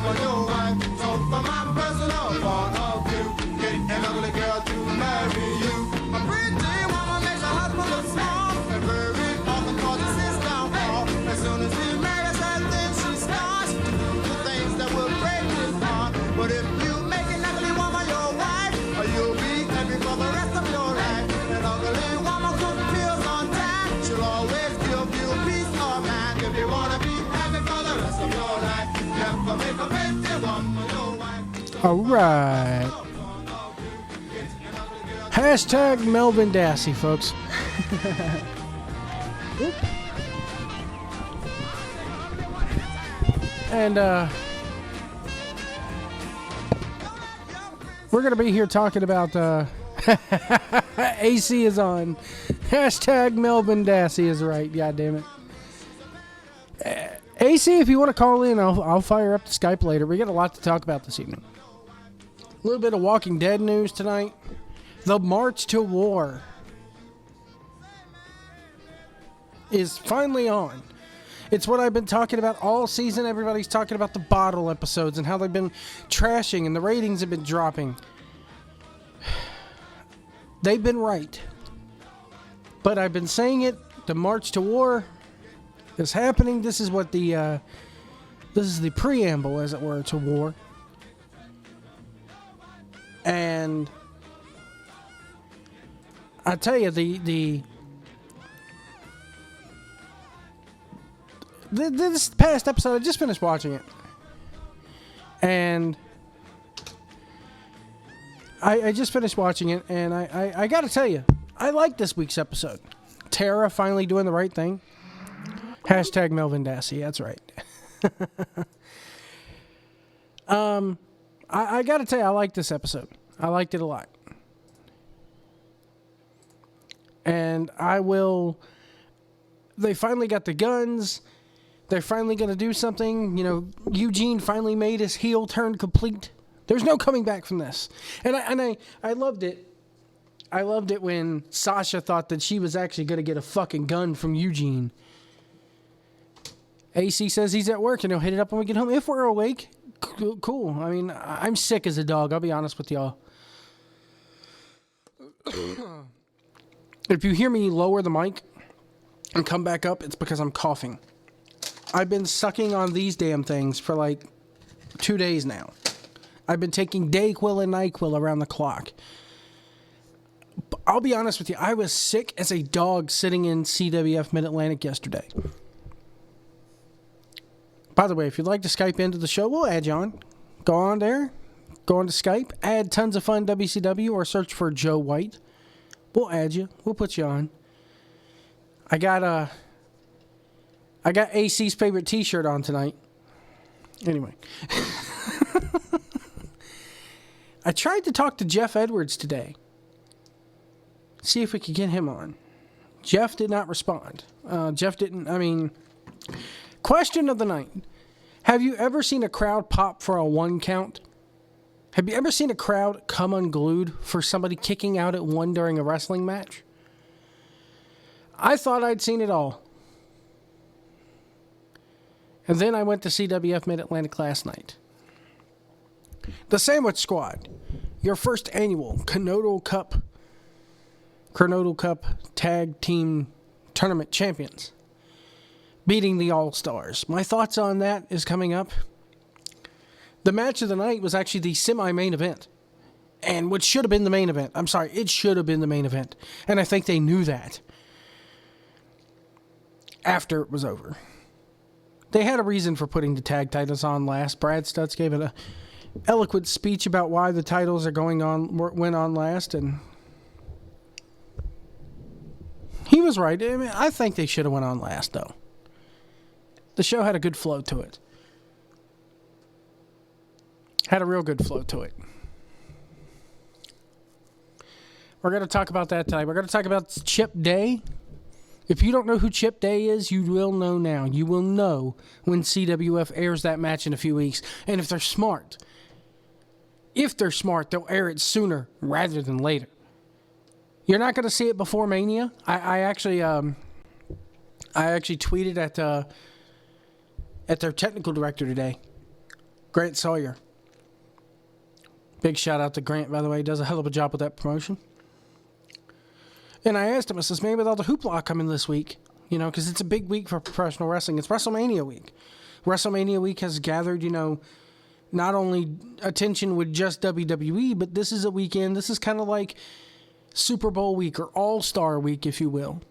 for your wife. So for my personal point of view, get an ugly girl to marry you. A pretty woman makes a husband look small, and very often causes his downfall. As soon as he marries her, then she starts to do the things that will break his heart. But if you make an ugly woman your wife, you'll be happy for the rest of your life. An ugly woman cook pills on time, she'll always give you peace of mind. If you wanna be happy for the rest of your life, never make a pretty woman your wife. All right. Hashtag Melvin Dassey, folks. And we're going to be here talking about AC is on. Hashtag Melvin Dassey is right. God damn it. AC, if you want to call in, I'll fire up the Skype later. We got a lot to talk about this evening. A little bit of Walking Dead news tonight. The March to War is finally on. It's what I've been talking about all season. Everybody's talking about the bottle episodes and how they've been trashing and the ratings have been dropping. They've been right. But I've been saying it. The March to War is happening. This is what this is the preamble, as it were, to war. And I tell you, this past episode, I just finished watching it, and I just finished watching it, and I got to tell you, I like this week's episode. Tara finally doing the right thing. Hashtag Melvin Dassey. That's right. I got to tell you, I like this episode. I liked it a lot. And they finally got the guns. They're finally going to do something. You know, Eugene finally made his heel turn complete. There's no coming back from this. And I loved it. I loved it when Sasha thought that she was actually going to get a fucking gun from Eugene. AC says he's at work and he'll hit it up when we get home. If we're awake, cool. I mean, I'm sick as a dog. I'll be honest with y'all. If you hear me lower the mic and come back up, it's because I'm coughing. I've been sucking on these damn things for like 2 days now. I've been taking Dayquil and NyQuil around the clock. I'll be honest with you, I was sick as a dog sitting in CWF Mid-Atlantic yesterday. By the way, if you'd like to Skype into the show, we'll add you on. Go on there. Go on to Skype. Add Tons of Fun WCW or search for Joe White. We'll add you. We'll put you on. I got AC's favorite t-shirt on tonight. Anyway. I tried to talk to Jeff Edwards today. See if we could get him on. Jeff did not respond. Question of the night. Have you ever seen a crowd pop for a 1 count? Have you ever seen a crowd come unglued for somebody kicking out at 1 during a wrestling match? I thought I'd seen it all. And then I went to CWF Mid-Atlantic last night. The Sandwich Squad, your first annual Kernodle Cup Tag Team Tournament Champions, beating the All-Stars. My thoughts on that is coming up. The match of the night was actually the semi-main event. And what should have been the main event. I'm sorry, it should have been the main event. And I think they knew that after it was over. They had a reason for putting the tag titles on last. Brad Stutz gave an eloquent speech about why the titles went on last, and he was right. I mean, I think they should have went on last, though. The show had a good flow to it. Had a real good flow to it. We're going to talk about that tonight. We're going to talk about Chip Day. If you don't know who Chip Day is, you will know now. You will know when CWF airs that match in a few weeks. And if they're smart, they'll air it sooner rather than later. You're not going to see it before Mania. I actually tweeted at their technical director today. Grant Sawyer. Big shout out to Grant, by the way. He does a hell of a job with that promotion. And I asked him, I says, maybe with all the hoopla coming this week, you know, because it's a big week for professional wrestling. It's WrestleMania week. WrestleMania week has gathered, you know, not only attention with just WWE, but this is a weekend. This is kind of like Super Bowl week or All-Star week, if you will.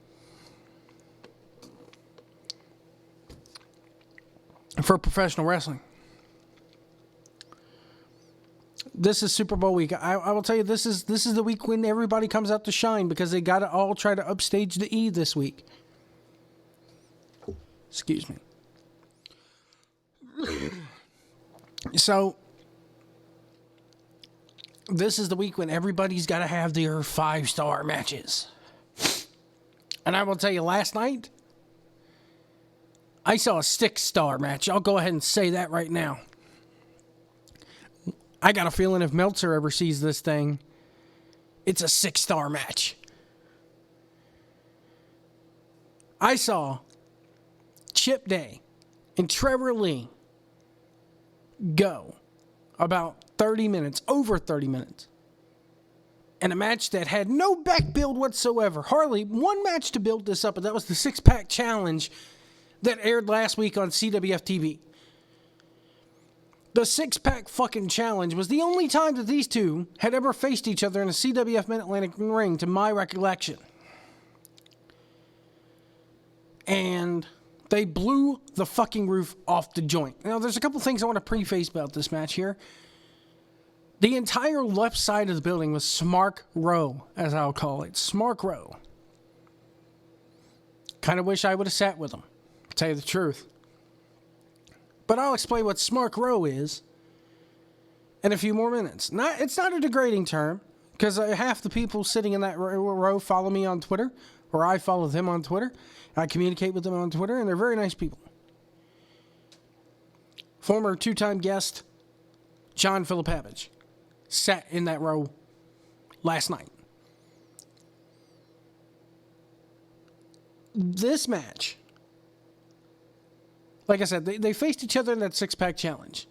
For professional wrestling. This is Super Bowl week. I will tell you, this is the week when everybody comes out to shine because they got to all try to upstage the E this week. Excuse me. So, this is the week when everybody's got to have their 5-star matches. And I will tell you, last night, I saw a 6-star match. I'll go ahead and say that right now. I got a feeling if Meltzer ever sees this thing, it's a 6-star match. I saw Chip Day and Trevor Lee go about 30 minutes, over 30 minutes, in a match that had no back build whatsoever. Hardly one match to build this up, and that was the 6-pack challenge that aired last week on CWF TV. The 6-pack fucking challenge was the only time that these two had ever faced each other in a CWF Mid-Atlantic ring, to my recollection. And they blew the fucking roof off the joint. Now, there's a couple things I want to preface about this match here. The entire left side of the building was Smark Row, as I'll call it. Smark Row. Kind of wish I would have sat with them, to tell you the truth. But I'll explain what Smark Row is in a few more minutes. It's not a degrading term, because half the people sitting in that row follow me on Twitter, or I follow them on Twitter. I communicate with them on Twitter, and they're very nice people. Former 2-time guest John Filipavage sat in that row last night. This match, like I said, they faced each other in that 6-pack challenge.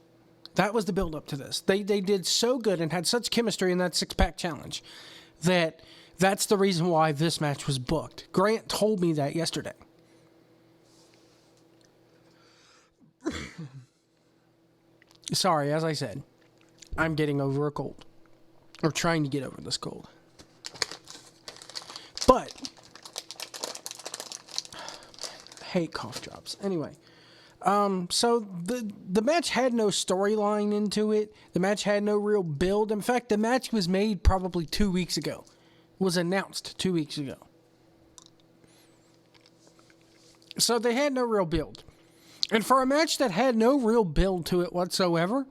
That was the build-up to this. They did so good and had such chemistry in that 6-pack challenge that's the reason why this match was booked. Grant told me that yesterday. Sorry, as I said, I'm getting over a cold. Or trying to get over this cold. But, I hate cough drops. Anyway. So the match had no storyline into it. The match had no real build. In fact, the match was made probably 2 weeks ago. Was announced 2 weeks ago. So they had no real build. And for a match that had no real build to it whatsoever,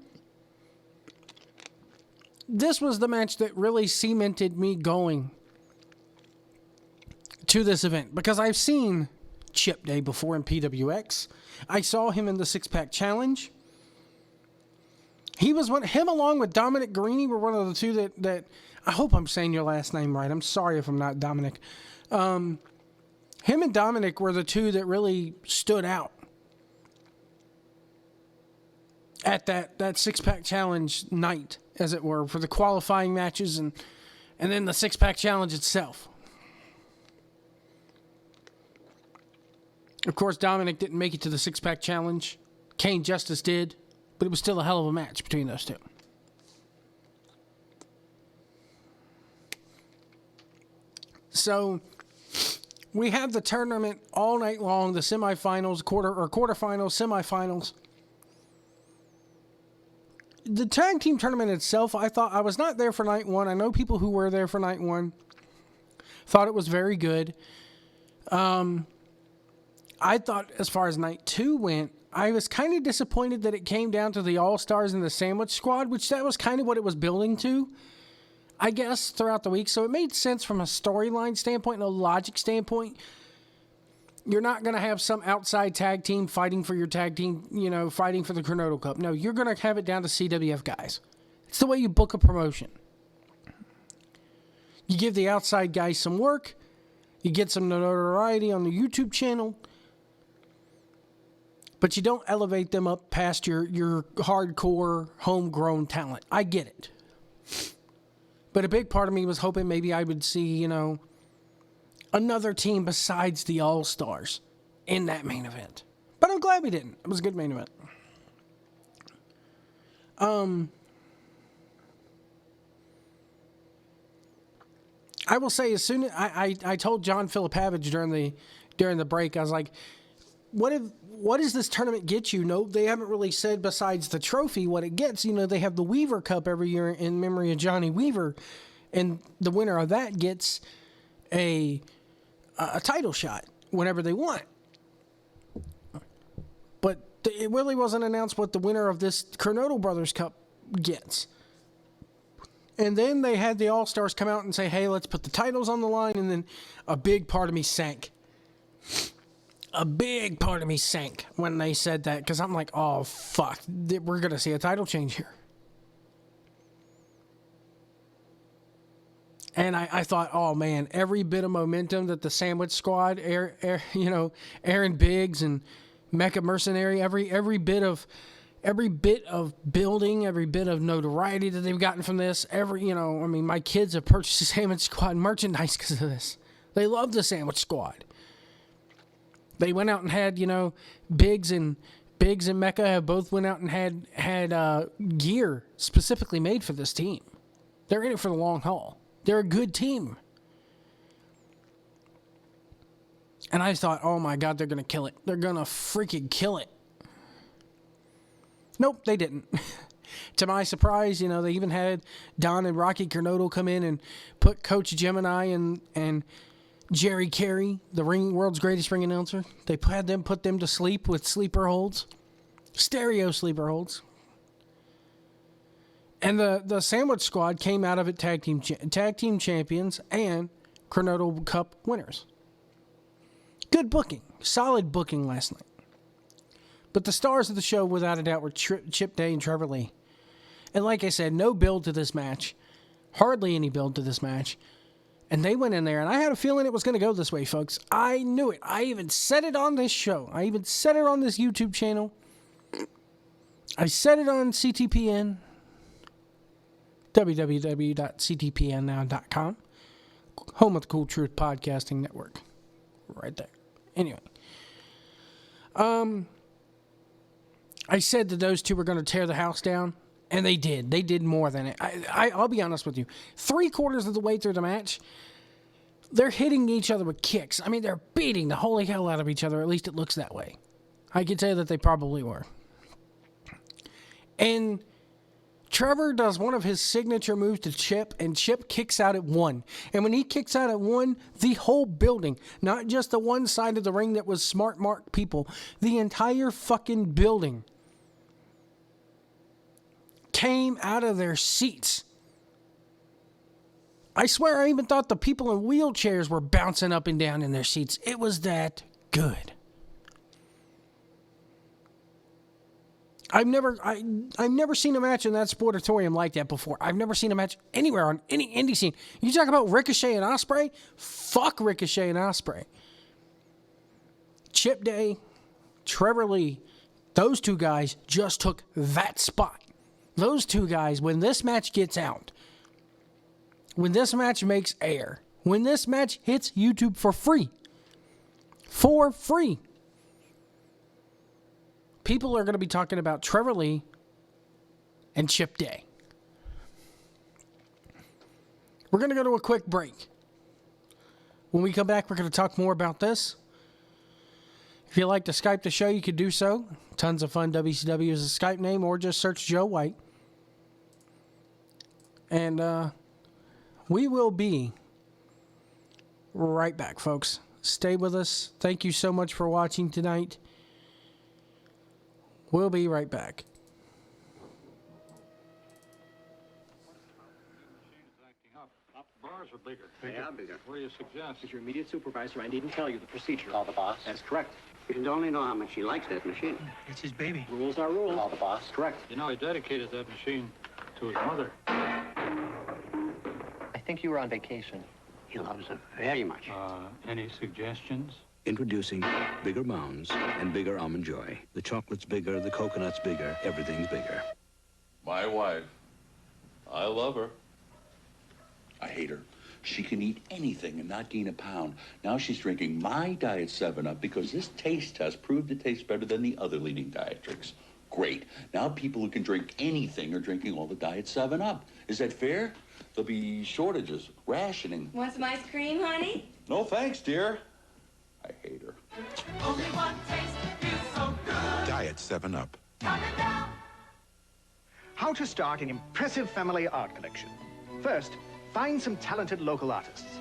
this was the match that really cemented me going to this event. Because I've seen Chip Day before in PWX. I saw him in the 6-pack challenge. Him along with Dominic Guarini were one of the two that I hope I'm saying your last name right. I'm sorry if I'm not, Dominic. Him and Dominic were the two that really stood out at that 6-pack challenge night, as it were, for the qualifying matches and then the 6-pack challenge itself. Of course, Dominic didn't make it to the 6-pack challenge. Kane Justice did, but it was still a hell of a match between those two. So, we have the tournament all night long, the semifinals, quarterfinals, semifinals. The tag team tournament itself, I was not there for night one. I know people who were there for night one. Thought it was very good. I thought as far as night 2 went, I was kind of disappointed that it came down to the All-Stars and the Sandwich Squad, which that was kind of what it was building to, I guess, throughout the week. So it made sense from a storyline standpoint and a logic standpoint. You're not going to have some outside tag team fighting for your tag team, fighting for the Cornado Cup. No, you're going to have it down to CWF guys. It's the way you book a promotion. You give the outside guys some work. You get some notoriety on the YouTube channel. but you don't elevate them up past your hardcore homegrown talent. I get it. But a big part of me was hoping maybe I would see, you know, another team besides the All-Stars in that main event. But I'm glad we didn't. It was a good main event. I will say, as soon as I told John Filipavage during the break, I was like, what does this tournament get you? No, they haven't really said besides the trophy what it gets. You know, they have the Weaver Cup every year in memory of Johnny Weaver, and the winner of that gets a title shot whenever they want. But it really wasn't announced what the winner of this Coronado Brothers Cup gets. And then they had the All-Stars come out and say, hey, let's put the titles on the line. And then a big part of me sank. A big part of me sank when they said that. Because I'm like, oh, fuck. We're going to see a title change here. And I thought, oh, man, every bit of momentum that the Sandwich Squad, Aaron Biggs and Mecha Mercenary, every bit of building, every bit of notoriety that they've gotten from this, my kids have purchased the Sandwich Squad merchandise because of this. They love the Sandwich Squad. They went out and had, Biggs and Mecha have both went out and had gear specifically made for this team. They're in it for the long haul. They're a good team. And I thought, oh my God, they're going to kill it. They're going to freaking kill it. Nope, they didn't. To my surprise, they even had Don and Rocky Coronado come in and put Coach Gemini and Jerry Carey, the world's greatest ring announcer. They had them put them to sleep with sleeper holds, stereo sleeper holds. And the Sandwich Squad came out of it tag team champions and Coronado Cup winners. Good booking, solid booking last night. But the stars of the show, without a doubt, were Chip Day and Trevor Lee. And like I said, no build to this match. Hardly any build to this match. And they went in there, and I had a feeling it was going to go this way, folks. I knew it. I even said it on this show. I even said it on this YouTube channel. I said it on CTPN. www.ctpnnow.com. Home of the Cool Truth Podcasting Network. Right there. Anyway. I said that those two were going to tear the house down, and they did. They did more than it. I'll be honest with you. 3/4 of the way through the match, they're hitting each other with kicks. I mean, they're beating the holy hell out of each other. At least it looks that way. I can tell you that they probably were. And Trevor does one of his signature moves to Chip, and Chip kicks out at one. And when he kicks out at one, the whole building, not just the one side of the ring that was smart mark people, the entire fucking building came out of their seats. I swear I even thought the people in wheelchairs were bouncing up and down in their seats. It was that good. I've never seen a match in that sportatorium like that before. I've never seen a match anywhere on any indie scene. You talk about Ricochet and Ospreay? Fuck Ricochet and Ospreay. Chip Day, Trevor Lee, those two guys just took that spot. Those two guys, when this match gets out, when this match makes air, when this match hits YouTube for free, people are going to be talking about Trevor Lee and Chip Day. We're going to go to a quick break. When we come back, we're going to talk more about this. If you'd like to Skype the show, you could do so. Tons of fun. WCW is a Skype name, or just search Joe White. And we will be right back, folks. Stay with us. Thank you so much for watching tonight. We'll be right back. Bars are bigger. Yeah, bigger. What do you suggest? As your immediate supervisor, I needn't tell you the procedure. Call the boss. That's correct. You should only know how much he likes that machine. It's his baby. Rules are rules. Call the boss. Correct. You know, he dedicated that machine to his mother. I think you were on vacation. He loves it very much. Any suggestions? Introducing bigger mounds and bigger Almond Joy. The chocolate's bigger, the coconut's bigger, everything's bigger. My wife. I love her. I hate her. She can eat anything and not gain a pound. Now she's drinking my Diet 7-Up because this taste test proved it tastes better than the other leading diet drinks. Great. Now people who can drink anything are drinking all the Diet 7-Up. Is that fair? There'll be shortages, rationing. Want some ice cream, honey? No thanks, dear. I hate her. Only one taste feels so good. Diet 7-Up. How to start an impressive family art collection. First, find some talented local artists.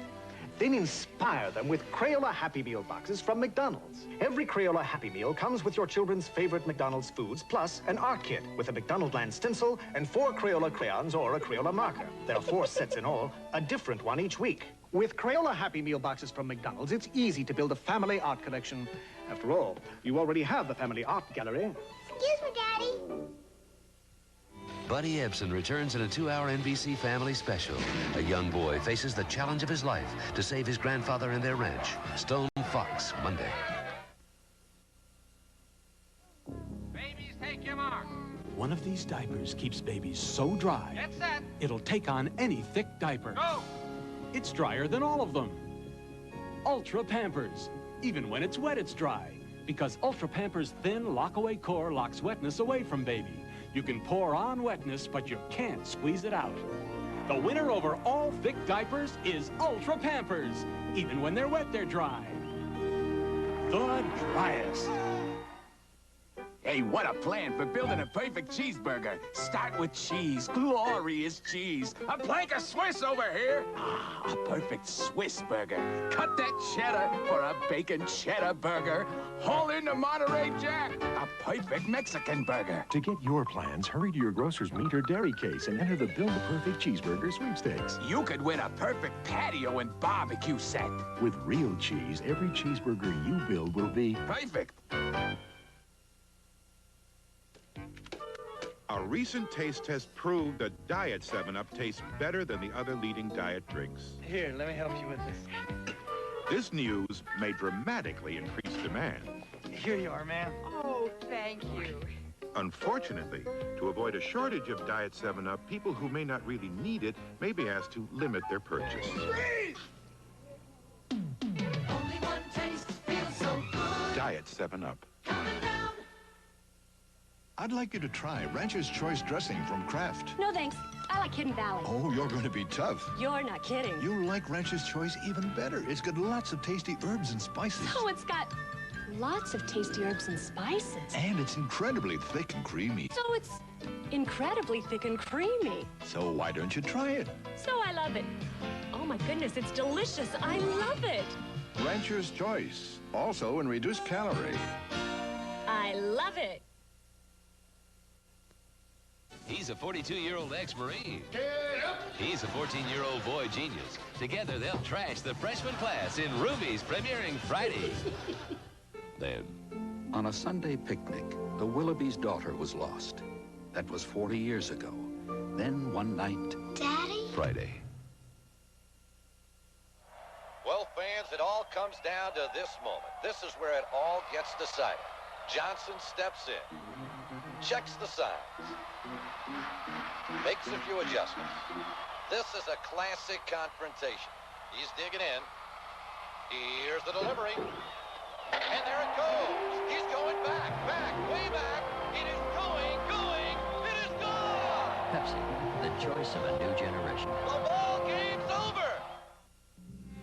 Then inspire them with Crayola Happy Meal boxes from McDonald's. Every Crayola Happy Meal comes with your children's favorite McDonald's foods, plus an art kit with a McDonald Land stencil and 4 Crayola crayons or a Crayola marker. There are 4 sets in all, a different one each week. With Crayola Happy Meal boxes from McDonald's, it's easy to build a family art collection. After all, you already have the family art gallery. Excuse me, Daddy. Buddy Ebsen returns in a 2-hour NBC family special. A young boy faces the challenge of his life to save his grandfather and their ranch. Stone Fox, Monday. Babies, take your mark. One of these diapers keeps babies so dry, Get set. it'll take on any thick diaper. Go. It's drier than all of them. Ultra Pampers. Even when it's wet, it's dry. Because Ultra Pampers' thin lock-away core locks wetness away from baby. You can pour on wetness, but you can't squeeze it out. The winner over all thick diapers is Ultra Pampers. Even when they're wet, they're dry. The driest. Hey, what a plan for building a perfect cheeseburger. Start with cheese, glorious cheese. A plank of Swiss over here. Ah, a perfect Swiss burger. Cut that cheddar for a bacon cheddar burger. Haul in the Monterey Jack, a perfect Mexican burger. To get your plans, hurry to your grocer's meat or dairy case and enter the Build a Perfect Cheeseburger sweepstakes. You could win a perfect patio and barbecue set. With real cheese, every cheeseburger you build will be perfect. A recent taste test proved that Diet 7-Up tastes better than the other leading diet drinks. Here, let me help you with this. This news may dramatically increase demand. Here you are, ma'am. Oh, thank you. Unfortunately, to avoid a shortage of Diet 7-Up, people who may not really need it may be asked to limit their purchase. Only one taste feels so good. Diet 7-Up. I'd like you to try Rancher's Choice dressing from Kraft. No, thanks. I like Hidden Valley. Oh, you're going to be tough. You're not kidding. You'll like Rancher's Choice even better. It's got lots of tasty herbs and spices. Oh, it's got lots of tasty herbs and spices. And it's incredibly thick and creamy. So it's incredibly thick and creamy. So why don't you try it? So I love it. Oh my goodness, it's delicious. I love it. Rancher's Choice, also in reduced calorie. I love it. He's a 42-year-old ex-Marine. He's a 14-year-old boy genius. Together, they'll trash the freshman class in Ruby's premiering Friday. Then, on a Sunday picnic, the Willoughby's daughter was lost. That was 40 years ago. Then one night... Daddy? Friday. Well, fans, it all comes down to this moment. This is where it all gets decided. Johnson steps in, checks the signs, makes a few adjustments. This is a classic confrontation. He's digging in. Here's the delivery. And there it goes. He's going back, way back. It is going. It is gone. Pepsi, the choice of a new generation. The ball game's over.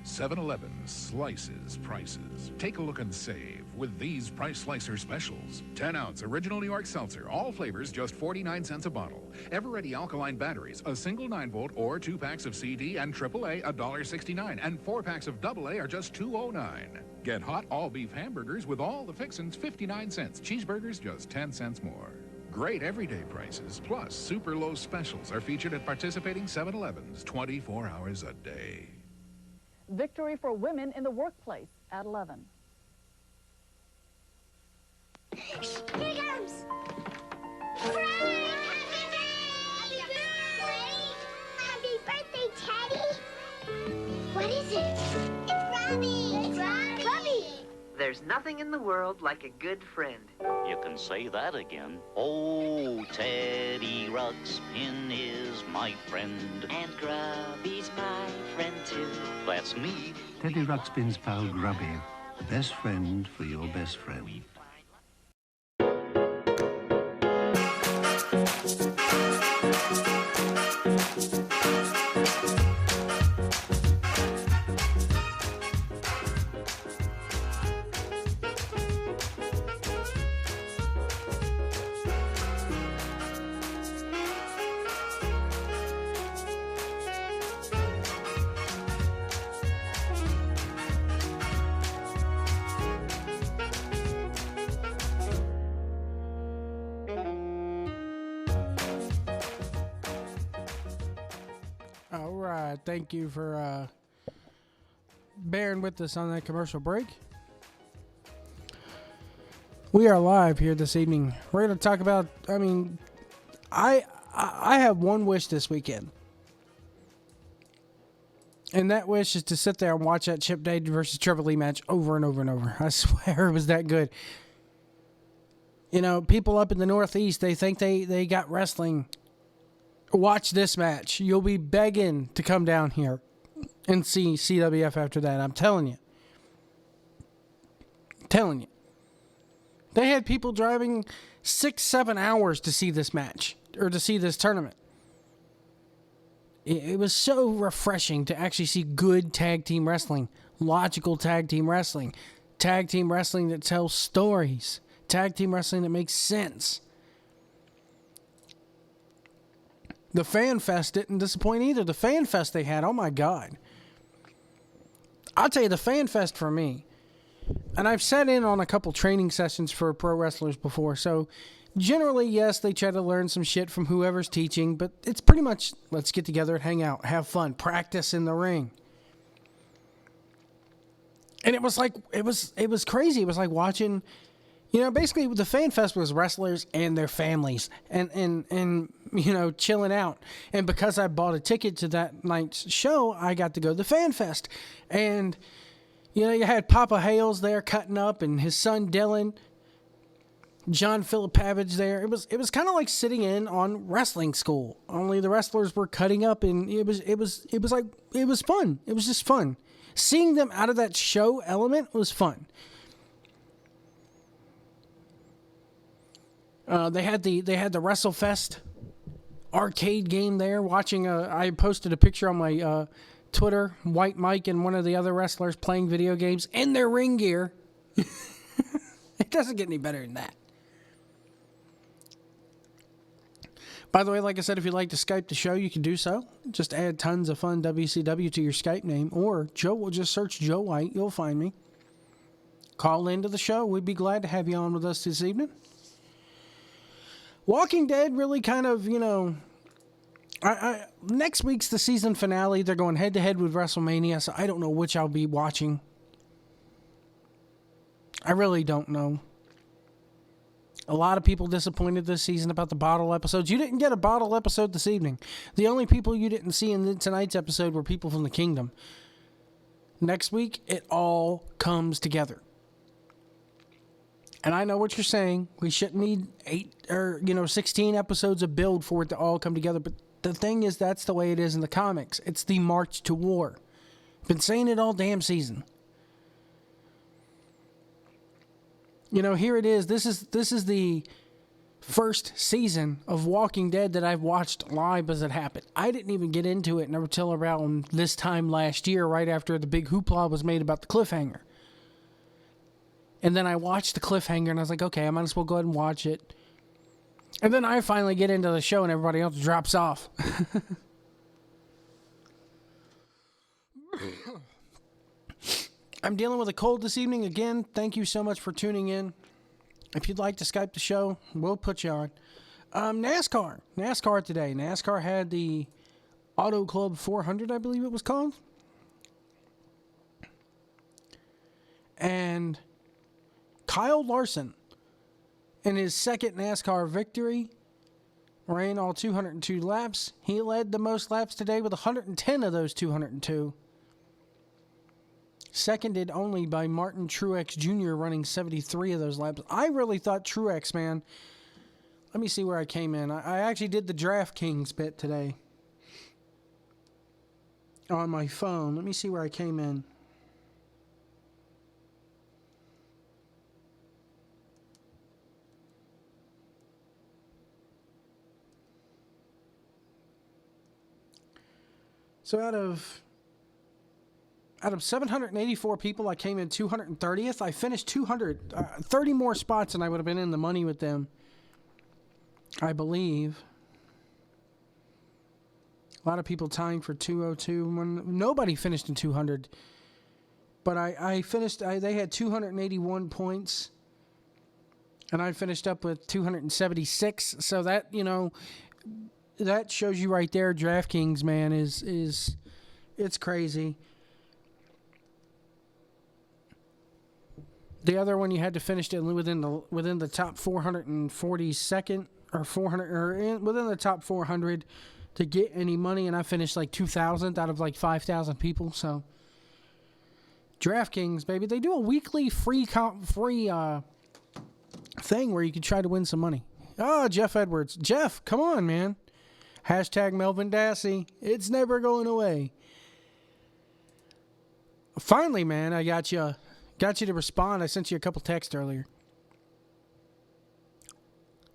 7-Eleven slices prices. Take a look and save with these Price Slicer specials. 10-ounce original New York seltzer, all flavors just 49 cents a bottle. Ever-ready alkaline batteries, a single 9-volt or 2 packs of CD and AAA, $1.69, and 4 packs of AA are just $2.09. Get hot all-beef hamburgers with all the fixins, 59 cents. Cheeseburgers, just 10 cents more. Great everyday prices, plus super low specials are featured at participating 7-Elevens 24 hours a day. Victory for women in the workplace at 11. Here he comes. Frank! Happy birthday, Teddy. What is it? It's Robbie. It's Robbie. nothing in the world like a good friend. You can say that again. Oh, Teddy Ruxpin is my friend. And Grubby's my friend too. That's me. Teddy Ruxpin's pal Grubby, the best friend for your best friend. All right, thank you for bearing with us on that commercial break. We are live here this evening. We're going to talk about, I have one wish this weekend. And that wish is to sit there and watch that Chip Day versus Trevor Lee match over and over and over. I swear it was that good. You know, people up in the Northeast, they think they got wrestling. Watch this match. You'll be begging to come down here and see CWF after that. I'm telling you. They had people driving 6-7 hours to see this match or to see this tournament. It was so refreshing to actually see good tag team wrestling, logical tag team wrestling that tells stories, tag team wrestling that makes sense. The Fan Fest didn't disappoint either. The Fan Fest they had, oh my God. I'll tell you, the Fan Fest for me, and I've sat in on a couple training sessions for pro wrestlers before, so generally, yes, they try to learn some shit from whoever's teaching, but it's pretty much, let's get together and hang out, have fun, practice in the ring. And it was like, it was crazy. It was like watching, you know, basically the Fan Fest was wrestlers and their families and you know, chilling out. And because I bought a ticket to that night's show, I got to go to the Fan Fest. And, you know, you had Papa Hales there cutting up and his son Dylan, John Filipavage there. It was kind of like sitting in on wrestling school. Only the wrestlers were cutting up, and it was fun. It was just fun. Seeing them out of that show element was fun. They had the WrestleFest arcade game there. Watching, I posted a picture on my Twitter. White Mike and one of the other wrestlers playing video games in their ring gear. It doesn't get any better than that. By the way, like I said, if you'd like to Skype the show, you can do so. Just add Tons of Fun WCW to your Skype name, or Joe will just search Joe White. You'll find me. Call into the show. We'd be glad to have you on with us this evening. Walking Dead really kind of, you know, next week's the season finale. They're going head-to-head with WrestleMania, so I don't know which I'll be watching. I really don't know. A lot of people disappointed this season about the bottle episodes. You didn't get a bottle episode this evening. The only people you didn't see in tonight's episode were people from the Kingdom. Next week, it all comes together. And I know what you're saying. We shouldn't need 16 episodes of build for it to all come together. But the thing is, that's the way it is in the comics. It's the march to war. Been saying it all damn season. You know, here it is. This is the first season of Walking Dead that I've watched live as it happened. I didn't even get into it until around this time last year, right after the big hoopla was made about the cliffhanger. And then I watched the cliffhanger, and I was like, okay, I might as well go ahead and watch it. And then I finally get into the show, and everybody else drops off. I'm dealing with a cold this evening. Again, thank you so much for tuning in. If you'd like to Skype the show, we'll put you on. NASCAR today. NASCAR had the Auto Club 400, I believe it was called. And Kyle Larson, in his second NASCAR victory, ran all 202 laps. He led the most laps today with 110 of those 202. seconded only by Martin Truex Jr. running 73 of those laps. I really thought Truex, man. Let me see where I came in. I actually did the DraftKings bit today on my phone. Let me see where I came in. So out of 784 people, I came in 230th. I finished 30 more spots, and I would have been in the money with them, I believe. A lot of people tying for 202. Nobody finished in 200. But I finished, they had 281 points. And I finished up with 276. So that, that shows you right there, DraftKings, man, is it's crazy. The other one, you had to finish it within the top 442nd or 400 or within the top 400 to get any money, and I finished like 2,000th out of like 5,000 people. So DraftKings, baby, they do a weekly free thing where you can try to win some money. Oh, Jeff Edwards, Jeff, come on, man. Hashtag Melvin Dassey. It's never going away. Finally, man, I got you to respond. I sent you a couple texts earlier.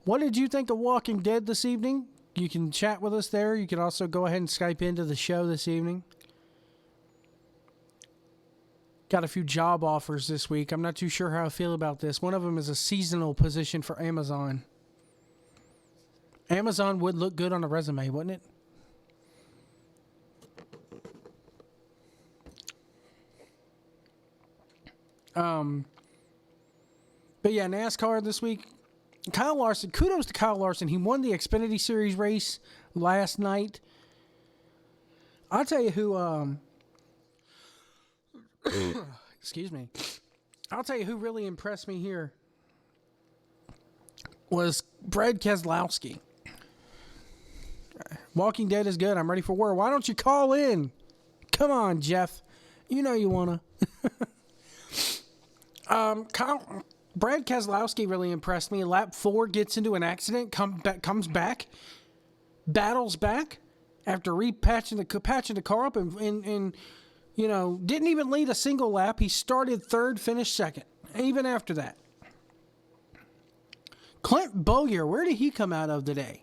What did you think of Walking Dead this evening? You can chat with us there. You can also go ahead and Skype into the show this evening. Got a few job offers this week. I'm not too sure how I feel about this. One of them is a seasonal position for Amazon. Amazon would look good on a resume, wouldn't it? But yeah, NASCAR this week. Kyle Larson, kudos to Kyle Larson. He won the Xfinity Series race last night. I'll tell you who, excuse me. I'll tell you who really impressed me here was Brad Keselowski. Walking Dead is good. I'm ready for war. Why don't you call in? Come on, Jeff. You know you want to. Brad Keselowski really impressed me. Lap 4 gets into an accident, comes back, battles back after patching the car up, and didn't even lead a single lap. He started third, finished second, even after that. Clint Bowyer, where did he come out of today?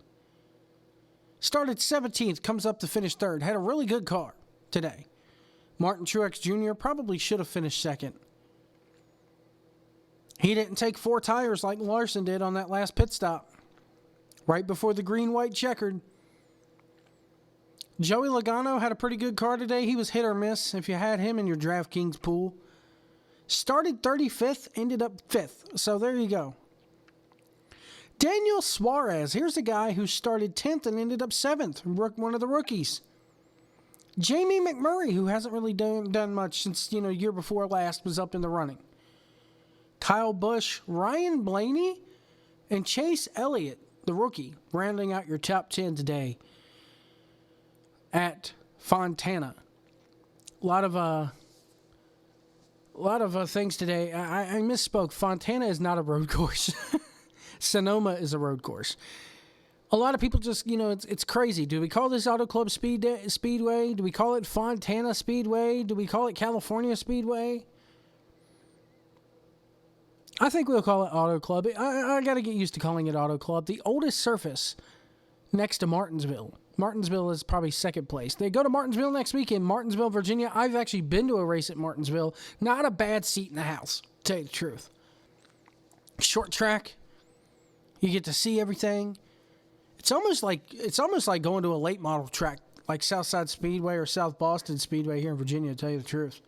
Started 17th, comes up to finish third. Had a really good car today. Martin Truex Jr. probably should have finished second. He didn't take 4 tires like Larson did on that last pit stop. Right before the green-white checkered. Joey Logano had a pretty good car today. He was hit or miss if you had him in your DraftKings pool. Started 35th, ended up 5th. So there you go. Daniel Suarez. Here's a guy who started 10th and ended up 7th. One of the rookies. Jamie McMurray, who hasn't really done much since, year before last, was up in the running. Kyle Busch, Ryan Blaney, and Chase Elliott, the rookie, rounding out your top 10 today at Fontana. A lot of things today. I misspoke. Fontana is not a road course. Sonoma is a road course. A lot of people just, it's crazy. Do we call this Auto Club Speedway? Do we call it Fontana Speedway? Do we call it California Speedway? I think we'll call it Auto Club. I got to get used to calling it Auto Club. The oldest surface next to Martinsville. Martinsville is probably second place. They go to Martinsville next week in Martinsville, Virginia. I've actually been to a race at Martinsville. Not a bad seat in the house, to tell you the truth. Short track. You get to see everything. It's almost like going to a late model track, like Southside Speedway or South Boston Speedway here in Virginia, to tell you the truth.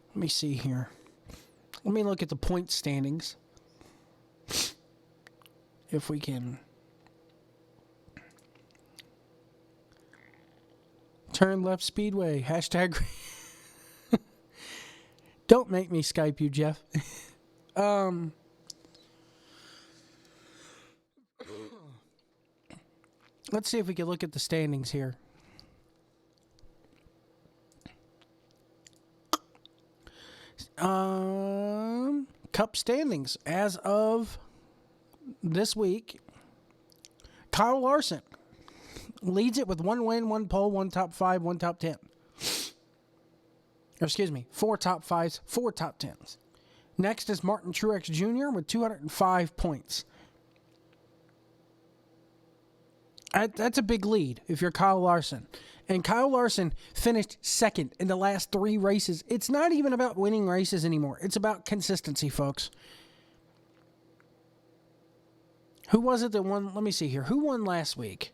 Let me see here. Let me look at the point standings. If we can. Turn left Speedway. Hashtag. Don't make me Skype you, Jeff. Let's see if we can look at the standings here. Cup standings as of this week. Kyle Larson leads it with 1 win, 1 pole, 1 top 5, 1 top 10. Or excuse me, 4 top 5s, 4 top 10s. Next is Martin Truex Jr. with 205 points. That's a big lead if you're Kyle Larson. And Kyle Larson finished second in the last 3 races. It's not even about winning races anymore. It's about consistency, folks. Who was it that won? Let me see here. Who won last week?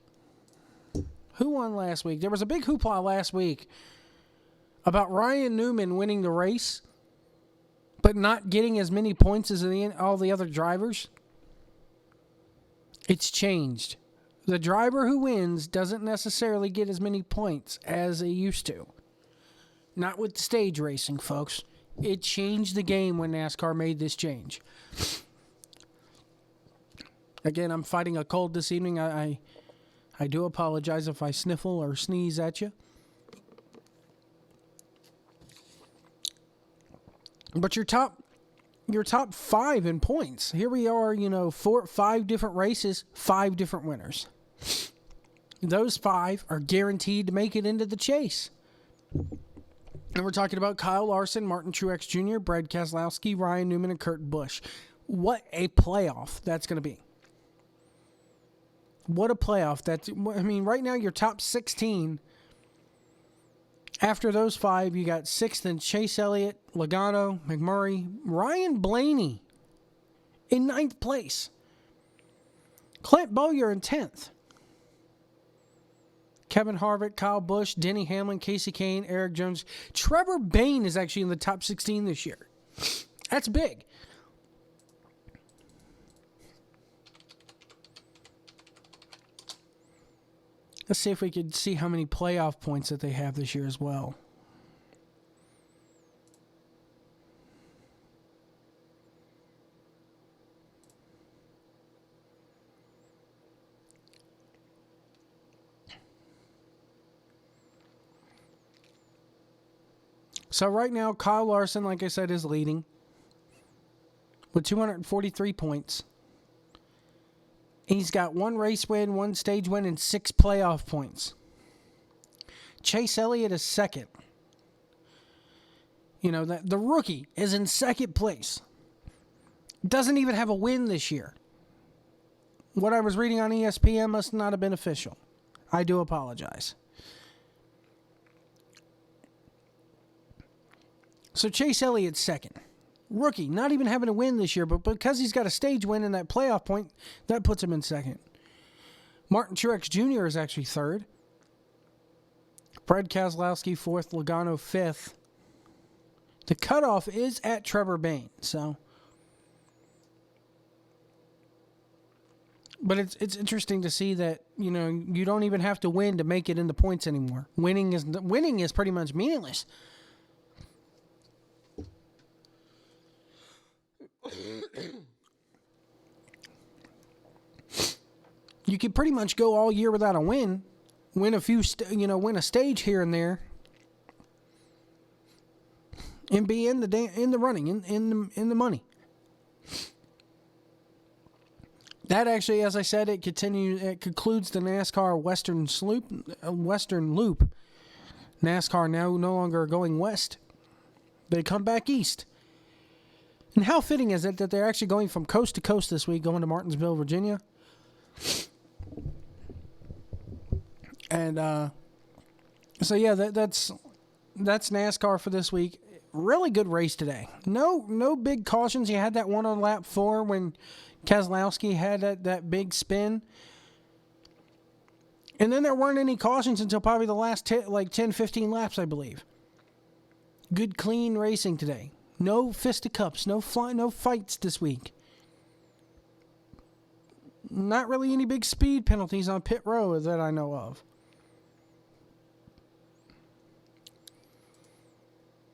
Who won last week? There was a big hoopla last week about Ryan Newman winning the race, but not getting as many points as all the other drivers. It's changed. The driver who wins doesn't necessarily get as many points as they used to. Not with stage racing, folks. It changed the game when NASCAR made this change. Again, I'm fighting a cold this evening. I do apologize if I sniffle or sneeze at you. But your top 5 in points. Here we are, 5 different races, 5 different winners. Those 5 are guaranteed to make it into the chase. And we're talking about Kyle Larson, Martin Truex Jr., Brad Keselowski, Ryan Newman, and Kurt Busch. What a playoff that's going to be. What a playoff. Right now your top 16. After those 5, you got 6th in Chase Elliott, Logano, McMurray, Ryan Blaney in 9th place. Clint Bowyer in 10th. Kevin Harvick, Kyle Busch, Denny Hamlin, Casey Kane, Eric Jones. Trevor Bayne is actually in the top 16 this year. That's big. Let's see if we could see how many playoff points that they have this year as well. So right now, Kyle Larson, like I said, is leading with 243 points. He's got 1 race win, 1 stage win, and 6 playoff points. Chase Elliott is second. The rookie is in second place. Doesn't even have a win this year. What I was reading on ESPN must not have been official. I do apologize. So Chase Elliott's second. Rookie, not even having a win this year, but because he's got a stage win and that playoff point, that puts him in second. Martin Truex Jr. is actually third. Brad Keselowski fourth, Logano fifth. The cutoff is at Trevor Bayne, so. But it's interesting to see that, you don't even have to win to make it in the points anymore. Winning is pretty much meaningless. You could pretty much go all year without a win, win a few, win a stage here and there, and be in the running, in the money. That actually, as I said, it concludes the NASCAR Western Loop. NASCAR now no longer going west; they come back east. And how fitting is it that they're actually going from coast to coast this week, going to Martinsville, Virginia? And so yeah, that's NASCAR for this week. Really good race today. No big cautions. You had that one on lap 4 when Keselowski had that big spin. And then there weren't any cautions until probably the last 10, 15 laps, I believe. Good, clean racing today. No fisticuffs, no fights this week. Not really any big speed penalties on pit row that I know of.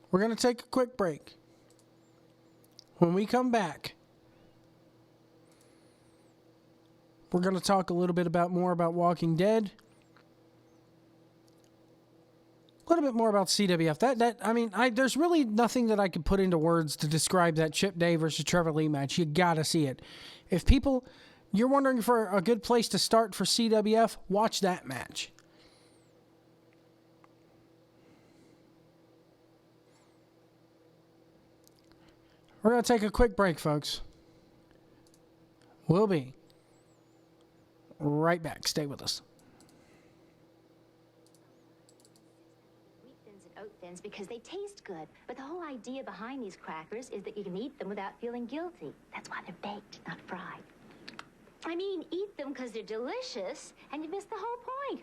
We're going to take a quick break. When we come back, We're going to talk a little bit more about Walking Dead. A little bit more about CWF. There's really nothing that I could put into words to describe that Chip Day versus Trevor Lee match. You got to see it. If you're wondering for a good place to start for CWF, watch that match. We're going to take a quick break, folks. We'll be right back. Stay with us. Wheat thins and oat thins because they taste good. But the whole idea behind these crackers is that you can eat them without feeling guilty. That's why they're baked, not fried. I mean, eat them because they're delicious, and you miss the whole point.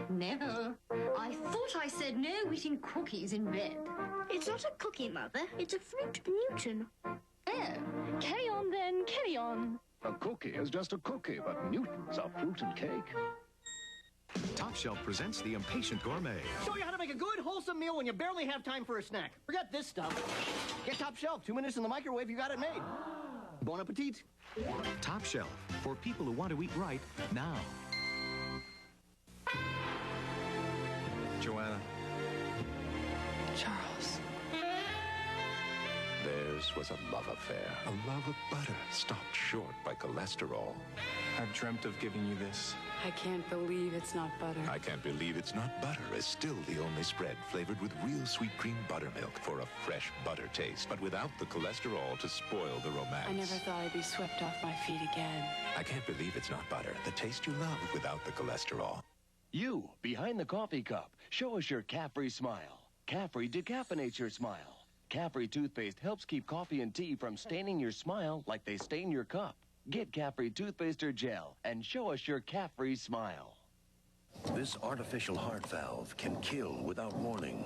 Never. I thought I said no eating cookies in bed. It's not a cookie, Mother. It's a fruit Newton. Oh, carry on then, carry on. A cookie is just a cookie, but Newtons are fruit and cake. Top Shelf presents The Impatient Gourmet. Show you how to make a good, wholesome meal when you barely have time for a snack. Forget this stuff. Get Top Shelf. 2 minutes in the microwave, you got it made. Bon appetit. Top Shelf, for people who want to eat right now. Joanna. Charles. Theirs was a love affair. A love of butter stopped short by cholesterol. I've dreamt of giving you this. I can't believe it's not butter. I can't believe it's not butter is still the only spread flavored with real sweet cream buttermilk for a fresh butter taste, but without the cholesterol to spoil the romance. I never thought I'd be swept off my feet again. I can't believe it's not butter. The taste you love without the cholesterol. You, behind the coffee cup, show us your Caffrey smile. Caffrey decaffeinates your smile. Caffrey toothpaste helps keep coffee and tea from staining your smile like they stain your cup. Get Caffrey toothpaste or gel and show us your Caffrey smile. This artificial heart valve can kill without warning.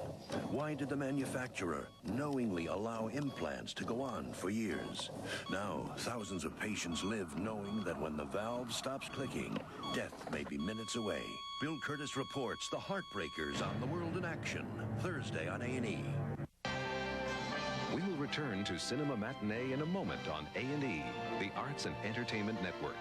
Why did the manufacturer knowingly allow implants to go on for years? Now, thousands of patients live knowing that when the valve stops clicking, death may be minutes away. Bill Curtis reports The Heartbreakers on The World in Action, Thursday on A&E. We will return to Cinema Matinee in a moment on A&E, the Arts and Entertainment Network.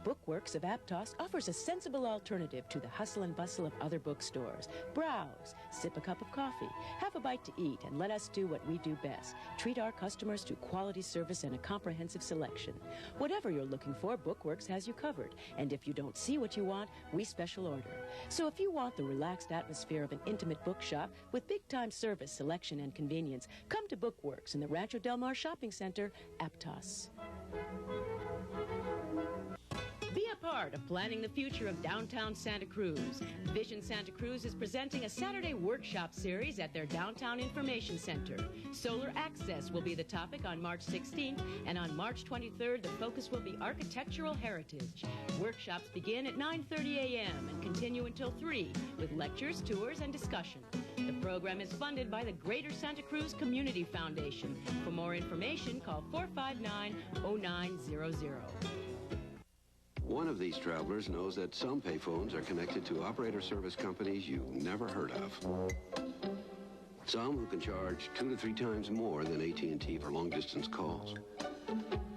Bookworks of Aptos offers a sensible alternative to the hustle and bustle of other bookstores. Browse, sip a cup of coffee, have a bite to eat, and let us do what we do best. Treat our customers to quality service and a comprehensive selection. Whatever you're looking for, Bookworks has you covered. And if you don't see what you want, we special order. So if you want the relaxed atmosphere of an intimate bookshop with big-time service, selection, and convenience, come to Bookworks in the Rancho Del Mar Shopping Center, Aptos. Be a part of planning the future of downtown Santa Cruz. Vision Santa Cruz is presenting a Saturday workshop series at their Downtown Information Center. Solar access will be the topic on March 16th, and on March 23rd, the focus will be architectural heritage. Workshops begin at 9:30 a.m. and continue until 3 with lectures, tours, and discussion. The program is funded by the Greater Santa Cruz Community Foundation. For more information, call 459-0900. One of these travelers knows that some payphones are connected to operator service companies you've never heard of. Some who can charge 2 to 3 times more than AT&T for long-distance calls.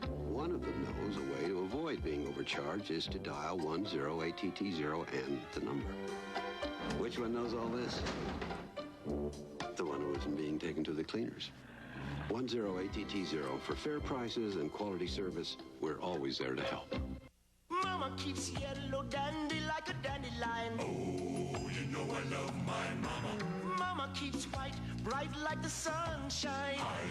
One of them knows a way to avoid being overcharged is to dial 10-ATT0 and the number. Which one knows all this? The one who isn't being taken to the cleaners. 10-ATT0 for fair prices and quality service. We're always there to help. Mama keeps yellow dandy like a dandelion. Oh, you know I love my mama. Mama keeps white, bright like the sunshine. I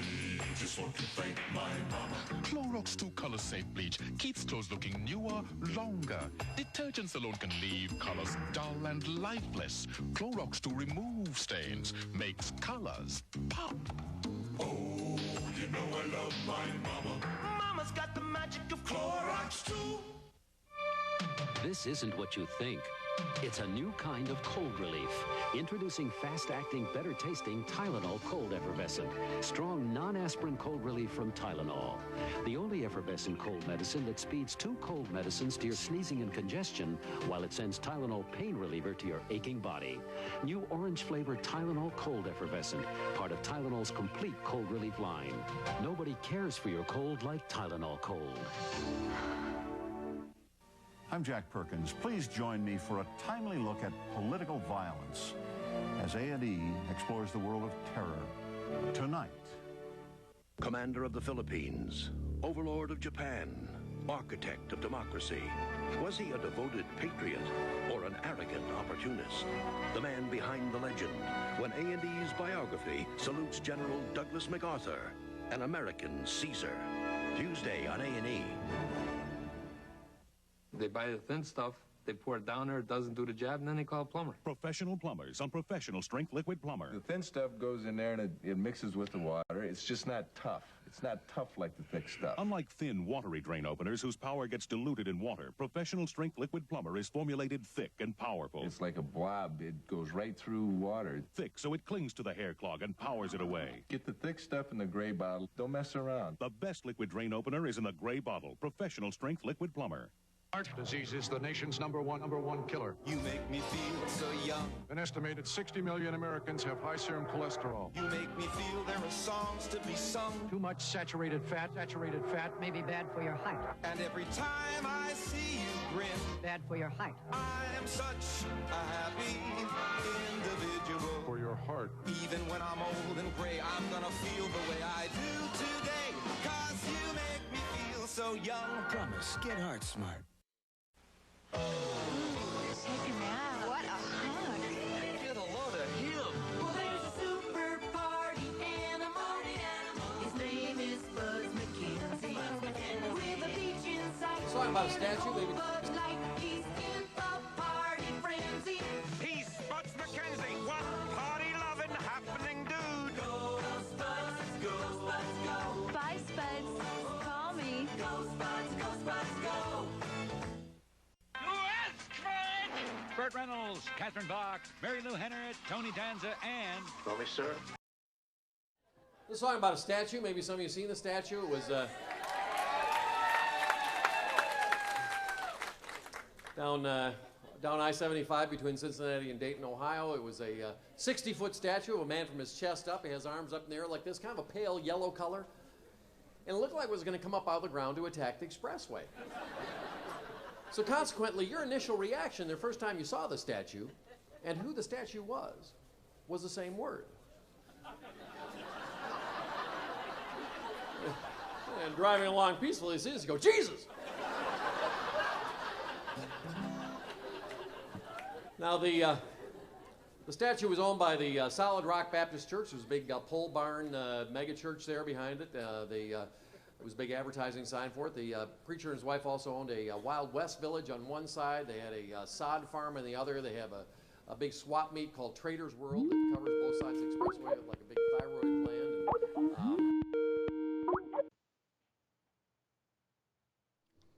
just want to thank my mama. Clorox 2 Color Safe Bleach keeps clothes looking newer, longer. Detergents alone can leave colors dull and lifeless. Clorox 2 removes stains, makes colors pop. Oh, you know I love my mama. Mama's got the magic of Clorox 2. This isn't what you think. It's a new kind of cold relief. Introducing fast-acting, better-tasting Tylenol Cold Effervescent. Strong, non-aspirin cold relief from Tylenol. The only effervescent cold medicine that speeds 2 cold medicines to your sneezing and congestion, while it sends Tylenol pain reliever to your aching body. New orange-flavored Tylenol Cold Effervescent, part of Tylenol's complete cold relief line. Nobody cares for your cold like Tylenol Cold. I'm Jack Perkins. Please join me for a timely look at political violence as A&E explores the world of terror. Tonight. Commander of the Philippines, overlord of Japan, architect of democracy. Was he a devoted patriot or an arrogant opportunist? The man behind the legend, when A&E's biography salutes General Douglas MacArthur, an American Caesar. Tuesday on A&E. They buy the thin stuff, they pour it down there, it doesn't do the job, and then they call a plumber. Professional plumbers on Professional Strength Liquid Plumber. The thin stuff goes in there and it mixes with the water. It's just not tough. It's not tough like the thick stuff. Unlike thin, watery drain openers whose power gets diluted in water, Professional Strength Liquid Plumber is formulated thick and powerful. It's like a blob. It goes right through water. Thick so it clings to the hair clog and powers it away. Get the thick stuff in the gray bottle. Don't mess around. The best liquid drain opener is in the gray bottle. Professional Strength Liquid Plumber. Heart disease is the nation's number one killer. You make me feel so young. An estimated 60 million Americans have high serum cholesterol. You make me feel there are songs to be sung. Too much saturated fat may be bad for your height. And every time I see you grin, Bad for your height. I am such a happy individual. For your heart. Even when I'm old and gray, I'm gonna feel the way I do today. 'Cause you make me feel so young. Promise, get heart smart. Take a nap. What a hug. Get a load of him. Well, there's a super party animal. His name is Buzz McKenzie. With a beach inside. Talking about a statue, maybe. Bud Light, he's in a party frenzy. He's Buzz McKenzie. What party-loving, happening dude. Go, Spuds, go, Spuds, go. Bye, Spuds. Call me. Go, Spuds, go. Burt Reynolds, Catherine Bach, Mary Lou Henner, Tony Danza, and... Call me, sir. Let's talk about a statue. Maybe some of you have seen the statue. It was down I-75 between Cincinnati and Dayton, Ohio. It was a 60-foot statue of a man from his chest up. He has arms up in the air like this, kind of a pale yellow color. And it looked like it was going to come up out of the ground to attack the expressway. So consequently, your initial reaction the first time you saw the statue and who the statue was the same word. And driving along peacefully, you see this, you go, Jesus! Now, the statue was owned by the Solid Rock Baptist Church. There's a big pole barn mega church there behind it. It was a big advertising sign for it. The preacher and his wife also owned a Wild West village on one side. They had a sod farm on the other. They have a big swap meet called Trader's World that covers both sides of the expressway with like a big thyroid gland.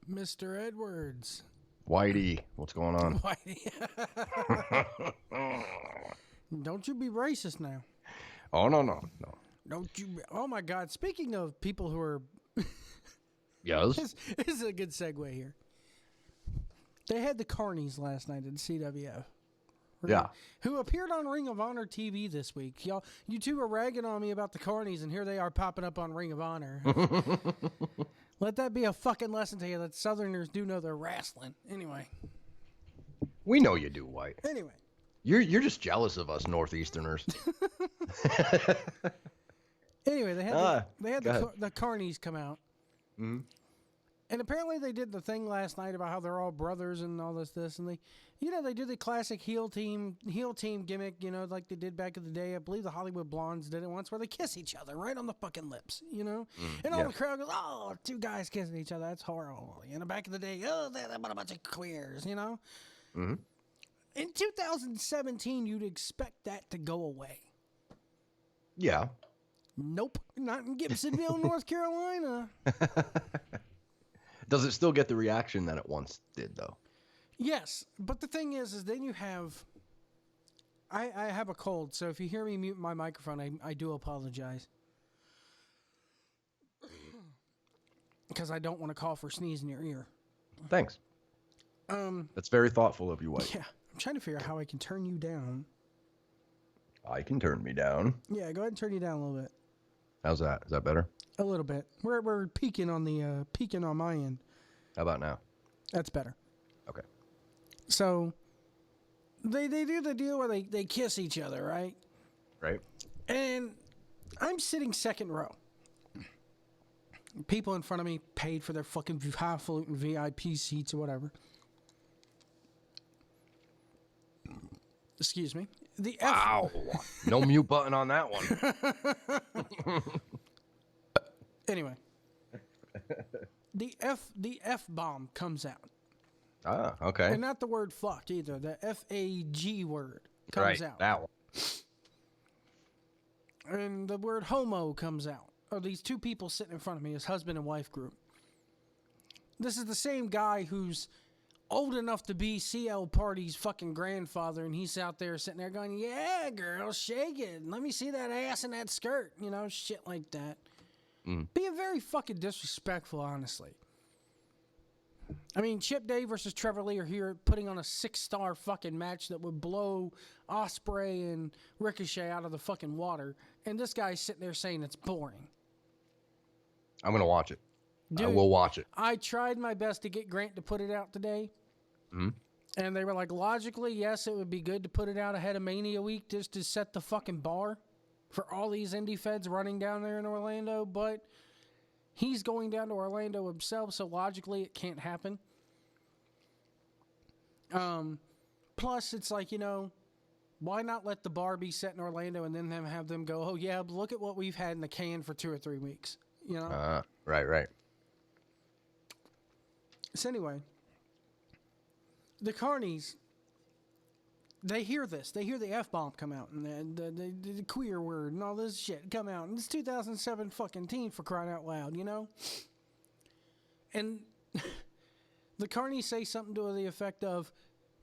Mr. Edwards. Whitey, what's going on? Whitey. Don't you be racist now. Oh, no. Don't you be, oh my God. Speaking of people who are... Yes? This is a good segue here. They had the Carnies last night at CWF. Yeah. Who appeared on Ring of Honor TV this week. Y'all, you two were ragging on me about the Carnies, and here they are popping up on Ring of Honor. Let that be a fucking lesson to you that Southerners do know they're wrestling. Anyway. We know you do, White. Anyway. You're just jealous of us Northeasterners. Anyway, they had the Carnies come out. Mm-hmm. And apparently they did the thing last night about how they're all brothers and all this, and they do the classic heel team gimmick, like they did back in the day. I believe the Hollywood Blondes did it once, where they kiss each other right on the fucking lips, and all the crowd goes, "Oh, two guys kissing each other, that's horrible." Back in the day, oh, they're a bunch of queers, Mm-hmm. In 2017, you'd expect that to go away. Yeah. Nope, not in Gibsonville, North Carolina. Does it still get the reaction that it once did, though? Yes, but the thing is then you have... I have a cold, so if you hear me mute my microphone, I do apologize. Because I don't want to cough or sneeze in your ear. Thanks. That's very thoughtful of you, White. Yeah, I'm trying to figure out how I can turn you down. I can turn me down. Yeah, go ahead and turn you down a little bit. How's that? Is that better? A little bit. We're peaking on the peaking on my end. How about now? That's better. Okay. So they do the deal where they kiss each other, right? Right. And I'm sitting second row. People in front of me paid for their fucking highfalutin VIP seats or whatever. Excuse me. Wow. No mute button on that one. Anyway. The F-bomb comes out. Ah, okay. And not the word fuck either. The F-A-G word comes out. That one. And the word homo comes out. Or these two people sitting in front of me, his husband and wife group. This is the same guy who's old enough to be CL Party's fucking grandfather, and he's out there sitting there going, yeah, girl, shake it. Let me see that ass and that skirt. You know, shit like that. Being very fucking disrespectful, honestly. I mean, Chip Day versus Trevor Lee are here putting on a 6-star fucking match that would blow Ospreay and Ricochet out of the fucking water. And this guy's sitting there saying it's boring. I'm going to watch it. Dude, I will watch it. I tried my best to get Grant to put it out today. And they were like, logically, yes, it would be good to put it out ahead of Mania Week just to set the fucking bar for all these indie feds running down there in Orlando. But he's going down to Orlando himself, so logically it can't happen. Plus, it's like, you know, why not let the bar be set in Orlando and then have them go, oh, yeah, look at what we've had in the can for 2 or 3 weeks. You know? Right. So anyway, the Carnies, they hear this. They hear the F-bomb come out and the queer word and all this shit come out. And it's 2007 fucking teen, for crying out loud, you know? And the Carnies say something to the effect of,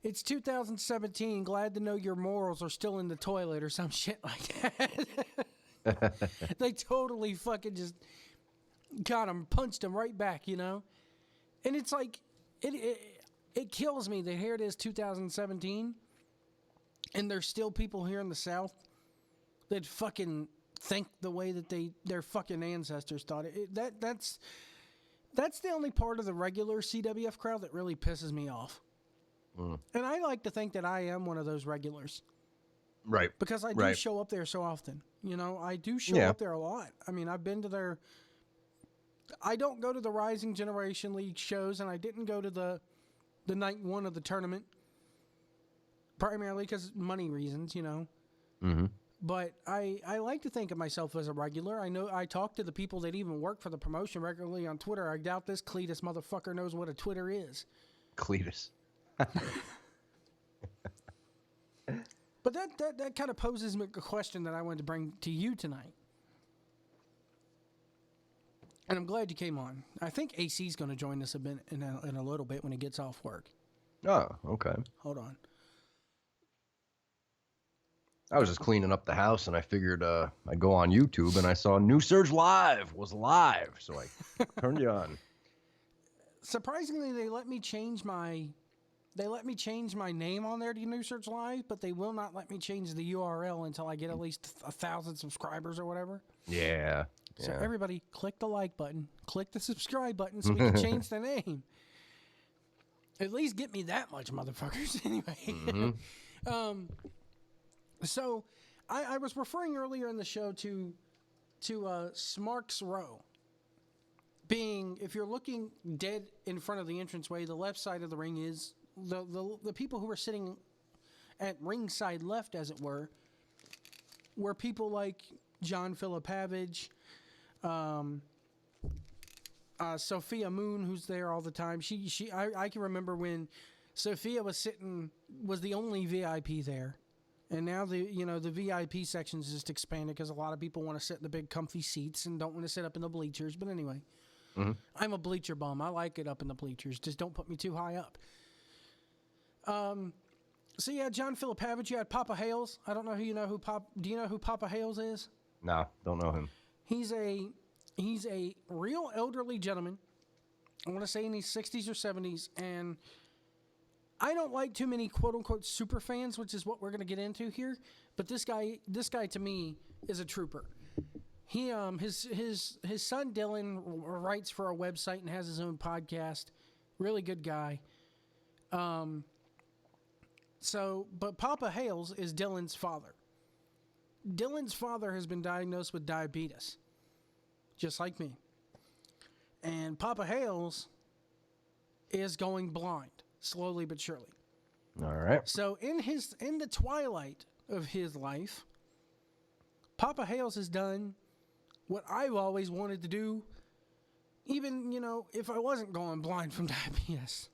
it's 2017, glad to know your morals are still in the toilet or some shit like that. They totally fucking just got him, punched him right back, you know? And it's like, it kills me that here it is 2017, and there's still people here in the South that fucking think the way that their fucking ancestors thought. That's the only part of the regular CWF crowd that really pisses me off. And I like to think that I am one of those regulars. Right. Because I do show up there so often. You know, I do show up there a lot. I mean, I've been to their... I don't go to the Rising Generation League shows, and I didn't go to the night one of the tournament. Primarily because money reasons, you know. But I like to think of myself as a regular. I know I talk to the people that even work for the promotion regularly on Twitter. I doubt this Cletus motherfucker knows what a Twitter is. Cletus. But that kind of poses me a question that I wanted to bring to you tonight. And I'm glad you came on. I think AC's going to join us in a little bit when he gets off work. Oh, okay. Hold on. I was just cleaning up the house, and I figured I'd go on YouTube, and I saw New Surge Live was live, so I turned you on. Surprisingly, they let me change my name on there to New Surge Live, but they will not let me change the URL until I get at least 1,000 subscribers or whatever. Yeah. So everybody, click the like button, click the subscribe button so we can change the name. At least get me that much, motherfuckers. Anyway. So I was referring earlier in the show to Smarks Row. Being, if you're looking dead in front of the entranceway, the left side of the ring is the people who are sitting at ringside left, as it were people like John Filipavage, Sophia Moon, who's there all the time. I can remember when Sophia was the only VIP there. And now the VIP section's just expanded because a lot of people want to sit in the big comfy seats and don't want to sit up in the bleachers. But anyway, I'm a bleacher bum. I like it up in the bleachers. Just don't put me too high up. So yeah, John Filipavich, you had Papa Hales. I don't know who you know who do you know who Papa Hales is? No, don't know him. He's a real elderly gentleman. I want to say in his 60s or 70s, and I don't like too many quote unquote super fans, which is what we're going to get into here. But this guy to me is a trooper. He his son Dylan writes for a website and has his own podcast. Really good guy. But Papa Hales is Dylan's father. Dylan's father has been diagnosed with diabetes, just like me. And Papa Hales is going blind, slowly but surely. All right. So in the twilight of his life, Papa Hales has done what I've always wanted to do, even, if I wasn't going blind from diabetes.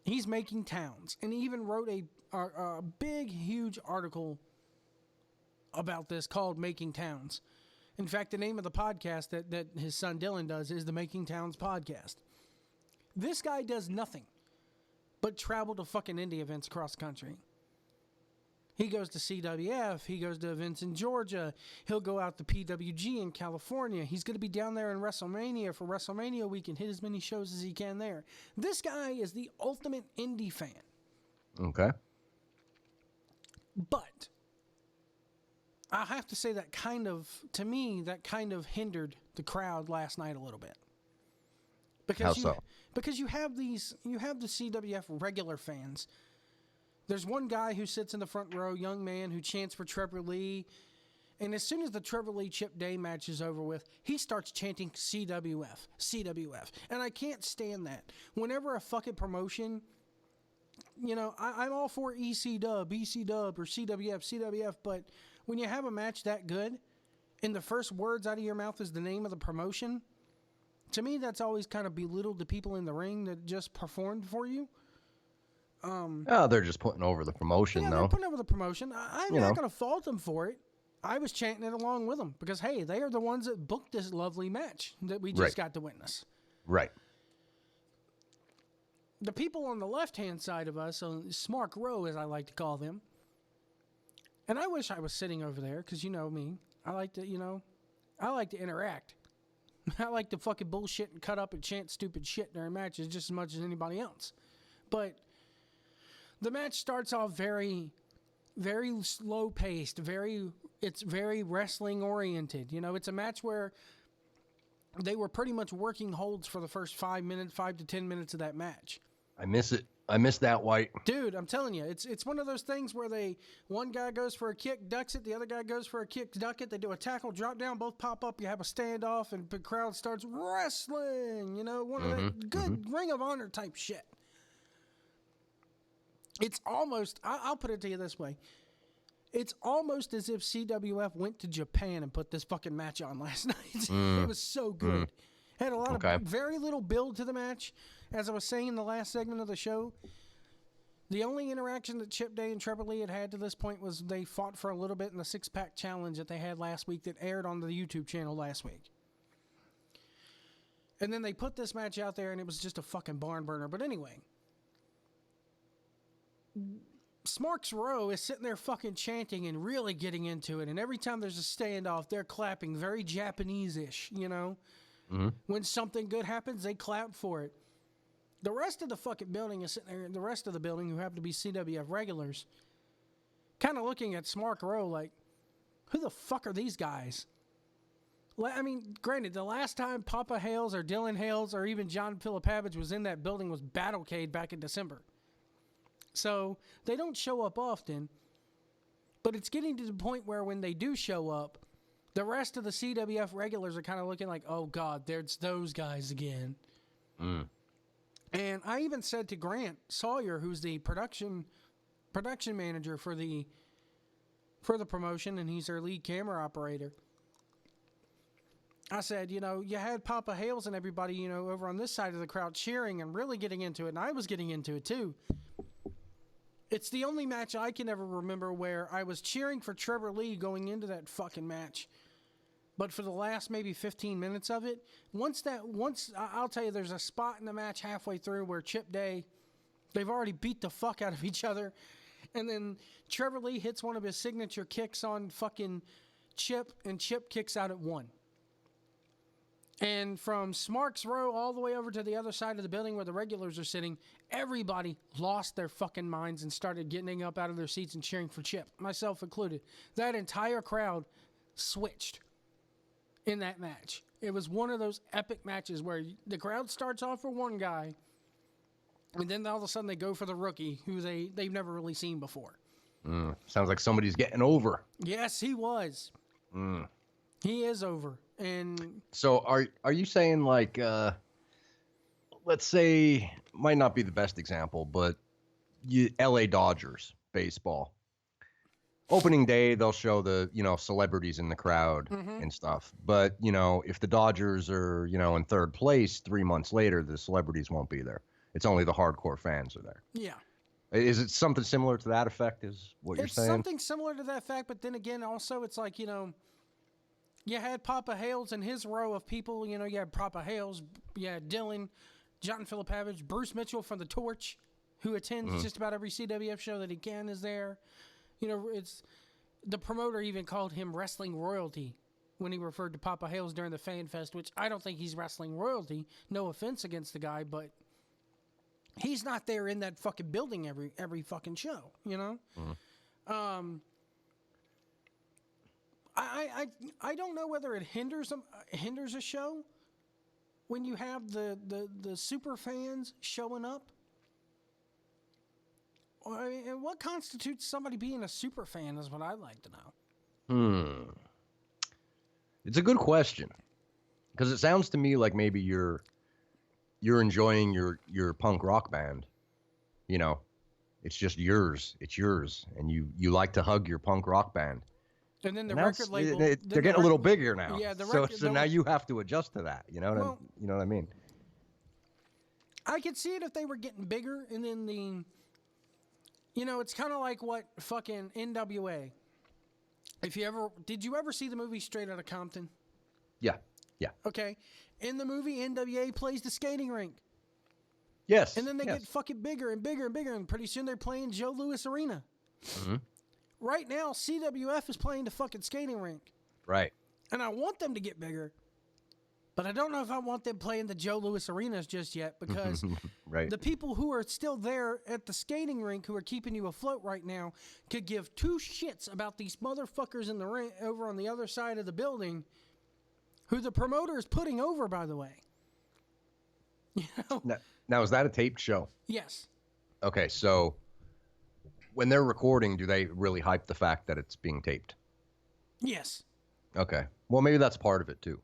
He's making towns, and he even wrote a big, huge article about this called Making Towns. In fact, the name of the podcast that his son Dylan does is the Making Towns podcast. This guy does nothing but travel to fucking indie events across the country. He goes to CWF. He goes to events in Georgia. He'll go out to PWG in California. He's going to be down there in WrestleMania for WrestleMania week and hit as many shows as he can there. This guy is the ultimate indie fan. Okay. But I have to say that to me, hindered the crowd last night a little bit. Because Because you have the CWF regular fans. There's one guy who sits in the front row, young man, who chants for Trevor Lee. And as soon as the Trevor Lee Chip Day match is over with, he starts chanting CWF, CWF. And I can't stand that. Whenever a fucking promotion, I'm all for EC-Dub, EC-Dub, or CWF, but when you have a match that good, and the first words out of your mouth is the name of the promotion, to me that's always kind of belittled the people in the ring that just performed for you. They're just putting over the promotion, though. They're putting over the promotion. I'm not going to fault them for it. I was chanting it along with them because, hey, they are the ones that booked this lovely match that we just got to witness. Right. The people on the left-hand side of us, on Smart Row, as I like to call them, and I wish I was sitting over there because you know me. I like to interact. I like to fucking bullshit and cut up and chant stupid shit during matches just as much as anybody else. But the match starts off very, very slow-paced, it's very wrestling-oriented. It's a match where they were pretty much working holds for the first 5 to 10 minutes of that match. I miss it. I miss that, White. Dude, I'm telling you, it's one of those things where one guy goes for a kick, ducks it, the other guy goes for a kick, duck it, they do a tackle, drop down, both pop up, you have a standoff, and the crowd starts wrestling, one of that good Ring of Honor type shit. It's almost, I'll put it to you this way. It's almost as if CWF went to Japan and put this fucking match on last night. It was so good. Had a lot of very little build to the match. As I was saying in the last segment of the show, the only interaction that Chip Day and Trevor Lee had to this point was they fought for a little bit in the six-pack challenge that they had last week that aired on the YouTube channel last week. And then they put this match out there and it was just a fucking barn burner. But anyway, Smarks Row is sitting there fucking chanting and really getting into it. And every time there's a standoff, they're clapping very Japanese-ish, When something good happens, they clap for it. The rest of the fucking building is sitting there, the rest of the building, who happen to be CWF regulars, kind of looking at Smark Row like, who the fuck are these guys? I mean, granted, the last time Papa Hales or Dylan Hales or even John Filipavich was in that building was Battlecade back in December. So they don't show up often, but it's getting to the point where when they do show up, the rest of the CWF regulars are kind of looking like, oh God, there's those guys again. And I even said to Grant Sawyer, who's the production manager for the promotion, and he's their lead camera operator, I said, you had Papa Hales and everybody, over on this side of the crowd cheering and really getting into it, and I was getting into it too. It's the only match I can ever remember where I was cheering for Trevor Lee going into that fucking match. But for the last maybe 15 minutes of it, once I'll tell you, there's a spot in the match halfway through where Chip Day They've already beat the fuck out of each other. And then Trevor Lee hits one of his signature kicks on fucking Chip, and Chip kicks out at 1. And from Smarks Row all the way over to the other side of the building where the regulars are sitting, everybody lost their fucking minds and started getting up out of their seats and cheering for Chip, myself included. That entire crowd switched in that match. It was one of those epic matches where the crowd starts off for one guy, and then all of a sudden they go for the rookie who they've never really seen before. Sounds like somebody's getting over. Yes, he was. He is over. And so are you saying, like, let's say, might not be the best example, but LA Dodgers baseball. Opening day, they'll show the, celebrities in the crowd and stuff. But, if the Dodgers are, in third place 3 months later, the celebrities won't be there. It's only the hardcore fans are there. Yeah. Is it something similar to that effect is what you're saying? It's something similar to that fact, but then again, also it's like, you had Papa Hales and his row of people. You had Papa Hales, you had Dylan, John Filipavich, Bruce Mitchell from The Torch, who attends just about every CWF show that he can is there. It's the promoter even called him wrestling royalty when he referred to Papa Hales during the Fan Fest, which I don't think he's wrestling royalty. No offense against the guy, but he's not there in that fucking building every fucking show, I don't know whether it hinders a show when you have the super fans showing up. I mean, what constitutes somebody being a super fan is what I'd like to know. It's a good question, because it sounds to me like maybe you're enjoying your punk rock band. It's just yours. It's yours, and you like to hug your punk rock band. And then the record label, they're getting a little bigger now. Yeah, so now you have to adjust to that. You know what I mean? I could see it if they were getting bigger, and then it's kind of like what fucking NWA. Did you ever see the movie Straight Outta Compton? Yeah. Okay. In the movie, NWA plays the skating rink. Yes. And then they get fucking bigger and bigger and bigger, and pretty soon they're playing Joe Louis Arena. Right now, CWF is playing the fucking skating rink. Right. And I want them to get bigger, but I don't know if I want them playing the Joe Louis Arenas just yet, because right. The people who are still there at the skating rink who are keeping you afloat right now could give two shits about these motherfuckers in the ring over on the other side of the building, who the promoter is putting over, by the way. Now, is that a taped show? Yes. Okay, so when they're recording, do they really hype the fact that it's being taped? Yes. Okay. Well, maybe that's part of it too.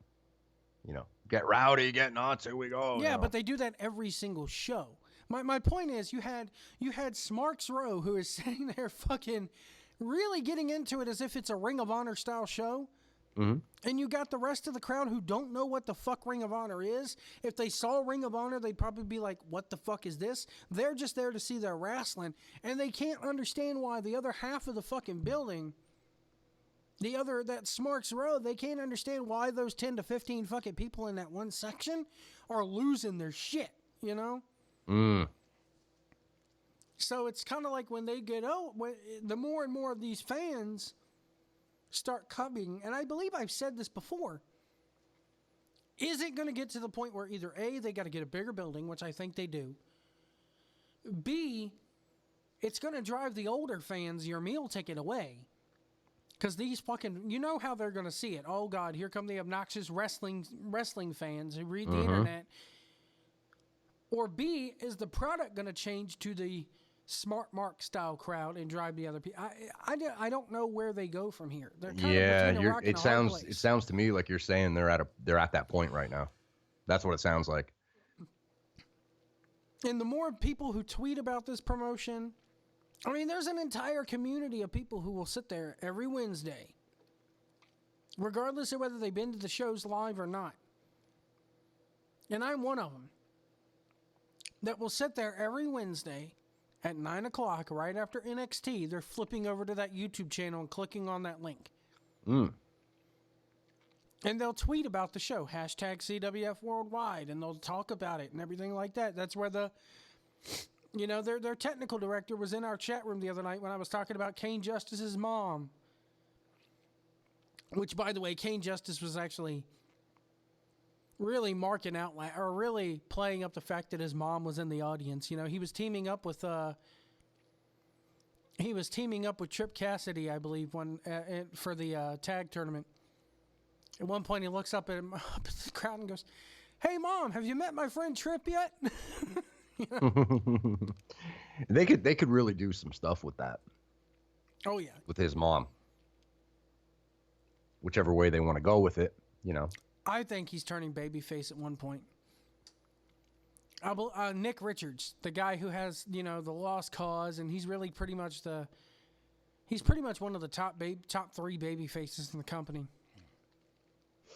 Get rowdy, get nuts, here we go. Yeah, but they do that every single show. My point is, you had Smarks Row, who is sitting there fucking really getting into it as if it's a Ring of Honor style show. And you got the rest of the crowd who don't know what the fuck Ring of Honor is. If they saw Ring of Honor, they'd probably be like, what the fuck is this? They're just there to see their wrestling, and they can't understand why the other half of the fucking building, that Smarks Row, they can't understand why those 10 to 15 fucking people in that one section are losing their shit, So it's kind of like when they get the more and more of these fans start coming, and I believe I've said this before, is it going to get to the point where either A, they got to get a bigger building, which I think they do, B, it's going to drive the older fans your meal ticket away, because these fucking, how they're going to see it. Oh God, here come the obnoxious wrestling fans who read the internet. Or B, is the product going to change to the Smart Mark style crowd and drive the other people? I don't know where they go from here. They're kind of between a rock and a hard place. It sounds to me like you're saying they're at that point right now. That's what it sounds like. And the more people who tweet about this promotion, I mean, there's an entire community of people who will sit there every Wednesday, regardless of whether they've been to the shows live or not. And I'm one of them that will sit there every Wednesday at 9 o'clock, right after NXT, they're flipping over to that YouTube channel and clicking on that link. And they'll tweet about the show, hashtag CWF Worldwide, and they'll talk about it and everything like that. That's where the You know, their technical director was in our chat room the other night when I was talking about Kane Justice's mom. Which, by the way, Kane Justice was actually really marking out, or really playing up the fact that his mom was in the audience. You know, he was teaming up with Trip Cassidy, I believe, for the tag tournament. At one point, he looks up at the crowd and goes, "Hey, Mom, have you met my friend Trip yet?" They could really do some stuff with that. Oh yeah. With his mom. Whichever way they want to go with it, you know. I think he's turning babyface at one point. Nick Richards, the guy who has, the Lost Cause, and he's really pretty much one of the top 3 baby faces in the company.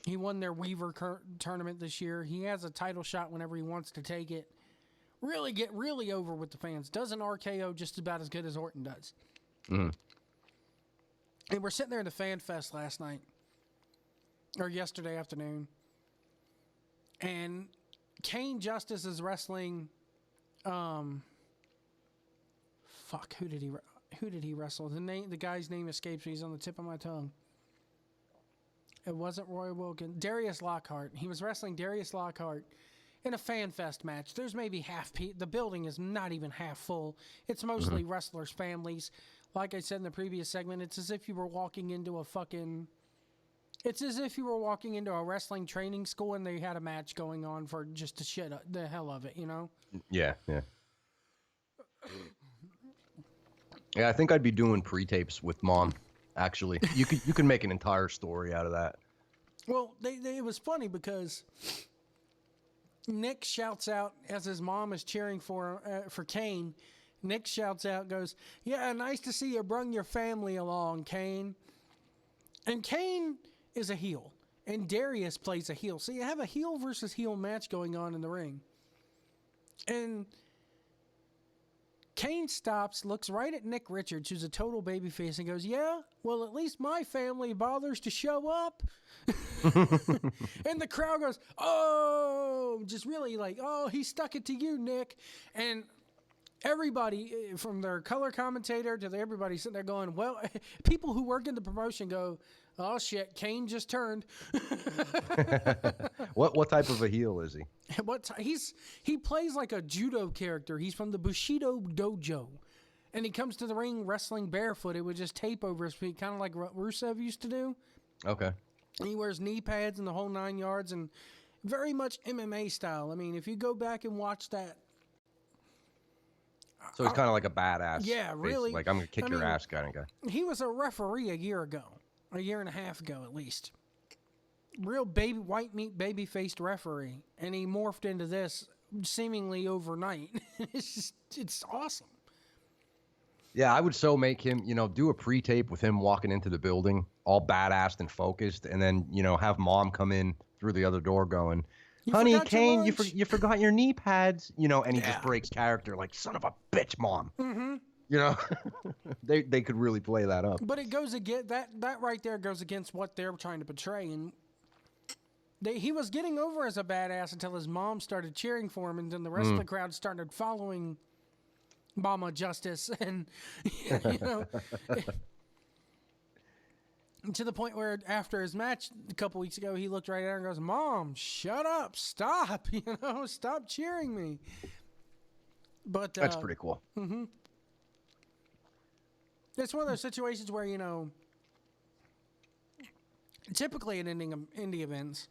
He won their Weaver tournament this year. He has a title shot whenever he wants to take it. Get really over with the fans. Does an RKO just about as good as Orton does. Mm. And we're sitting there in the Fan Fest last night. Or yesterday afternoon. And Kane Justice is wrestling. Who did he wrestle? The guy's name escapes me. He's on the tip of my tongue. It wasn't Roy Wilkins. Darius Lockhart. He was wrestling Darius Lockhart in a Fan Fest match. There's maybe the building is not even half full. It's mostly wrestlers' families. Like I said in the previous segment, it's as if you were walking into a wrestling training school and they had a match going on for just the hell of it, you know? Yeah. Yeah, I think I'd be doing pre-tapes with Mom, actually. You could make an entire story out of that. Well, it was funny because Nick shouts out as his mom is cheering for Kane. Nick shouts out, goes, "Yeah, nice to see you brung your family along, Kane." And Kane is a heel, and Darius plays a heel. So you have a heel versus heel match going on in the ring. And Kane stops, looks right at Nick Richards, who's a total babyface, and goes, "Yeah, well, at least my family bothers to show up." And the crowd goes, "Oh," just really like, "Oh, he stuck it to you, Nick." And everybody, from their color commentator to everybody sitting there going, well, people who work in the promotion go, "Oh shit, Kane just turned." What type of a heel is he? He plays like a judo character. He's from the Bushido Dojo, and he comes to the ring wrestling barefooted with just tape over his feet, kind of like what Rusev used to do. Okay. And he wears knee pads and the whole 9 yards, and very much MMA style. I mean, if you go back and watch that. So he's kind of like a badass. Yeah, really. Like, I'm going to kick your ass kind of guy. He was a referee a year and a half ago at least. Real white meat baby-faced referee. And he morphed into this seemingly overnight. It's awesome. Yeah, I would so make him, do a pre-tape with him walking into the building, all badassed and focused, and then, have Mom come in through the other door going, "Honey, Kane, you forgot your knee pads," and he just breaks character like, "Son of a bitch, Mom." Mm-hmm. They could really play that up. But it goes against that right there goes against what they're trying to portray, and he was getting over as a badass until his mom started cheering for him, and then the rest of the crowd started following Mama Justice, and to the point where after his match a couple weeks ago, he looked right at her and goes, "Mom, shut up, stop, stop cheering me." But that's pretty cool. Mm-hmm. It's one of those situations where, typically in indie events,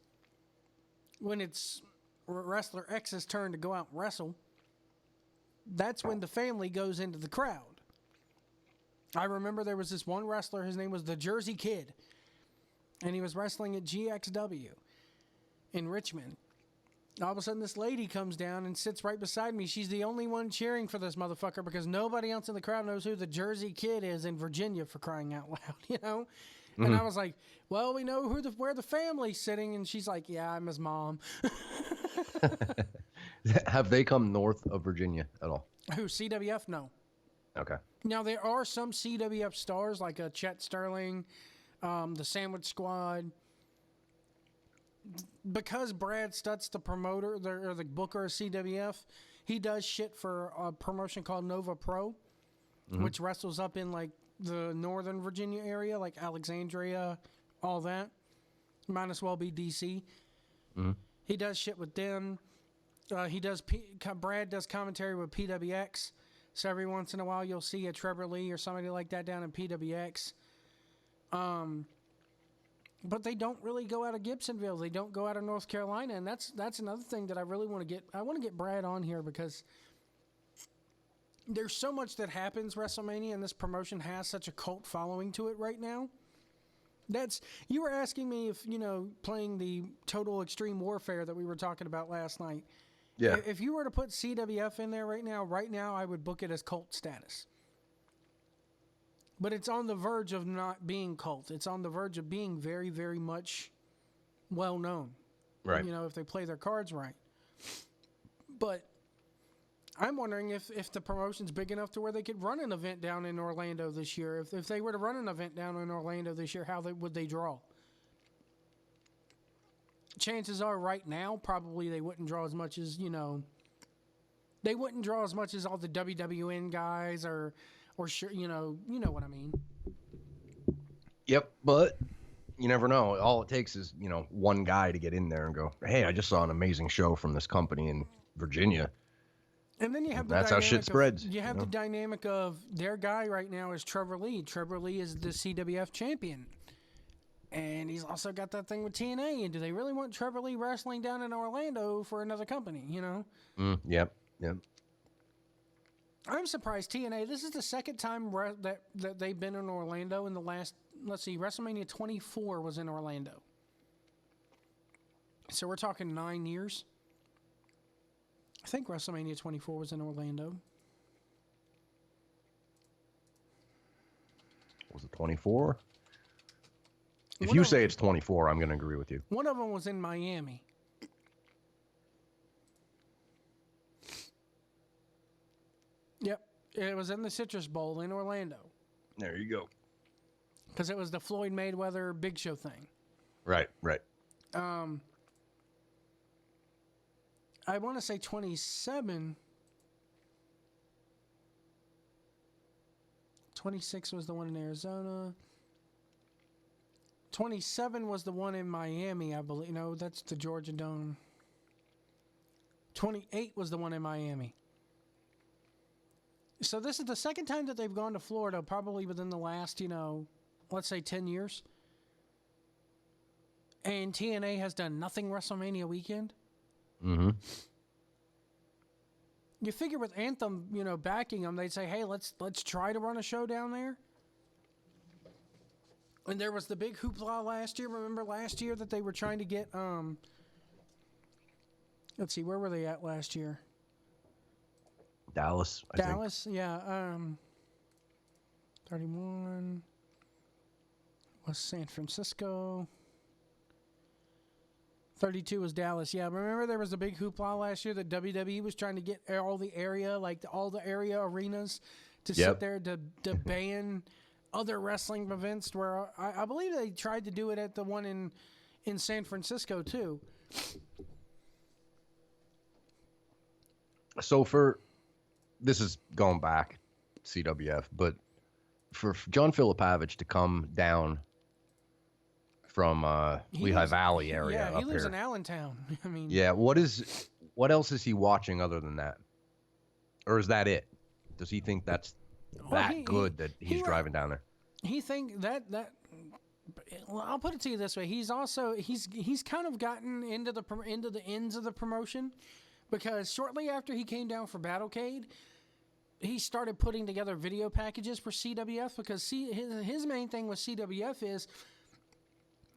when it's wrestler X's turn to go out and wrestle, that's when the family goes into the crowd. I remember there was this one wrestler, his name was the Jersey Kid, and he was wrestling at GXW in Richmond. All of a sudden, this lady comes down and sits right beside me. She's the only one cheering for this motherfucker because nobody else in the crowd knows who the Jersey Kid is in Virginia, for crying out loud, Mm-hmm. And I was like, "Well, we know where the family's sitting," and she's like, "Yeah, I'm his mom." Have they come north of Virginia at all? Who, CWF? No. Okay. Now, there are some CWF stars like Chet Sterling, the Sandwich Squad. Because Brad Stutt's the promoter or the booker of CWF, He does shit for a promotion called Nova Pro, which wrestles up in like the Northern Virginia area, like Alexandria, all that. Might as well be DC. He does shit with them. Brad does commentary with PWX. So every once in a while you'll see a Trevor Lee or somebody like that down in PWX. But they don't really go out of Gibsonville. They don't go out of North Carolina, and that's another thing that I really want to get. I want to get Brad on here because there's so much that happens WrestleMania, and this promotion has such a cult following to it right now. You were asking me if, playing the Total Extreme Warfare that we were talking about last night. Yeah. If you were to put CWF in there right now I would book it as cult status. But it's on the verge of not being cult. It's on the verge of being very, very much well known. Right. If they play their cards right. But I'm wondering if the promotion's big enough to where they could run an event down in Orlando this year. If they were to run an event down in Orlando this year, would they draw? Chances are right now, probably they wouldn't draw as much as, they wouldn't draw as much as all the WWN guys or sure, you know what I mean. Yep, but you never know. All it takes is, one guy to get in there and go, hey, I just saw an amazing show from this company in Virginia. And then you have that's how shit spreads. You have the dynamic of their guy right now is Trevor Lee. Trevor Lee is the CWF champion. And he's also got that thing with TNA. And do they really want Trevor Lee wrestling down in Orlando for another company, Yep. I'm surprised TNA, this is the second time that they've been in Orlando in the last, WrestleMania 24 was in Orlando. So we're talking 9 years. I think WrestleMania 24 was in Orlando. Was it 24? If you say it's 24, I'm going to agree with you. One of them was in Miami. Yep. It was in the Citrus Bowl in Orlando. There you go. Because it was the Floyd Mayweather Big Show thing. Right. I want to say 27. 26 was the one in Arizona. 27 was the one in Miami, I believe. No, that's the Georgia Dome. 28 was the one in Miami. So this is the second time that they've gone to Florida, probably within the last, let's say 10 years. And TNA has done nothing WrestleMania weekend. Mm-hmm. You figure with Anthem, backing them, they'd say, hey, let's try to run a show down there. And there was the big hoopla last year. Remember last year that they were trying to get, let's see, where were they at last year? Dallas, I think. Yeah. 31 was San Francisco. 32 was Dallas. Yeah, remember there was a big hoopla last year that WWE was trying to get all the area, all the area arenas to sit there to ban other wrestling events where I believe they tried to do it at the one in San Francisco too. So this is going back, CWF, but for John Filipovich to come down from Lehigh Valley area, he lives in Allentown. I mean, yeah. What else is he watching other than that, or is that it? Does he think that's good that he's driving down there? He think that. Well, I'll put it to you this way: he's kind of gotten into the ends of the promotion, because shortly after he came down for Battlecade, he started putting together video packages for CWF, because his main thing with CWF is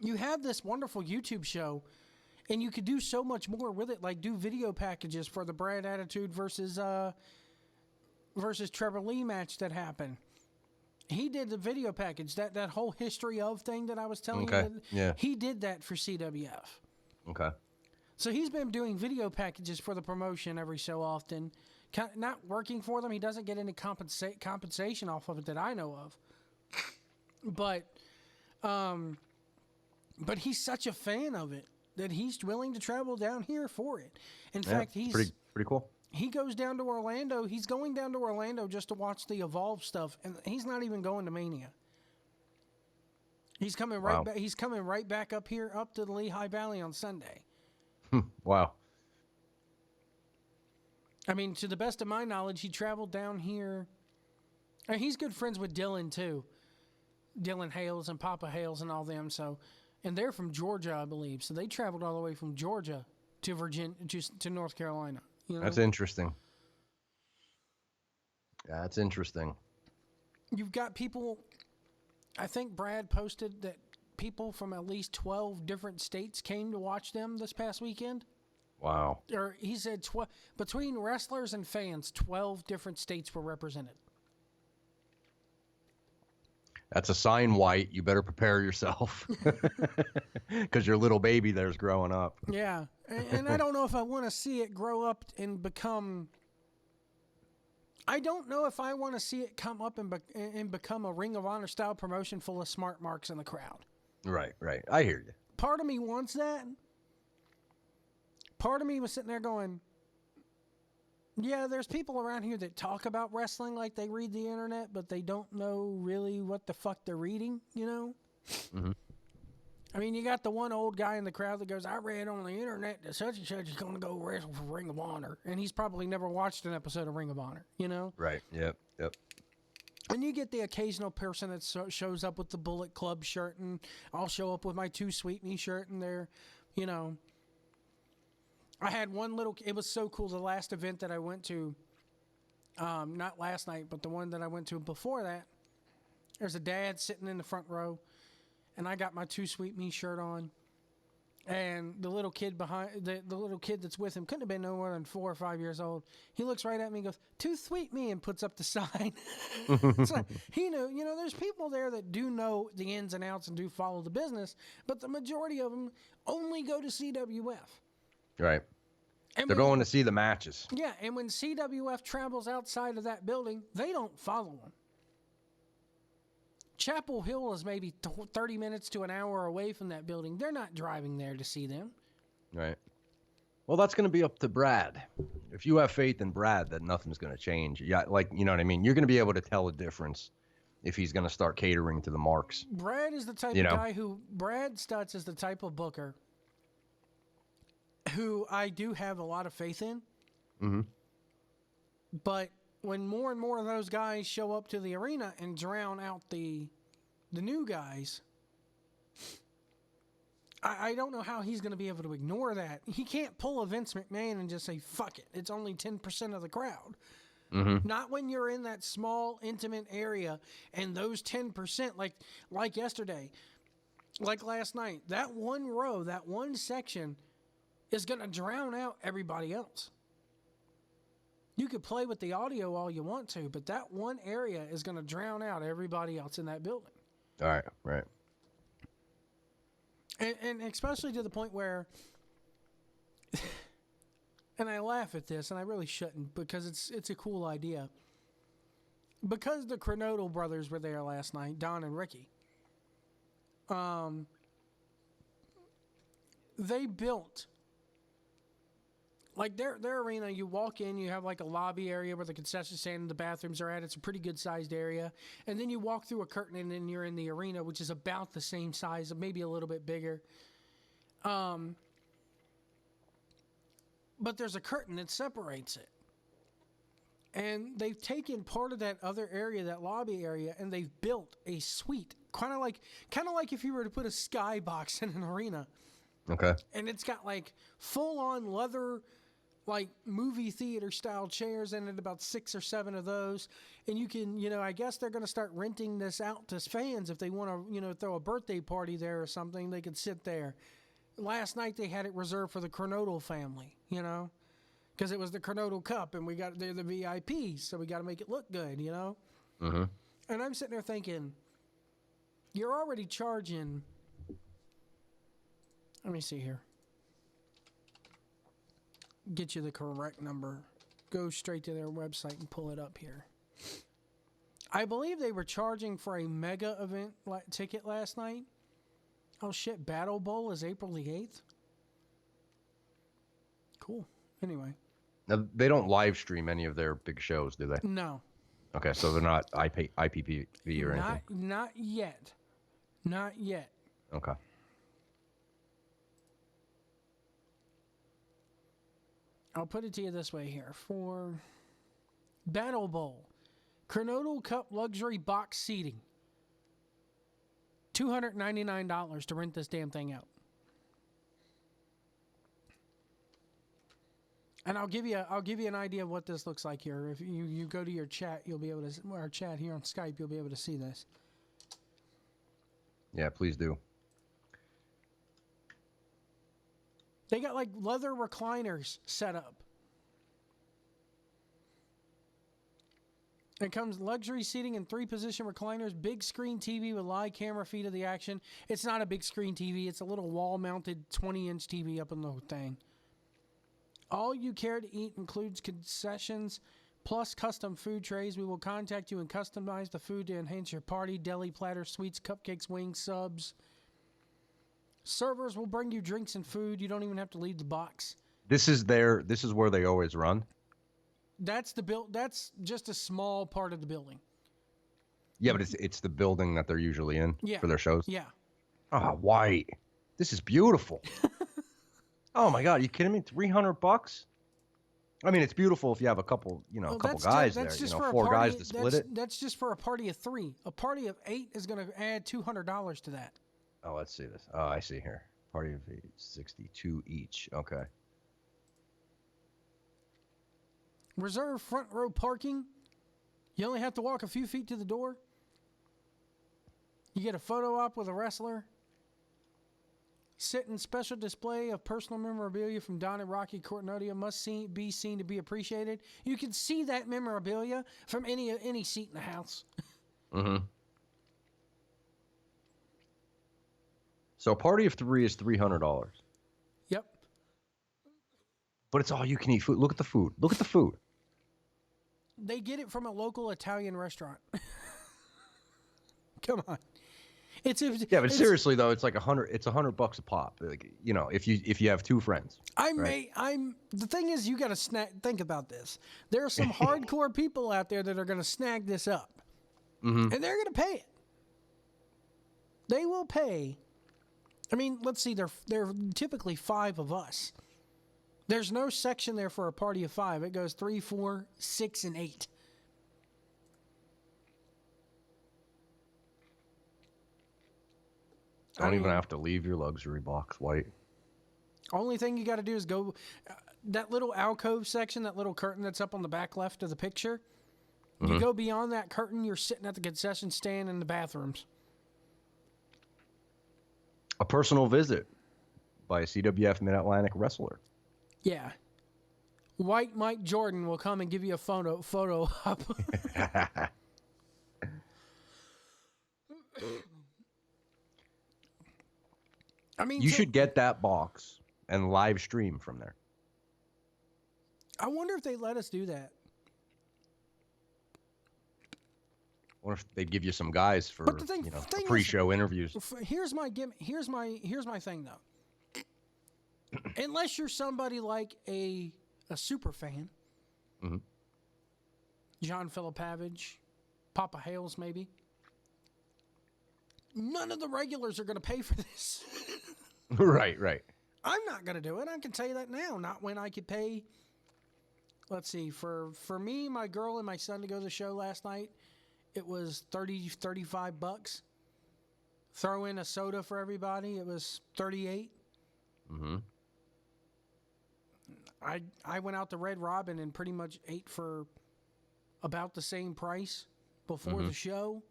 you have this wonderful YouTube show, and you could do so much more with it, like do video packages for the Brad Attitude versus Trevor Lee match that happened. He did the video package, that whole history of thing that I was telling you. Yeah. He did that for CWF. Okay. So he's been doing video packages for the promotion every so often. Not working for them. He doesn't get any compensation off of it that I know of. But he's such a fan of it that he's willing to travel down here for it. In fact, he's pretty cool. He goes down to Orlando. He's going down to Orlando just to watch the Evolve stuff, and he's not even going to Mania. He's coming right back. He's coming right back up here, up to the Lehigh Valley on Sunday. Wow. I mean, to the best of my knowledge, he traveled down here. And he's good friends with Dylan too, Dylan Hales and Papa Hales and all them. So, and they're from Georgia, I believe. So they traveled all the way from Georgia to Virginia, to North Carolina. You know? That's interesting. Yeah, that's interesting. You've got people. I think Brad posted that people from at least 12 different states came to watch them this past weekend. Wow. Or he said between wrestlers and fans, 12 different states were represented. That's a sign, White. You better prepare yourself. Because your little baby there's growing up. Yeah. And I don't know if I want to see it grow up and become... I don't know if I want to see it come up and become a Ring of Honor style promotion full of smart marks in the crowd. Right. I hear you. Part of me wants that. Part of me was sitting there going, yeah, there's people around here that talk about wrestling like they read the internet, but they don't know really what the fuck they're reading, you know? Mm-hmm. I mean, you got the one old guy in the crowd that goes, I read on the internet that such and such is going to go wrestle for Ring of Honor. And he's probably never watched an episode of Ring of Honor, you know? Right, yep. And you get the occasional person that shows up with the Bullet Club shirt, and I'll show up with my Too Sweet Me shirt, and they're, you know... I had one little... It was so cool. The last event that I went to, not last night, but the one that I went to before that, there's a dad sitting in the front row, and I got my Too Sweet Me shirt on, and the little kid behind... The little kid that's with him couldn't have been no more than 4 or 5 years old. He looks right at me and goes, Too Sweet Me, and puts up the sign. So he knew. You know, there's people there that do know the ins and outs and do follow the business, but the majority of them only go to CWF. Right. And they're going to see the matches. Yeah, and when CWF travels outside of that building, they don't follow them. Chapel Hill is maybe 30 minutes to an hour away from that building. They're not driving there to see them. Right. Well, that's going to be up to Brad. If you have faith in Brad, then nothing's going to change. Yeah, like, you know what I mean? You're going to be able to tell a difference if he's going to start catering to the marks. Brad is the type of guy who... Brad Stutz is the type of booker who I do have a lot of faith in. Mm-hmm. But when more and more of those guys show up to the arena and drown out the new guys, I don't know how he's going to be able to ignore that. He can't pull a Vince McMahon and just say, fuck it, it's only 10% of the crowd. Mm-hmm. Not when you're in that small, intimate area and those 10%, like yesterday, like last night, that one row, that one section is going to drown out everybody else. You could play with the audio all you want to, but that one area is going to drown out everybody else in that building. All right, right. And especially to the point where, and I laugh at this, and I really shouldn't, because it's a cool idea. Because the Cronodal brothers were there last night, Don and Ricky, they built... Like their arena, you walk in, you have like a lobby area where the concession stand and the bathrooms are at. It's a pretty good sized area. And then you walk through a curtain and then you're in the arena, which is about the same size, maybe a little bit bigger. But there's a curtain that separates it. And they've taken part of that other area, that lobby area, and they've built a suite. Kind of like if you were to put a skybox in an arena. Okay. And it's got like full on leather, like movie theater style chairs in it, about 6 or 7 of those. And you can, I guess they're going to start renting this out to fans if they want to, throw a birthday party there or something. They could sit there. Last night they had it reserved for the Cronodal family, because it was the Cronodal Cup and they're the VIPs, so we got to make it look good, Mm-hmm. And I'm sitting there thinking, you're already charging. Let me see here. Get you the correct number. Go straight to their website and pull it up here. I believe they were charging for a mega event ticket last night. Oh shit, Battle Bowl is April the 8th. Cool. Anyway. Now, they don't live stream any of their big shows, do they? No. Okay, so they're not IPTV or anything. Not yet. Not yet. Okay. I'll put it to you this way here. For Battle Bowl, Coronado Cup luxury box seating, $299 to rent this damn thing out. And I'll give you an idea of what this looks like here. If you go to your chat, you'll be able to our chat here on Skype. You'll be able to see this. Yeah, please do. They got like leather recliners set up. It comes luxury seating and 3-position recliners, big screen TV with live camera feed of the action. It's not a big screen TV. It's a little wall-mounted 20-inch TV up on the thing. All you care to eat includes concessions plus custom food trays. We will contact you and customize the food to enhance your party. Deli platters, sweets, cupcakes, wings, subs. Servers will bring you drinks and food. You don't even have to leave the box. This is where they always run. That's that's just a small part of the building. Yeah, but it's the building that they're usually in for their shows. Yeah. Oh, white. This is beautiful. Oh my God, are you kidding me? $300? I mean, it's beautiful if you have a couple, guys there. Four guys to split it. That's just for a party of 3. A party of 8 is going to add $200 to that. Oh, let's see this. Oh, I see here. Party of 8, 62 each. Okay. Reserve front row parking. You only have to walk a few feet to the door. You get a photo op with a wrestler. Sit in special display of personal memorabilia from Don and Rocky Coronado must be seen to be appreciated. You can see that memorabilia from any seat in the house. Mm-hmm. So a party of 3 is $300. Yep. But it's all you can eat food. Look at the food. Look at the food. They get it from a local Italian restaurant. Come on. But seriously though, it's like $100. It's $100 a pop. Like, if you have 2 friends. The thing is, you got to think about this. There are some hardcore people out there that are going to snag this up, and they're going to pay it. They will pay. I mean, let's see. There are typically 5 of us. There's no section there for a party of 5. It goes 3, 4, 6, and 8. Don't even have to leave your luxury box, White. Only thing you got to do is go that little alcove section, that little curtain that's up on the back left of the picture. You go beyond that curtain, you're sitting at the concession stand in the bathrooms. A personal visit by a CWF Mid-Atlantic wrestler. Yeah. White Mike Jordan will come and give you a photo op. I mean, you should get that box and live stream from there. I wonder if they let us do that. Or if they give you some guys for pre-show interviews. Here's my thing though. Unless you're somebody like a super fan, John Filipavage, Papa Hales maybe. None of the regulars are going to pay for this. Right. I'm not going to do it. I can tell you that now. Not when I could pay. Let's see. For me, my girl, and my son to go to the show last night, it was $35. Throw in a soda for everybody. It was $38. I went out to Red Robin and pretty much ate for about the same price before the show.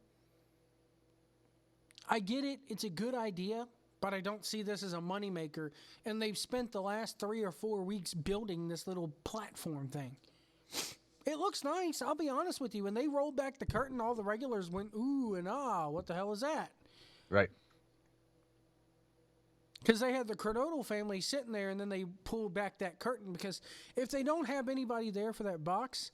I get it. It's a good idea, but I don't see this as a moneymaker. And they've spent the last 3 or 4 weeks building this little platform thing. It looks nice. I'll be honest with you. When they rolled back the curtain, all the regulars went, ooh and ah, what the hell is that? Right. Because they had the Coronado family sitting there, and then they pulled back that curtain. Because if they don't have anybody there for that box,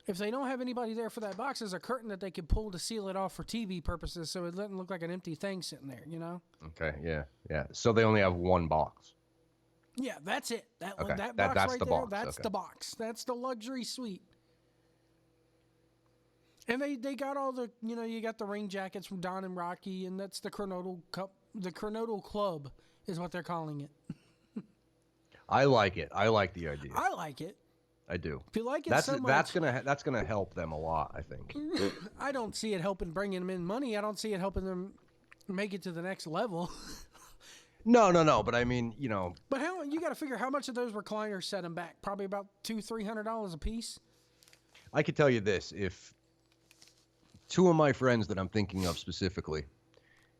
there's a curtain that they could pull to seal it off for TV purposes, so it doesn't look like an empty thing sitting there, Okay, yeah. So they only have 1 box. Yeah, that's it. That Okay, that that- box that's right the there, box, that's okay. the box. That's the luxury suite. And they got all the, you got the rain jackets from Don and Rocky, and that's the Coronado Cup. The Coronado Club is what they're calling it. I like it. I like the idea. I like it. I do. If you like it that's so that's much- that's gonna help them a lot, I think. I don't see it helping bringing them in money. I don't see it helping them make it to the next level. No. But I mean, But how you got to figure how much of those recliners set them back? Probably about $200-$300 a piece. I could tell you this: if two of my friends that I'm thinking of specifically,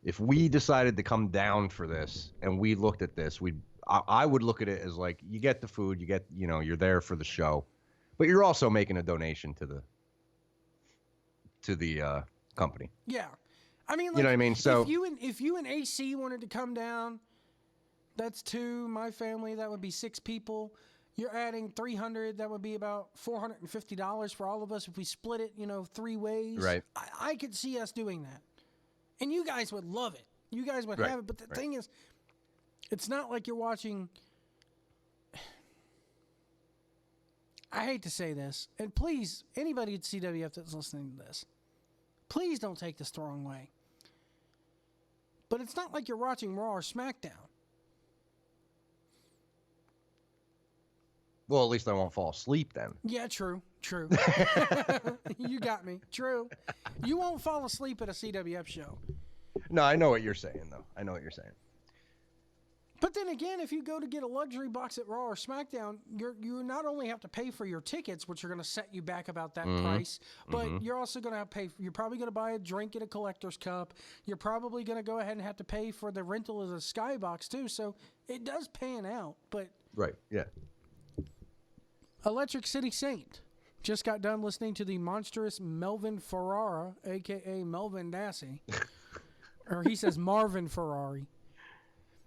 if we decided to come down for this and we looked at this, I would look at it as like, you get the food, you get, you're there for the show, but you're also making a donation to the company. Yeah, I mean, You know what I mean? So- if you and AC wanted to come down, that's two. My family, that would be 6 people. You're adding 300. That would be about $450 for all of us if we split it, 3 ways. Right. I could see us doing that, and you guys would love it. You guys would Right, have it. But the right. thing is, it's not like you're watching. I hate to say this, and please, anybody at CWF that's listening to this, please don't take this the wrong way. But it's not like you're watching Raw or SmackDown. Well, at least I won't fall asleep then. Yeah, true. You got me. True. You won't fall asleep at a CWF show. No, I know what you're saying, though. I know what you're saying. But then again, if you go to get a luxury box at Raw or SmackDown, you not only have to pay for your tickets, which are going to set you back about that price, but you're also going to have to pay. You're probably going to buy a drink at a collector's cup. You're probably going to go ahead and have to pay for the rental of the skybox too. So it does pan out. But Right, yeah. Electric City Saint just got done listening to the monstrous Melvin Ferrara, a.k.a. Melvin Dassey. Or he says Marvin Ferrari.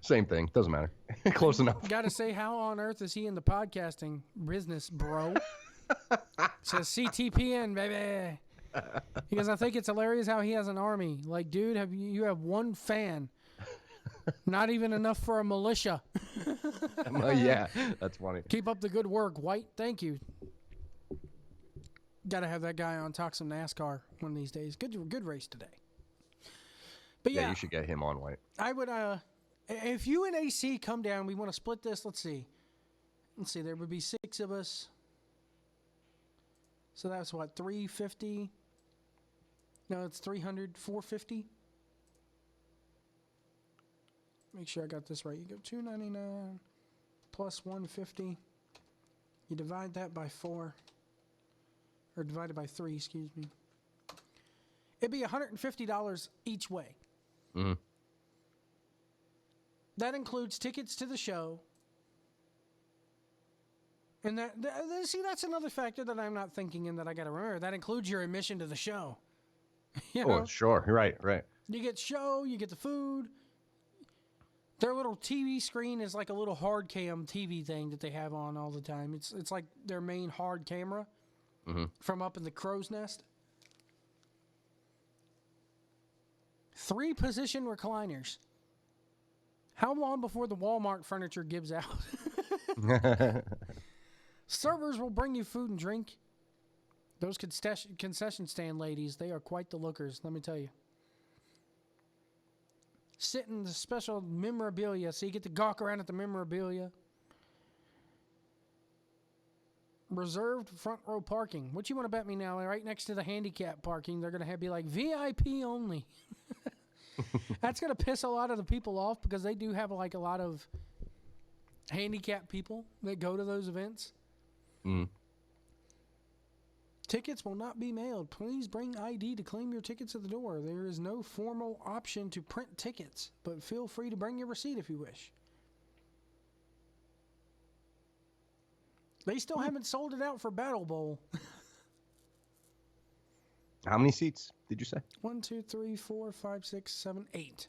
Same thing. Doesn't matter. Close enough. Got to say, how on earth is he in the podcasting business, bro? Says CTPN, baby. He goes, I think it's hilarious how he has an army. Like, dude, you have one fan. Not even enough for a militia. Yeah, that's funny. Keep up the good work, White. Thank you. Got to have that guy on talk some NASCAR one of these days. Good race today. But yeah, You should get him on, White. I would. If you and AC come down, we want to split this. Let's see. There would be 6 of us. So that's what, 350? No, it's 300, 450. Make sure I got this right. You go $299 plus 150. You divide that by 4, or divided by 3. Excuse me. It'd be $150 each way. Mm-hmm. That includes tickets to the show. And see, that's another factor that I'm not thinking in that I got to remember. That includes your admission to the show. You know? Oh, sure. Right. You get show, you get the food. Their little TV screen is like a little hard cam TV thing that they have on all the time. It's like their main hard camera from up in the crow's nest. 3 position recliners. How long before the Walmart furniture gives out? Servers will bring you food and drink. Those concession stand ladies, they are quite the lookers, let me tell you. Sit in the special memorabilia, so you get to gawk around at the memorabilia. Reserved front row parking. What you want to bet me now? Right next to the handicap parking, they're going to be like VIP only. That's going to piss a lot of the people off because they do have like a lot of handicapped people that go to those events. Tickets will not be mailed. Please bring ID to claim your tickets at the door. There is no formal option to print tickets, but feel free to bring your receipt if you wish. They still haven't sold it out for Battle Bowl. How many seats did you say? 1, 2, 3, 4, 5, 6, 7, 8.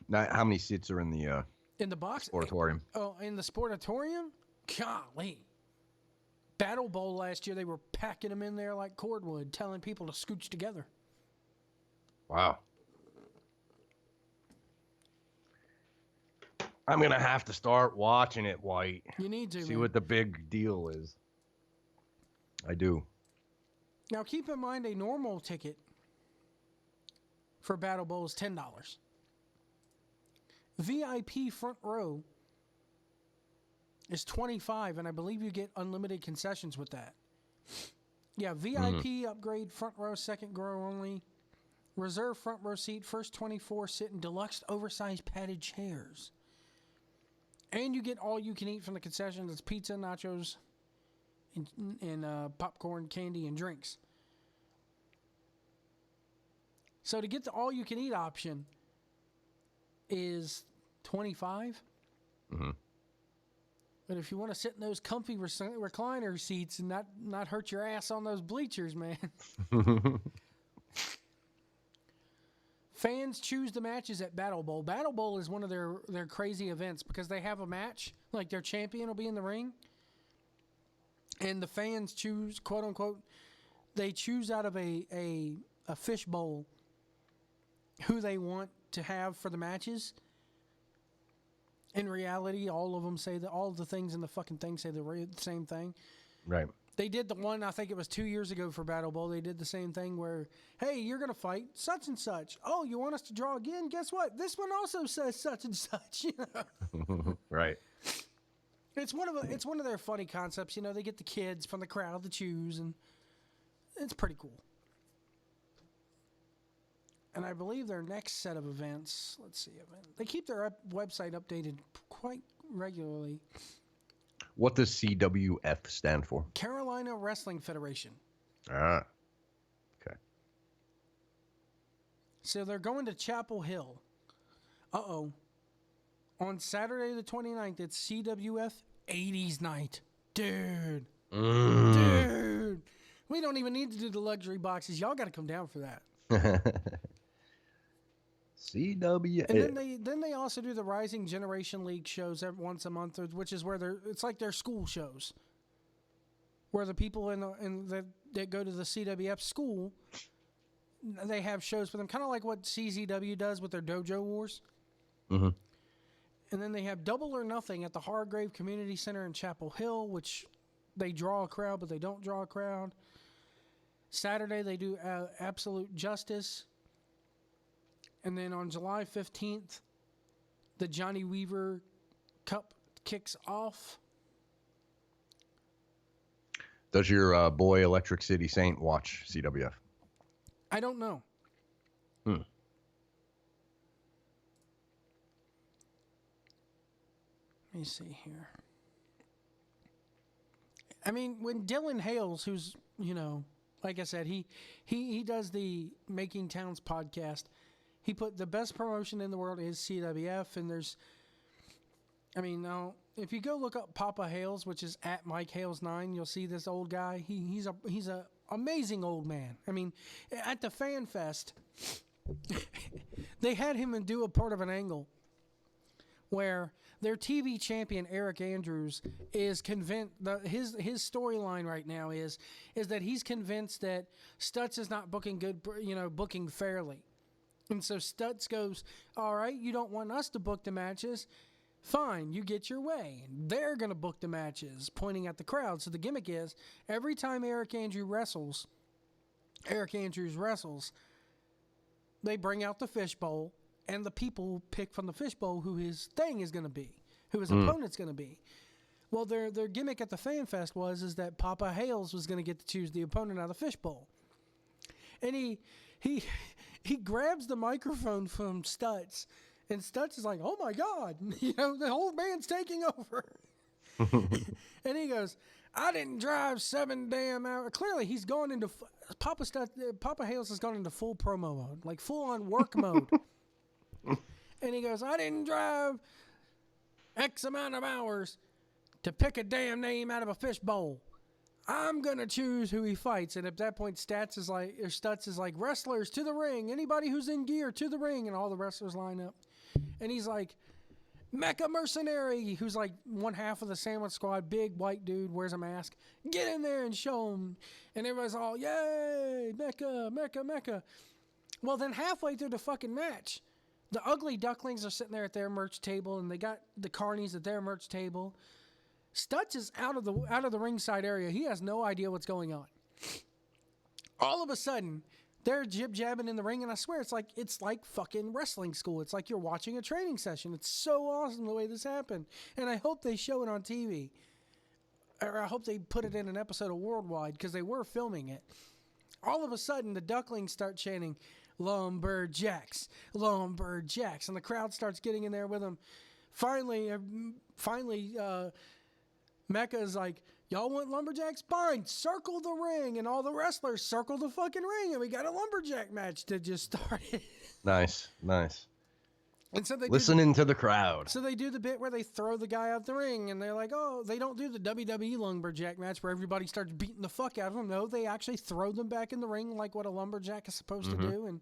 Now, how many seats are in the box? sportatorium? Oh, in the sportatorium? Golly. Battle Bowl last year, they were packing them in there like cordwood, telling people to scooch together. Wow. I'm gonna have to start watching it, White. You need to, see man. what the big deal is. I do. Now, keep in mind a normal ticket for Battle Bowl is $10. VIP front row is $25, and I believe you get unlimited concessions with that. Yeah, VIP upgrade front row, second row only. Reserve front row seat, first 24 sit in deluxe oversized padded chairs. And you get all you can eat from the concessions. It's pizza, nachos, and popcorn, candy, and drinks. So to get the all you can eat option is $25. Mm-hmm. But if you want to sit in those comfy recliner seats and not hurt your ass on those bleachers, man. Fans choose the matches at Battle Bowl. Battle Bowl is one of their crazy events because they have a match, like their champion will be in the ring. And the fans choose, quote unquote, they choose out of a fish bowl who they want to have for the matches. In reality, all of them say that all of the things in the fucking thing say the same thing. Right. They did the one, I think it was 2 years ago for Battle Bowl. They did the same thing where, hey, you're going to fight such and such. Oh, you want us to draw again? Guess what? This one also says such and such. Right. It's one of their funny concepts. You know, they get the kids from the crowd to choose, and it's pretty cool. And I believe their next set of events, let's see, they keep their website updated quite regularly. What does CWF stand for? Carolina Wrestling Federation. Ah. Okay. So they're going to Chapel Hill. Uh-oh. On Saturday the 29th, it's CWF 80s night. Dude. Dude. We don't even need to do the luxury boxes. Y'all got to come down for that. CWF. And then they also do the Rising Generation League shows once a month, which is where it's like their school shows, where the people that go to the CWF school, they have shows for them, kind of like what CZW does with their Dojo Wars. Mm-hmm. And then they have Double or Nothing at the Hargrave Community Center in Chapel Hill, which they draw a crowd, but they don't draw a crowd. Saturday they do Absolute Justice. And then on July 15th, the Johnny Weaver Cup kicks off. Does your boy Electric City Saint watch CWF? I don't know. Hmm. Let me see here. I mean, when Dylan Hales, who's, you know, like I said, he does the Making Towns podcast. He put the best promotion in the world is CWF, and there's, I mean, now if you go look up Papa Hales, which is at Mike Hales 9, you'll see this old guy. He's a amazing old man. I mean, at the Fan Fest, they had him do a part of an angle where their TV champion Eric Andrews is convinced his storyline right now is that he's convinced that Stutz is not booking good, booking fairly. And so Stutz goes, all right, you don't want us to book the matches. Fine, you get your way. They're going to book the matches, pointing at the crowd. So the gimmick is, every time Eric Andrews wrestles, they bring out the fishbowl, and the people pick from the fishbowl who his thing is going to be, who his opponent's going to be. Well, their gimmick at the Fan Fest is that Papa Hales was going to get to choose the opponent out of the fishbowl. And he grabs the microphone from Stutz, and Stutz is like, oh my God, the whole man's taking over. And he goes, I didn't drive 7 damn hours. Clearly, he's gone into, Papa Hales has gone into full promo mode, like full on work mode. And he goes, I didn't drive X amount of hours to pick a damn name out of a fishbowl. I'm going to choose who he fights. And at that point, Stutz is like, wrestlers to the ring. Anybody who's in gear to the ring. And all the wrestlers line up. And he's like, Mecha Mercenary, who's like one half of the Sandwich Squad, big white dude, wears a mask. Get in there and show him. And everybody's all, yay, Mecha, Mecha, Mecha. Well, then halfway through the fucking match, The Ugly Ducklings are sitting there at their merch table, and they got the Carnies at their merch table. Stutz is out of the ringside area. He has no idea what's going on. All of a sudden, they're jib-jabbing in the ring, and I swear it's like fucking wrestling school. It's like you're watching a training session. It's so awesome the way this happened, and I hope they show it on TV. Or I hope they put it in an episode of Worldwide, because they were filming it. All of a sudden, the Ducklings start chanting, "Lumberjacks, Lumberjacks," and the crowd starts getting in there with them. Finally, Mecca is like, "Y'all want lumberjacks? Fine, circle the ring," and all the wrestlers circle the fucking ring, and we got a lumberjack match that just started. Nice. And so they Listening to the crowd. So they do the bit where they throw the guy out the ring, and they're like, oh, they don't do the WWE lumberjack match where everybody starts beating the fuck out of them. No, they actually throw them back in the ring like what a lumberjack is supposed to do. And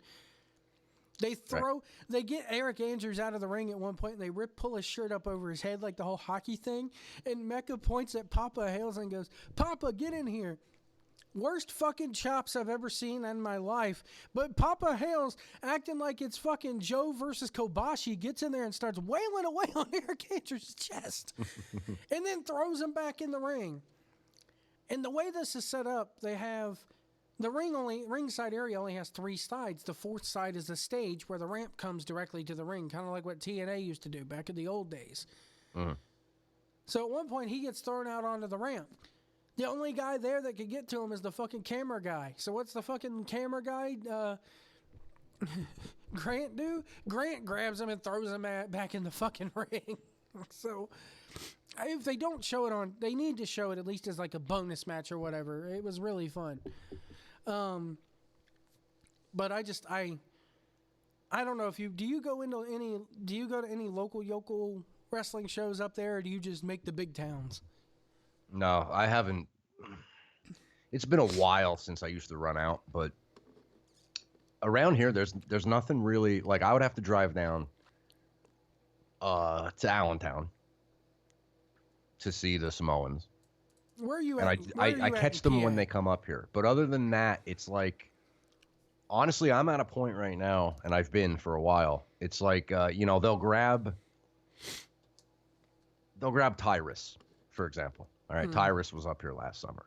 they get Eric Andrews out of the ring at one point, and they pull his shirt up over his head like the whole hockey thing. And Mecca points at Papa Hales and goes, "Papa, get in here." Worst fucking chops I've ever seen in my life. But Papa Hales, acting like it's fucking Joe versus Kobashi, gets in there and starts wailing away on Eric Andrews' chest. And then throws him back in the ring. And the way this is set up, they have the ringside area only has 3 sides. The 4th side is the stage where the ramp comes directly to the ring, kind of like what TNA used to do back in the old days. So at one point, he gets thrown out onto the ramp. The only guy there that could get to him is the fucking camera guy. So what's the fucking camera guy Grant do? Grant grabs him and throws him back in the fucking ring. So if they don't show it on, they need to show it at least as like a bonus match or whatever. It was really fun. But I don't know if do you go to any local yokel wrestling shows up there, or do you just make the big towns? No, I haven't. It's been a while since I used to run out, but around here, there's nothing really. Like, I would have to drive down to Allentown to see the Samoans. Where are you and at? I catch them when they come up here. But other than that, it's like, honestly, I'm at a point right now, and I've been for a while. It's like, they'll grab Tyrus, for example. All right, Tyrus was up here last summer.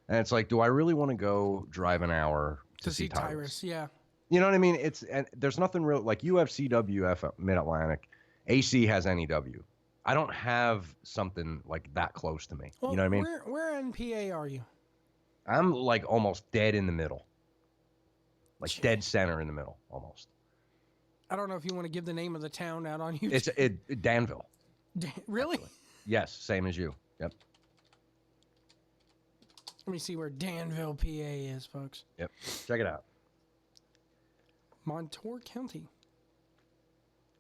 And it's like, do I really want to go drive an hour to see Tyrus? Yeah. You know what I mean? And there's nothing real, like you have CWF Mid-Atlantic, AC has NEW. I don't have something like that close to me. Well, you know what I mean? Where in PA are you? I'm like almost dead in the middle. Like dead center in the middle, almost. I don't know if you want to give the name of the town out on YouTube. It's Danville. Really? Actually. Yes, same as you. Yep. Let me see where Danville, PA is, folks. Yep. Check it out. Montour County.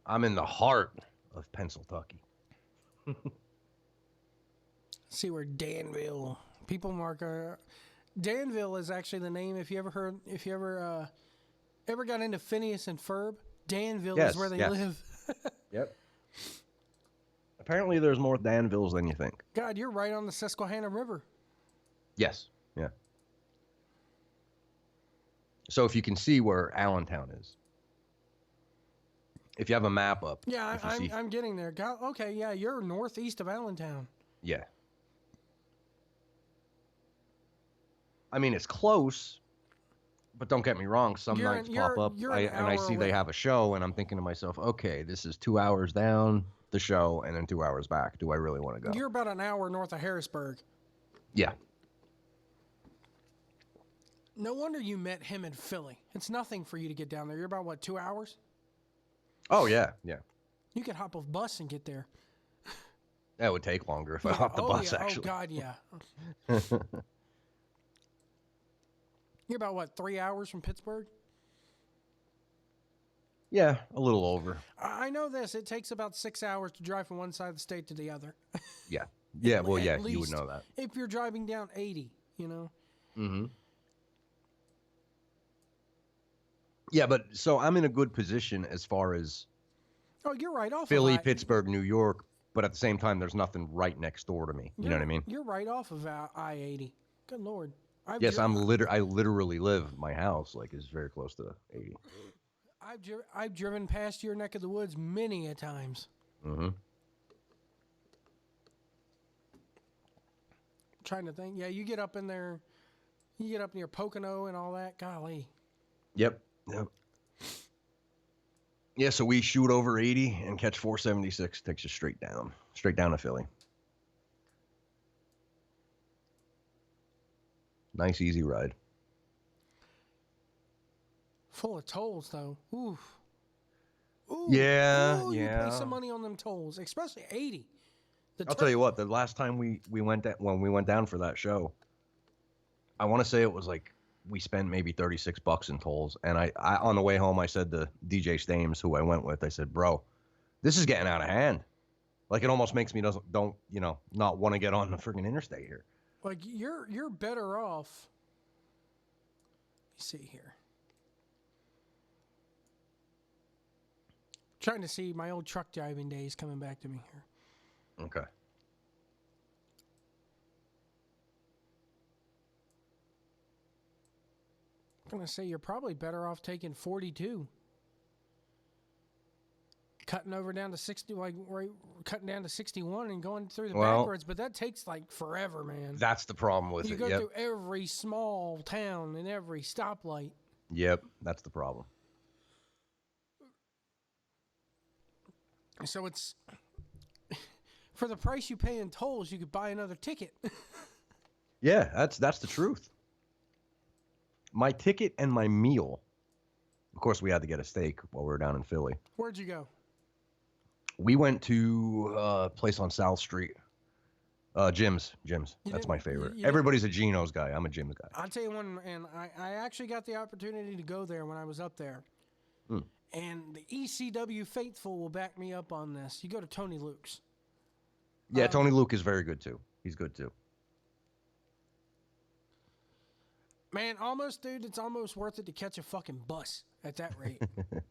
I'm in the heart of Pennsylvania. See where Danville. People mark. Danville is actually the name. If you ever got into Phineas and Ferb, Danville is where they live. Yep. Apparently, there's more Danvilles than you think. God, you're right on the Susquehanna River. Yes. Yeah. So if you can see where Allentown is, if you have a map up. Yeah, I'm getting there. Okay, yeah, you're northeast of Allentown. Yeah. I mean, it's close, but don't get me wrong. Some nights pop up, and I see they have a show, and I'm thinking to myself, okay, this is 2 hours down the show and then 2 hours back. Do I really want to go? You're about an hour north of Harrisburg. Yeah. No wonder you met him in Philly. It's nothing for you to get down there. You're about, what, 2 hours? Oh, yeah, yeah. You could hop a bus and get there. That would take longer if I hopped the bus, actually. Oh, God, yeah. You're about, what, 3 hours from Pittsburgh? Yeah, a little over. I know this. It takes about 6 hours to drive from one side of the state to the other. Yeah. Yeah, well, yeah, you would know that. If you're driving down 80, you know? Mm-hmm. Yeah, but so I'm in a good position as far as oh, you're right off Philly, of Pittsburgh, New York, but at the same time, there's nothing right next door to me. You know what I mean? You're right off of I-80. Good Lord. Yes, I literally live, my house, like, is very close to 80. I've driven past your neck of the woods many a times. Mm-hmm. Trying to think. Yeah, you get up in there. You get up near Pocono and all that. Golly. Yep. Yeah, so we shoot over 80 and catch 476. Takes you straight down to Philly. Nice, easy ride. Full of tolls, though. Oof. Ooh. Yeah, Ooh, yeah. You pay some money on them tolls, especially 80. I'll tell you what. The last time we went when we went down for that show, I want to say it was like we spent maybe $36 in tolls. And I on the way home, I said to DJ Stames, who I went with, I said, "Bro, this is getting out of hand. Like it almost makes me not want to get on the freaking interstate here." Like you're better off. Let me see here. Trying to see my old truck driving days coming back to me here. Okay. I'm gonna say you're probably better off taking 42. Cutting over down to 60, cutting down to 61 and going through the backwards, but that takes like forever, man. That's the problem with you it. go Yep. through every small town and every stoplight. Yep, that's the problem. So it's for the price you pay in tolls, you could buy another ticket. Yeah, that's the truth. My ticket and my meal. Of course, we had to get a steak while we were down in Philly. Where'd you go? We went to a place on South Street. Jim's. That's my favorite. Everybody's a Geno's guy. I'm a Jim's guy. I'll tell you one, and I actually got the opportunity to go there when I was up there. And the ECW faithful will back me up on this. You go to Tony Luke's. Yeah, Tony Luke is very good too. He's good too. Man, dude, it's almost worth it to catch a fucking bus at that rate.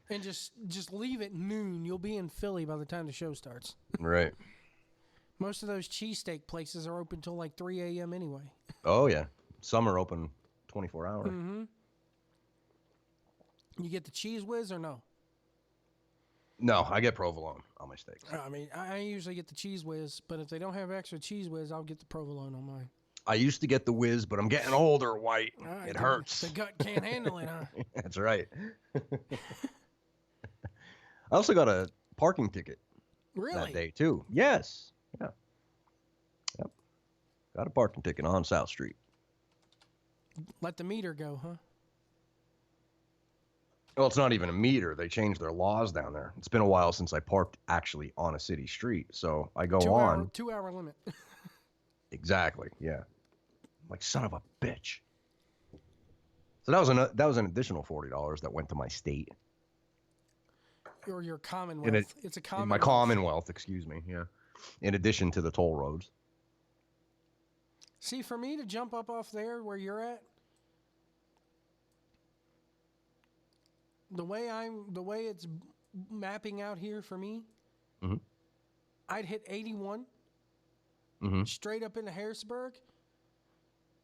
And just leave at noon. You'll be in Philly by the time the show starts. Right. Most of those cheesesteak places are open till like 3 a.m. anyway. Oh, yeah. Some are open 24 hours. Mm-hmm. You get the cheese whiz or no? No, I get provolone on my steaks. I mean, I usually get the cheese whiz, but if they don't have extra cheese whiz, I'll get the provolone on mine. I used to get the whiz, but I'm getting older, White. It hurts. The gut can't handle it, huh? That's right. I also got a parking ticket that day, too. Yes. Yeah. Yep. Got a parking ticket on South Street. Let the meter go, huh? Well, it's not even a meter. They changed their laws down there. It's been a while since I parked actually on a city street. So I go on. 2 hour limit. Exactly. Yeah. I'm like, son of a bitch. So that was an additional $40 that went to my state. Or your Commonwealth. It's a Commonwealth. My Commonwealth, excuse me. Yeah. In addition to the toll roads. See, for me to jump up off there where you're at, the way it's mapping out here for me, I'd hit 81 straight up into Harrisburg,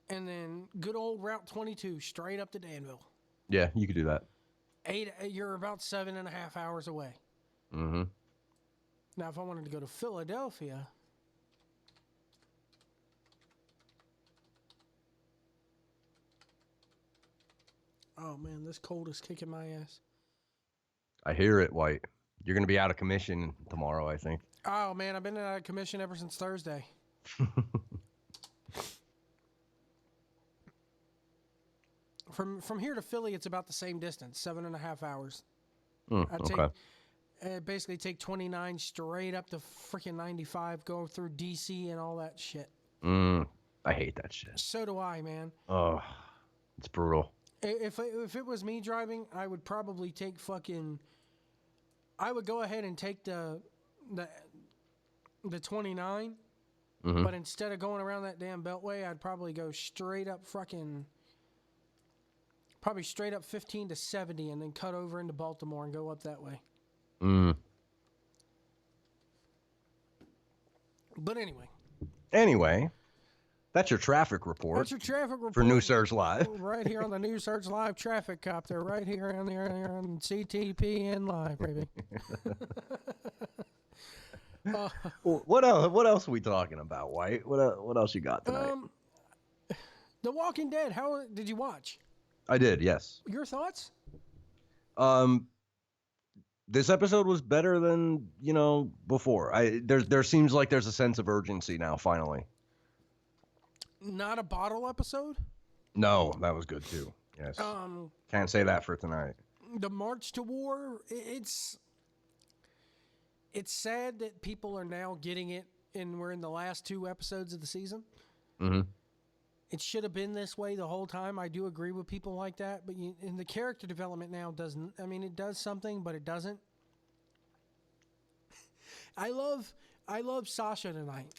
and then good old Route 22 straight up to Danville. Yeah, you could do that. You're about 7.5 hours away. Mm-hmm. Now, if I wanted to go to Philadelphia, oh man, this cold is kicking my ass. I hear it, White. You're going to be out of commission tomorrow, I think. Oh man, I've been out of commission ever since Thursday. From here to Philly, it's about the same distance, 7.5 hours. Basically take 29 straight up to freaking 95, go through DC and all that shit. I hate that shit. So do I, man. Oh, it's brutal. If it was me driving, I would probably take I would go ahead and take the 29, but instead of going around that damn beltway, I'd probably go straight up probably straight up 15 to 70 and then cut over into Baltimore and go up that way. But anyway, That's your traffic report. That's your traffic report for New Search Live. Right here on the New Search Live traffic copter, right here on CTPN Live, baby. What else? What else are we talking about, White? What else you got tonight? The Walking Dead. How did you watch? I did, yes. Your thoughts? This episode was better than before. There seems like there's a sense of urgency now. Finally. Not a bottle episode? No, that was good too. Yes. Can't say that for tonight. The March to War. It's sad that people are now getting it, and we're in the last 2 episodes of the season. Mm-hmm. It should have been this way the whole time. I do agree with people like that, but in the character development now doesn't. I mean, it does something, but it doesn't. I love Sasha tonight.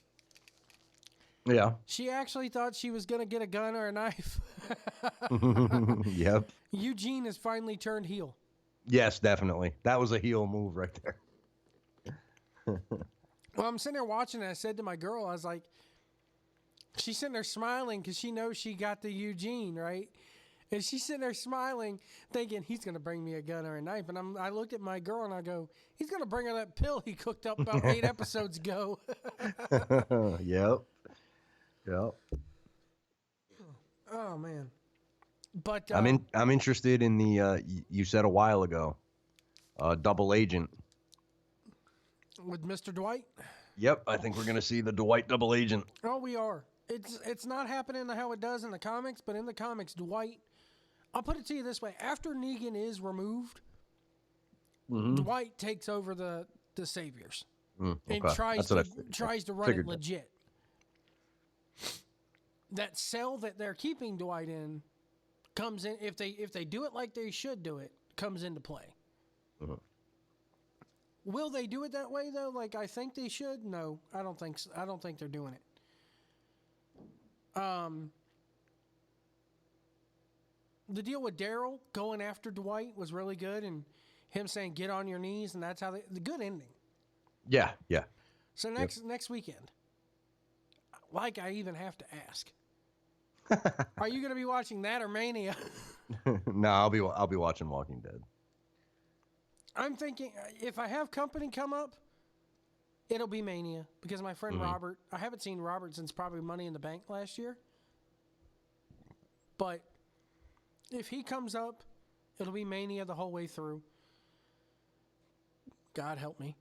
Yeah. She actually thought she was gonna get a gun or a knife. Yep. Eugene has finally turned heel. Yes, definitely. That was a heel move right there. Well, I'm sitting there watching it. I said to my girl, I was like, she's sitting there smiling because she knows she got the Eugene, right? And she's sitting there smiling, thinking he's going to bring me a gun or a knife. And I looked at my girl and I go, he's going to bring her that pill he cooked up about 8 episodes ago. Yep. Yep. Oh, man. But I'm interested in the you said a while ago, double agent. With Mr. Dwight? Yep, I think we're going to see the Dwight double agent. Oh, we are. It's not happening how it does in the comics, but in the comics, Dwight, I'll put it to you this way. After Negan is removed, Dwight takes over the Saviors and tries to run it legit. That cell that they're keeping Dwight in comes in, if they do it like they should do it, comes into play. Will they do it that way though? Like I think they should? No, I don't think so. I don't think they're doing it. The deal with Daryl going after Dwight was really good, and him saying "get on your knees," and that's how the good ending. Yeah, yeah. So next weekend, like I even have to ask, are you going to be watching that or Mania? No, I'll be watching Walking Dead. I'm thinking if I have company come up, it'll be Mania because my friend Robert, I haven't seen Robert since probably Money in the Bank last year. But if he comes up, it'll be Mania the whole way through. God help me.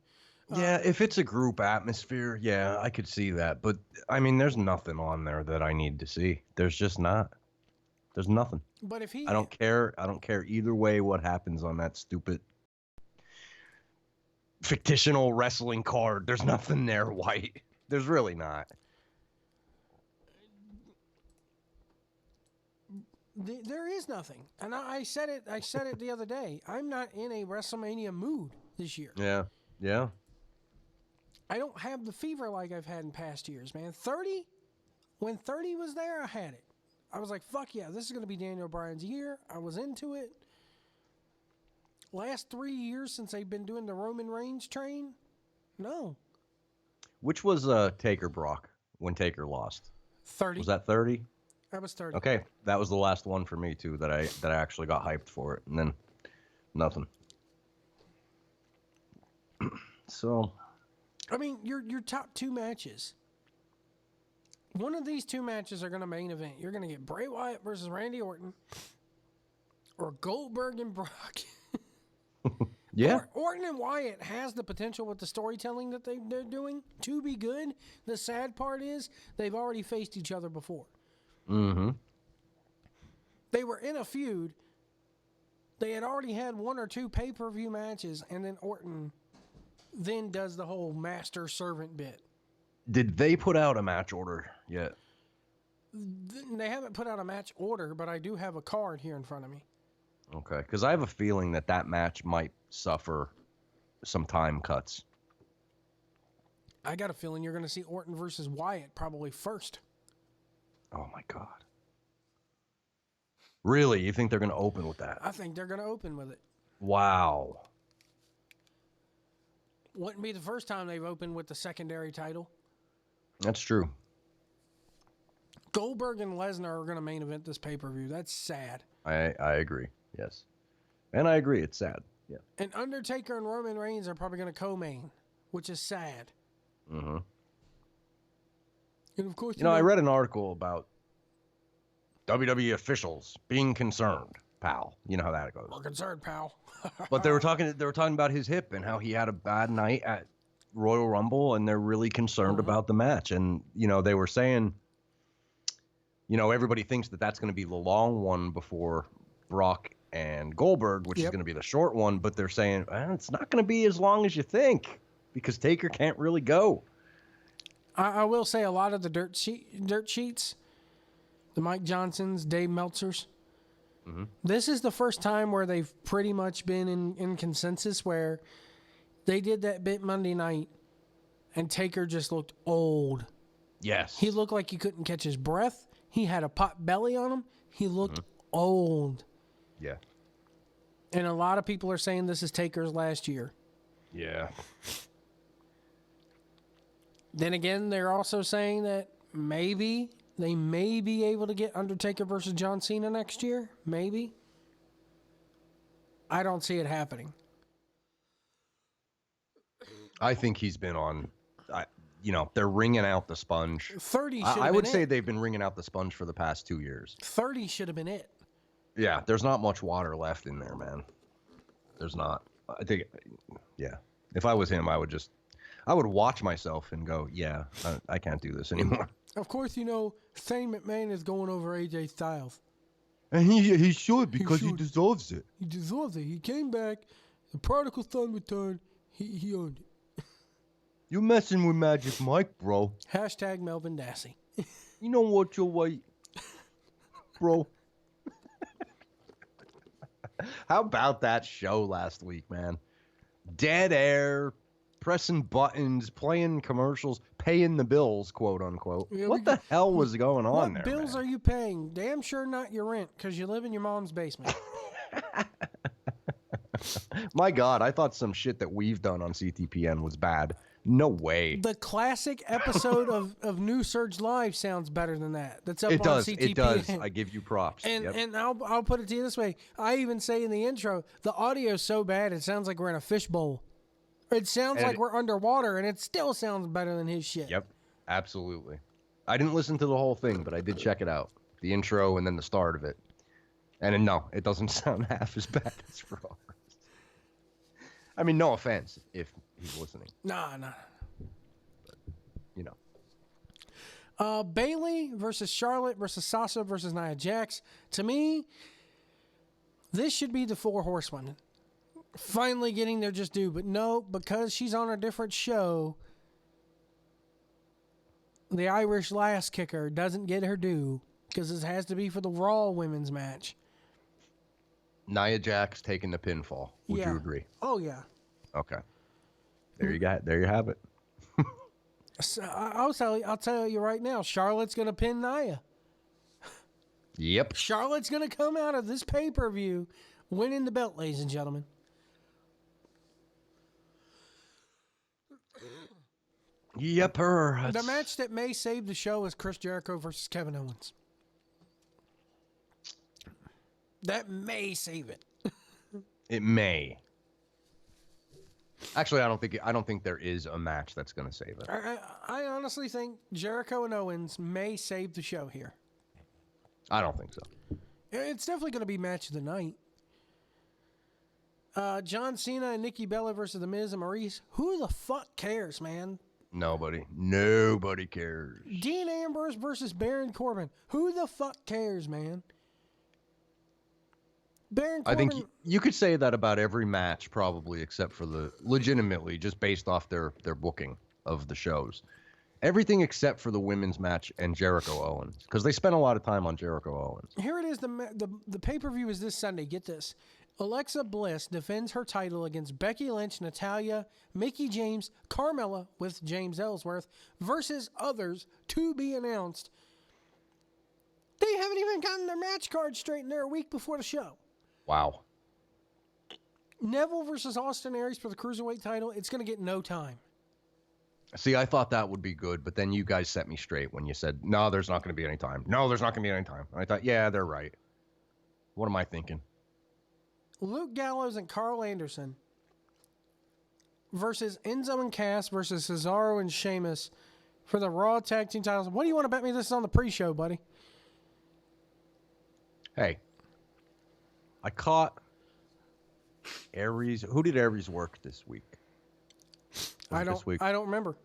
Yeah, if it's a group atmosphere, yeah, I could see that. But I mean, there's nothing on there that I need to see. There's just not. There's nothing. But if he, I don't care. I don't care either way what happens on that stupid fictional wrestling card. There's nothing there, White. There's really not. There is nothing, and I said it. I said it the other day. I'm not in a WrestleMania mood this year. Yeah, yeah. I don't have the fever like I've had in past years, man. 30, when 30 was there, I had it. I was like, fuck yeah, this is going to be Daniel Bryan's year. I was into it. Last 3 years since they've been doing the Roman Reigns train, no. Which was Taker Brock when Taker lost? 30. Was that 30? That was 30. Okay, that was the last one for me too. That I actually got hyped for it, and then nothing. So, I mean, your top 2 matches. One of these 2 matches are going to main event. You're going to get Bray Wyatt versus Randy Orton, or Goldberg and Brock. Yeah. Orton and Wyatt has the potential with the storytelling that they're doing to be good. The sad part is they've already faced each other before. Mm-hmm. They were in a feud. They had already had 1 or 2 pay-per-view matches, and then Orton then does the whole master-servant bit. Did they put out a match order yet? They haven't put out a match order, but I do have a card here in front of me. Okay, because I have a feeling that match might suffer some time cuts. I got a feeling you're going to see Orton versus Wyatt probably first. Oh, my God. Really? You think they're going to open with that? I think they're going to open with it. Wow. Wouldn't be the first time they've opened with the secondary title. That's true. Goldberg and Lesnar are going to main event this pay-per-view. That's sad. I agree. Yes. And I agree. It's sad. Yeah. And Undertaker and Roman Reigns are probably going to co-main, which is sad. Mm-hmm. And of course, I read an article about WWE officials being concerned, pal. You know how that goes. We're concerned, pal. But they were talking about his hip and how he had a bad night at Royal Rumble, and they're really concerned about the match. And they were saying, everybody thinks that that's going to be the long one before Brock and Goldberg, which is going to be the short one. But they're saying it's not going to be as long as you think because Taker can't really go. I will say a lot of the dirt sheets, the Mike Johnsons, Dave Meltzers. Mm-hmm. This is the first time where they've pretty much been in consensus where they did that bit Monday night and Taker just looked old. Yes. He looked like he couldn't catch his breath. He had a pot belly on him. He looked old. Yeah. And a lot of people are saying this is Taker's last year. Yeah. Then again, they're also saying that maybe they may be able to get Undertaker versus John Cena next year. Maybe. I don't see it happening. I think he's been on, they're wringing out the sponge. 30 should have been I would say it. they've been wringing out the sponge for the past 2 years. 30 should have been it. Yeah, there's not much water left in there, man. There's not. I think, yeah. If I was him, I would watch myself and go, yeah, I can't do this anymore. Of course, Shane McMahon is going over AJ Styles. And he should because he deserves it. He deserves it. He came back. The prodigal son returned. He earned it. You messing with Magic Mike, bro. Hashtag Melvin Dassey. You know what, you're white, bro. How about that show last week, man? Dead air, pressing buttons, playing commercials, paying the bills, quote unquote. Yeah, what the hell was going on What there? bills man? are you paying? Damn sure not your rent because you live in your mom's basement. My God, I thought some shit that we've done on CTPN was bad. No way. The classic episode of New Surge Live sounds better than that. That's up It on does. CTPN. It does. I give you props. And Yep. and I'll put it to you this way. I even say in the intro, the audio's so bad it sounds like we're in a fishbowl. It sounds And like we're underwater, and it still sounds better than his shit. Yep, absolutely. I didn't listen to the whole thing, but I did check it out. The intro and then the start of it. And no, it doesn't sound half as bad as Raw. I mean, no offense if he's listening. Nah. But, Bayley versus Charlotte versus Sasha versus Nia Jax. To me, this should be the 4 horsewomen. Finally getting their just due. But no, because she's on a different show, the Irish Lass Kicker doesn't get her due because it has to be for the Raw women's match. Nia Jax taking the pinfall. Would you agree? Oh, yeah. Okay. There you have it. So I'll tell you right now, Charlotte's going to pin Nia. Yep. Charlotte's going to come out of this pay-per-view winning the belt, ladies and gentlemen. Yep, her. The match that may save the show is Chris Jericho versus Kevin Owens. That may save it. It may. Actually, I don't think there is a match that's going to save it. I honestly think Jericho and Owens may save the show here. I don't think so. It's definitely going to be match of the night. John Cena and Nikki Bella versus The Miz and Maurice. Who the fuck cares, man? Nobody cares. Dean Ambrose versus Baron Corbin. Who the fuck cares, man? Baron Corbin. I think you could say that about every match, probably, except for legitimately, just based off their booking of the shows. Everything except for the women's match and Jericho Owens, because they spent a lot of time on Jericho Owens. Here it is. The pay-per-view is this Sunday. Get this. Alexa Bliss defends her title against Becky Lynch, Natalya, Mickie James, Carmella with James Ellsworth versus others to be announced. They haven't even gotten their match card straight, and they're a week before the show. Wow. Neville versus Austin Aries for the Cruiserweight title. It's going to get no time. See, I thought that would be good, but then you guys set me straight when you said, no, there's not going to be any time. No, there's not going to be any time. And I thought, yeah, they're right. What am I thinking? Luke Gallows and Carl Anderson versus Enzo and Cass versus Cesaro and Sheamus for the Raw Tag Team titles. What do you want to bet me this is on the pre-show, buddy? Hey, I caught Aries. Who did Aries work this week? I don't remember.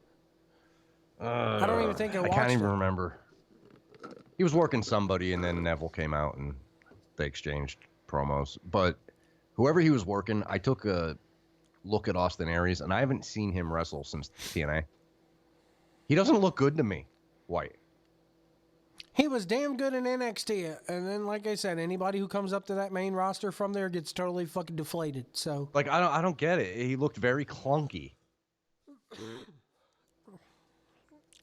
I don't even think I watched can't even it. remember. He was working somebody, and then Neville came out, and they exchanged promos. But whoever he was working, I took a look at Austin Aries, and I haven't seen him wrestle since TNA. He doesn't look good to me, White. He was damn good in NXT, and then, like I said, anybody who comes up to that main roster from there gets totally fucking deflated. So, like, I don't get it. He looked very clunky.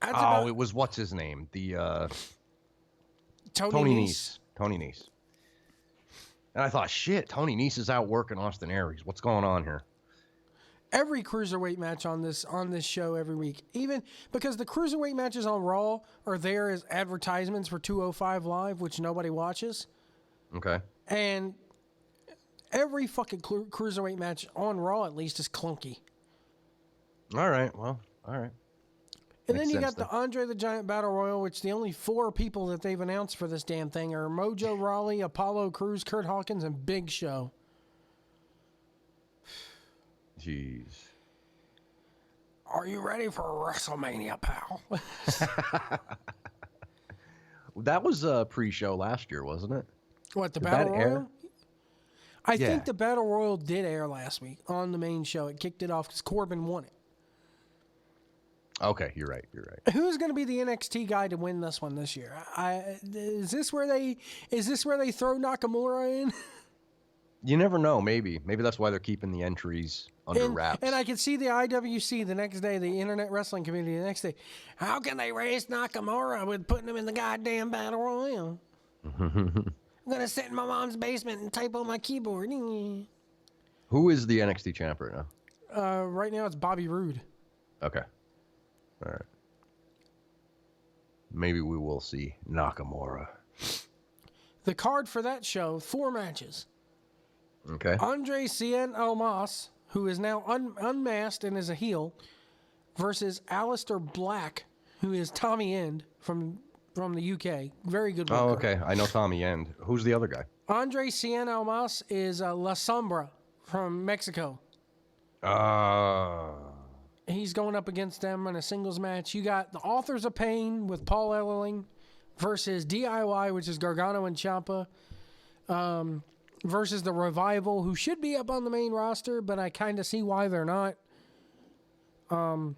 It was what's his name? The Tony Nese. Tony Nese. And I thought, shit, Tony Nese is out working Austin Aries. What's going on here? Every cruiserweight match on this show every week, even because the cruiserweight matches on Raw are there as advertisements for 205 Live, which nobody watches. Okay. And every fucking cruiserweight match on Raw, at least, is clunky. All right. Well, all right. And then you got the Andre the Giant Battle Royal, which the only 4 people that they've announced for this damn thing are Mojo Rawley, Apollo Crews, Kurt Hawkins, and Big Show. Jeez. Are you ready for WrestleMania, pal? That was a pre-show last year, wasn't it? What, the Did Battle that Royal? air? I think the Battle Royal did air last week on the main show. It kicked it off because Corbin won it. Okay, you're right. Who's going to be the NXT guy to win this one this year? Is this where they throw Nakamura in? You never know. Maybe that's why they're keeping the entries under wraps. And I can see the IWC the next day, the Internet Wrestling Community the next day. How can they raise Nakamura with putting him in the goddamn Battle Royal? I'm going to sit in my mom's basement and type on my keyboard. Who is the NXT champ right now? Right now it's Bobby Roode. Okay. All right. Maybe we will see Nakamura. The card for that show, 4 matches. Okay. Andre Cien Almas, who is now unmasked and is a heel, versus Aleister Black, who is Tommy End from the UK. Very good worker. Oh, okay. I know Tommy End. Who's the other guy? Andre Cien Almas is La Sombra from Mexico. He's going up against them in a singles match. You got the Authors of Pain with Paul Ellering versus DIY, which is Gargano and Ciampa, versus the Revival, who should be up on the main roster, but I kind of see why they're not. 2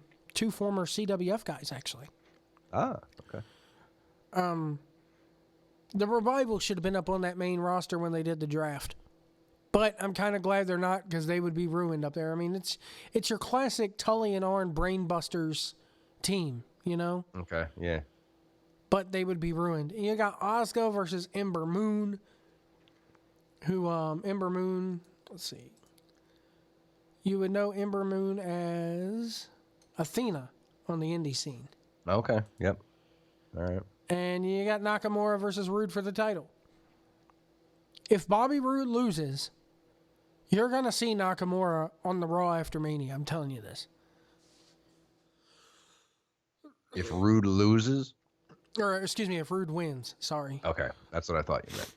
former CWF guys, actually. Okay. The Revival should have been up on that main roster when they did the draft. But I'm kind of glad they're not, because they would be ruined up there. I mean, it's your classic Tully and Arn Brainbusters team, you know? Okay, yeah. But they would be ruined. And you got Asuka versus Ember Moon, who, Ember Moon, let's see. You would know Ember Moon as Athena on the indie scene. Okay, yep. All right. And you got Nakamura versus Rude for the title. If Bobby Roode loses, you're going to see Nakamura on the Raw after Mania. I'm telling you this. If Rude loses? Or, excuse me, if Rude wins. Sorry. Okay, that's what I thought you meant.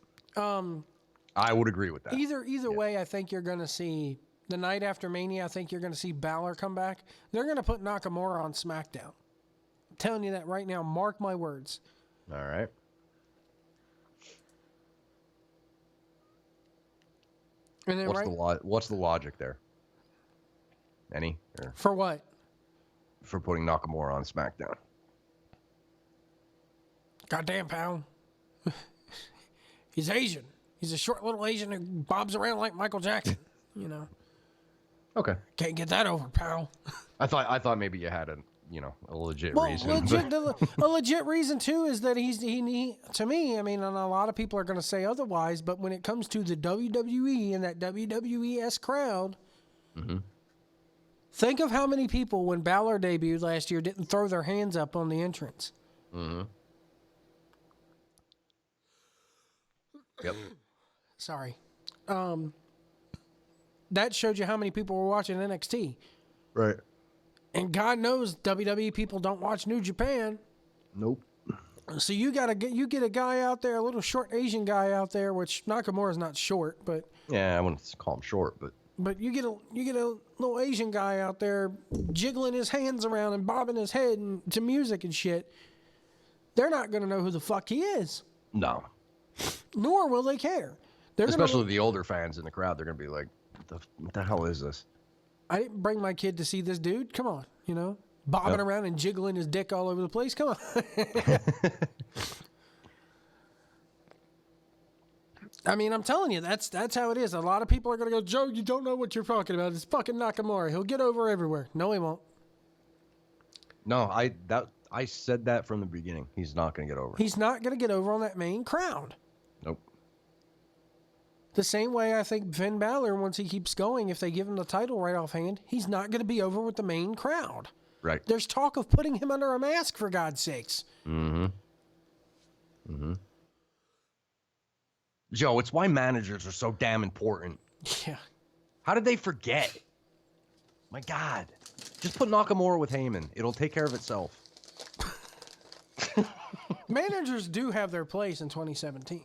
I would agree with that. Either way, I think you're going to see, the night after Mania, I think you're going to see Balor come back. They're going to put Nakamura on SmackDown. I'm telling you that right now. Mark my words. All right. And then what's the logic there? Any? Or for what? For putting Nakamura on SmackDown. Goddamn, pal. He's Asian. He's a short little Asian who bobs around like Michael Jackson, you know. Okay. Can't get that over, pal. I thought maybe you had a legit reason. A legit reason too is that he to me, I mean, and a lot of people are going to say otherwise, but when it comes to the WWE and that WWE-esque crowd, Think of how many people, when Balor debuted last year, didn't throw their hands up on the entrance. Mm-hmm. Yep. Sorry. That showed you how many people were watching NXT. Right. And God knows WWE people don't watch New Japan. Nope. So you get a guy out there, a little short Asian guy out there, which Nakamura's not short, but Yeah, I wouldn't call him short, but you get a little Asian guy out there jiggling his hands around and bobbing his head to music and shit. They're not going to know who the fuck he is. no. Nor will they care. Especially the older fans in the crowd, they're going to be like, what the hell is this? I didn't bring my kid to see this dude. Come on, bobbing around and jiggling his dick all over the place. Come on. I mean, I'm telling you, that's how it is. A lot of people are going to go, Joe, you don't know what you're talking about. It's fucking Nakamura. He'll get over everywhere. No, he won't. No, I said that from the beginning. He's not going to get over. He's not going to get over on that main crowd. Nope. The same way I think Finn Balor, once he keeps going, if they give him the title right offhand, he's not going to be over with the main crowd. Right. There's talk of putting him under a mask, for God's sakes. Mm-hmm. Mm-hmm. Joe, it's why managers are so damn important. Yeah. How did they forget? My God. Just put Nakamura with Heyman. It'll take care of itself. Managers do have their place in 2017.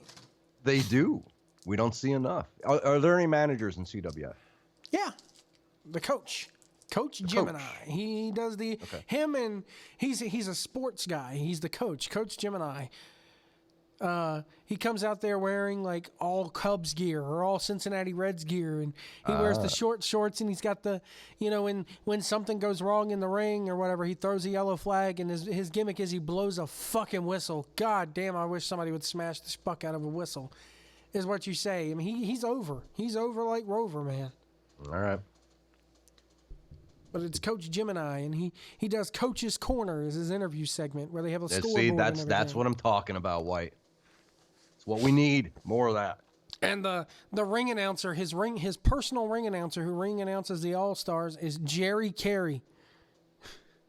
They do. We don't see enough. Are there any managers in CWF? Yeah. The coach. Coach Gemini. He does him, and he's a sports guy. He's the coach. Coach Gemini. He comes out there wearing like all Cubs gear or all Cincinnati Reds gear, and he wears the short shorts, and he's got the, when something goes wrong in the ring or whatever, he throws a yellow flag, and his gimmick is he blows a fucking whistle. God damn, I wish somebody would smash the fuck out of a whistle, is what you say. I mean, he's over. He's over like Rover, man. All right. But it's Coach Gemini, and he does Coach's Corner as his interview segment where they have a scoreboard. See, and that's what I'm talking about, White. It's what we need. More of that. And the ring announcer, his personal ring announcer who ring announces the All Stars is Jerry Carey.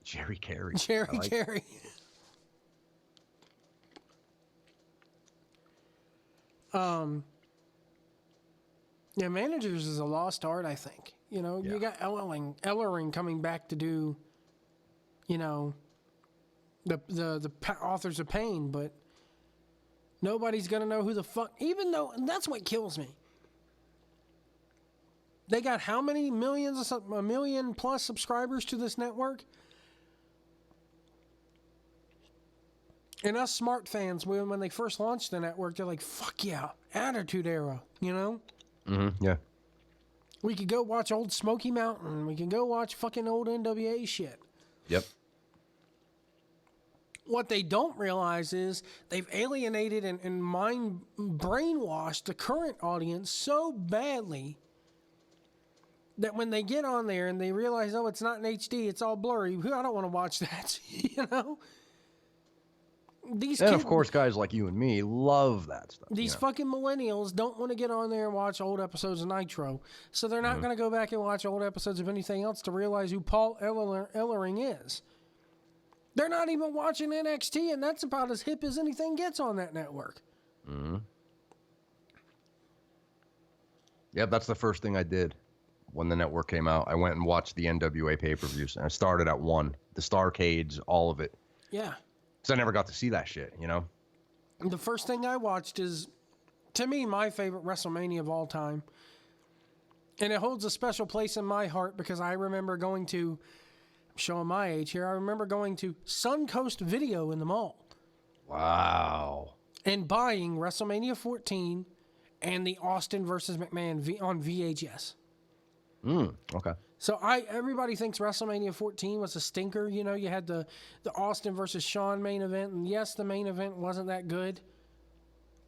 Jerry Carey. Jerry Carey. Yeah, managers is a lost art, I think. You got Ellering coming back to do, the Authors of Pain, but nobody's going to know who the fuck, even though, and that's what kills me. They got how many millions, a million plus subscribers to this network? And us smart fans, when they first launched the network, they're like, fuck yeah, Attitude Era, Mm-hmm, yeah. We could go watch old Smoky Mountain. We can go watch fucking old NWA shit. Yep. What they don't realize is they've alienated and brainwashed the current audience so badly that when they get on there and they realize, oh, it's not in HD, it's all blurry, I don't want to watch that, These of course, guys like you and me love that stuff. These fucking millennials don't want to get on there and watch old episodes of Nitro. So they're not going to go back and watch old episodes of anything else to realize who Paul Ellering is. They're not even watching NXT, and that's about as hip as anything gets on that network. Mm-hmm. Yeah, that's the first thing I did when the network came out. I went and watched the NWA pay-per-views, and I started at one. The Starcades, all of it. Yeah. Because I never got to see that shit, The first thing I watched is, to me, my favorite WrestleMania of all time. And it holds a special place in my heart because I remember going to, I'm showing my age here, I remember going to Suncoast Video in the mall. Wow. And buying WrestleMania 14 and the Austin versus McMahon on VHS. Okay. So everybody thinks WrestleMania 14 was a stinker. You had the Austin versus Shawn main event, and yes, the main event wasn't that good.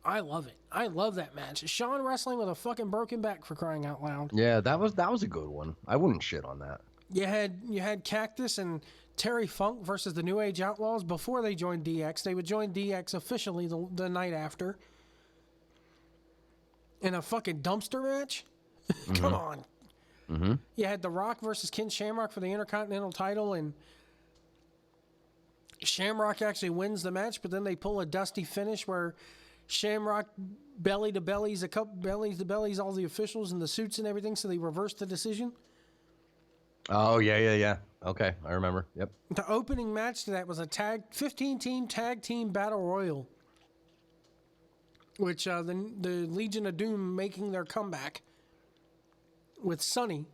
I love it. I love that match. Shawn wrestling with a fucking broken back, for crying out loud. Yeah, that was a good one. I wouldn't shit on that. You had Cactus and Terry Funk versus the New Age Outlaws before they joined DX. They would join DX officially the night after. In a fucking dumpster match? Come on. Mm-hmm. You had The Rock versus Ken Shamrock for the Intercontinental title, and Shamrock actually wins the match, but then they pull a dusty finish where Shamrock belly to bellies all the officials in the suits and everything, so they reversed the decision. Oh, yeah. Okay, I remember. Yep. The opening match to that was a 15-team tag team battle royal, which the Legion of Doom making their comeback with Sonny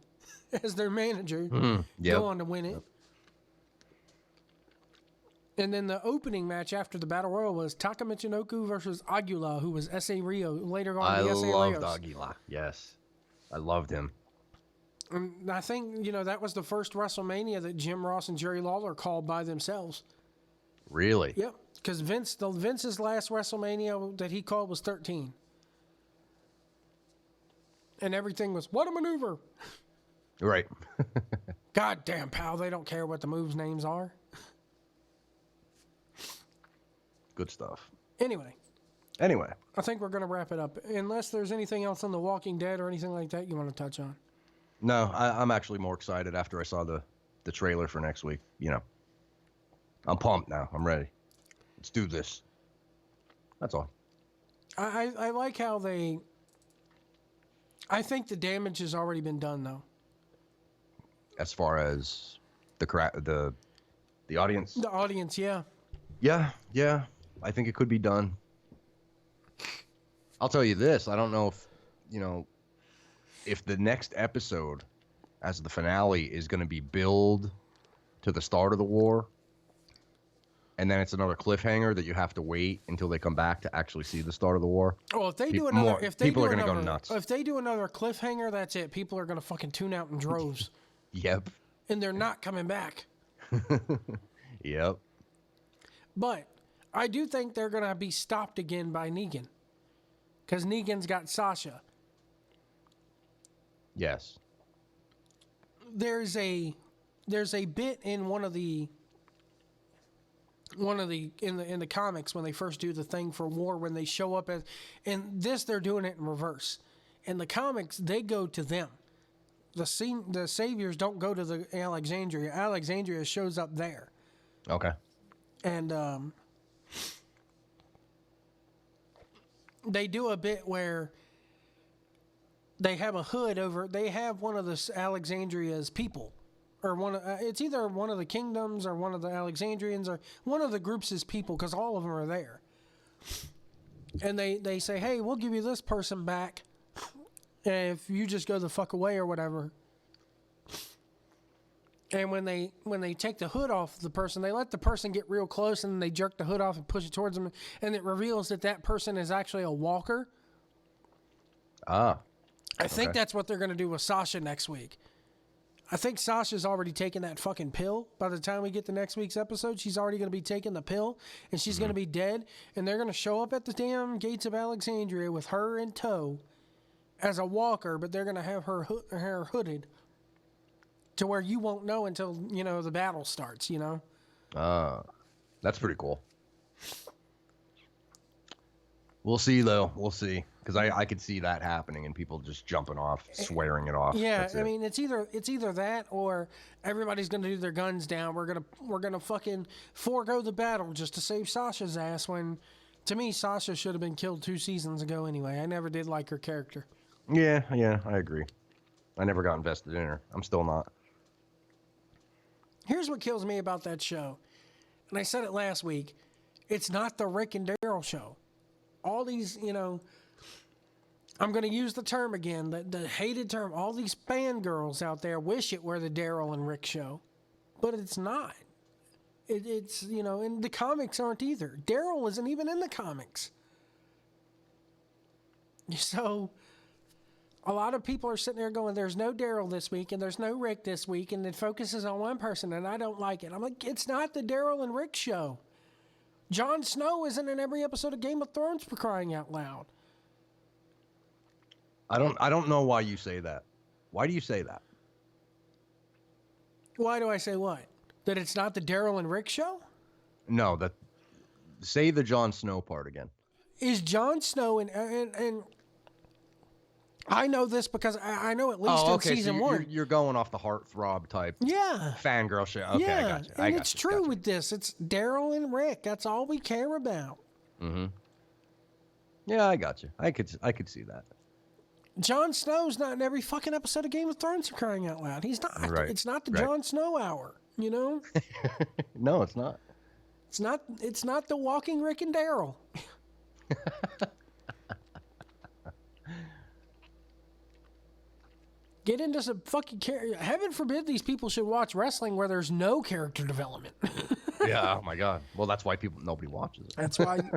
as their manager, go on to win it. Yep. And then the opening match after the Battle Royal was Taka Michinoku versus Aguila, who was S.A. Rio. Later on, the S.A. Rios. I loved Aguila. Yes. I loved him. And I think, that was the first WrestleMania that Jim Ross and Jerry Lawler called by themselves. Really? Yep. Because Vince's last WrestleMania that he called was 13. And everything was, what a maneuver. Right. God damn, pal, they don't care what the moves' names are. Good stuff. Anyway. I think we're going to wrap it up. Unless there's anything else on The Walking Dead or anything like that you want to touch on. No, I'm actually more excited after I saw the trailer for next week. I'm pumped now. I'm ready. Let's do this. That's all. I like how I think the damage has already been done, though. As far as the audience? The audience, yeah. Yeah. I think it could be done. I'll tell you this. I don't know if the next episode, as the finale, is going to be billed to the start of the war, and then it's another cliffhanger that you have to wait until they come back to actually see the start of the war. Well, if they do another, people are going to go nuts. If they do another cliffhanger, that's it. People are going to fucking tune out in droves. Yep. And they're not coming back. Yep. But I do think they're going to be stopped again by Negan, because Negan's got Sasha. Yes. There's a bit in in the comics when they first do the thing for war, when they show up in this, they're doing it in reverse. In the comics, they go to them. The saviors don't go to the Alexandria. Alexandria shows up there. Okay. And they do a bit where they have a hood over. They have one of the Alexandria's people, or it's either one of the kingdoms or one of the Alexandrians or one of the groups' people, because all of them are there. And they say, hey, we'll give you this person back if you just go the fuck away or whatever. And when they take the hood off the person, they let the person get real close, and then they jerk the hood off and push it towards them, and it reveals that person is actually a walker. Ah. I think that's what they're going to do with Sasha next week. I think Sasha's already taken that fucking pill. By the time we get to next week's episode, she's already going to be taking the pill, and she's going to be dead, and they're going to show up at the damn gates of Alexandria with her in tow as a walker, but they're going to have her hair hooded to where you won't know until, the battle starts, That's pretty cool. We'll see, though. We'll see. Because I could see that happening and people just jumping off, swearing it off. Yeah, I mean, it's either that or everybody's going to do their guns down. We're gonna fucking forego the battle just to save Sasha's ass, when, to me, Sasha should have been killed 2 seasons ago anyway. I never did like her character. Yeah, I agree. I never got invested in her. I'm still not. Here's what kills me about that show, and I said it last week. It's not the Rick and Daryl show. All these, I'm going to use the term again, the hated term. All these fangirls out there wish it were the Daryl and Rick show, but it's not. It's, and the comics aren't either. Daryl isn't even in the comics. So a lot of people are sitting there going, there's no Daryl this week, and there's no Rick this week, and it focuses on one person, and I don't like it. I'm like, it's not the Daryl and Rick show. Jon Snow isn't in every episode of Game of Thrones, for crying out loud. I don't know why you say that. Why do you say that? Why do I say what? That it's not the Daryl and Rick show? No, say the Jon Snow part again. Is Jon Snow and I know this because I know at least in season so one. You're going off the heartthrob type. Yeah. Fangirl shit. Okay, yeah, I got you. and it's true with this. It's Daryl and Rick. That's all we care about. Mm-hmm. Yeah, I got you. I could see that. Jon Snow's not in every fucking episode of Game of Thrones for crying out loud. He's not. Right. It's not the Right. Jon Snow hour, you know? No, it's not. It's not the walking Rick and Daryl. Get into some fucking heaven forbid these people should watch wrestling where there's no character development. Yeah, oh my god. Well, that's why nobody watches it.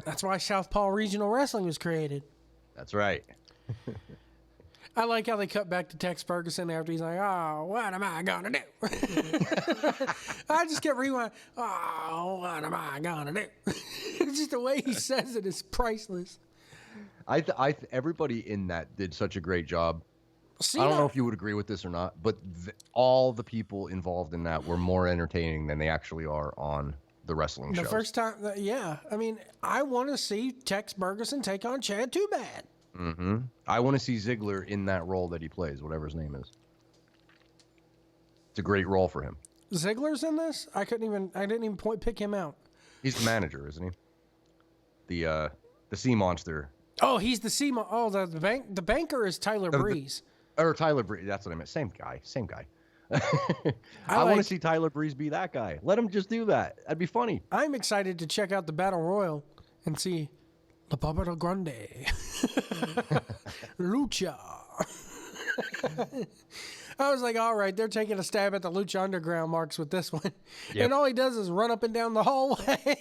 That's why Southpaw Regional Wrestling was created. That's right. I like how they cut back to Tex Ferguson after he's like, "Oh, what am I gonna do?" I just kept rewinding. "Oh, what am I gonna do?" Just the way he says it is priceless. Everybody in that did such a great job. Cena, I don't know if you would agree with this or not, but all the people involved in that were more entertaining than they actually are on the wrestling shows. The first time, yeah. I mean, I want to see Tex Ferguson take on Chad Too Bad. Mm-hmm. I want to see Ziggler in that role that he plays, whatever his name is. It's a great role for him. Ziggler's in this? I didn't even pick him out. He's the manager, isn't he? The sea monster. Oh, he's the sea Oh, the banker is Tyler Breeze. Or Tyler Breeze, that's what I meant. Same guy. I want to see Tyler Breeze be that guy. Let him just do that. That'd be funny. I'm excited to check out the Battle Royal and see La Papa Grande. Lucha. I was like, all right, they're taking a stab at the Lucha Underground marks with this one. Yep. And all he does is run up and down the hallway.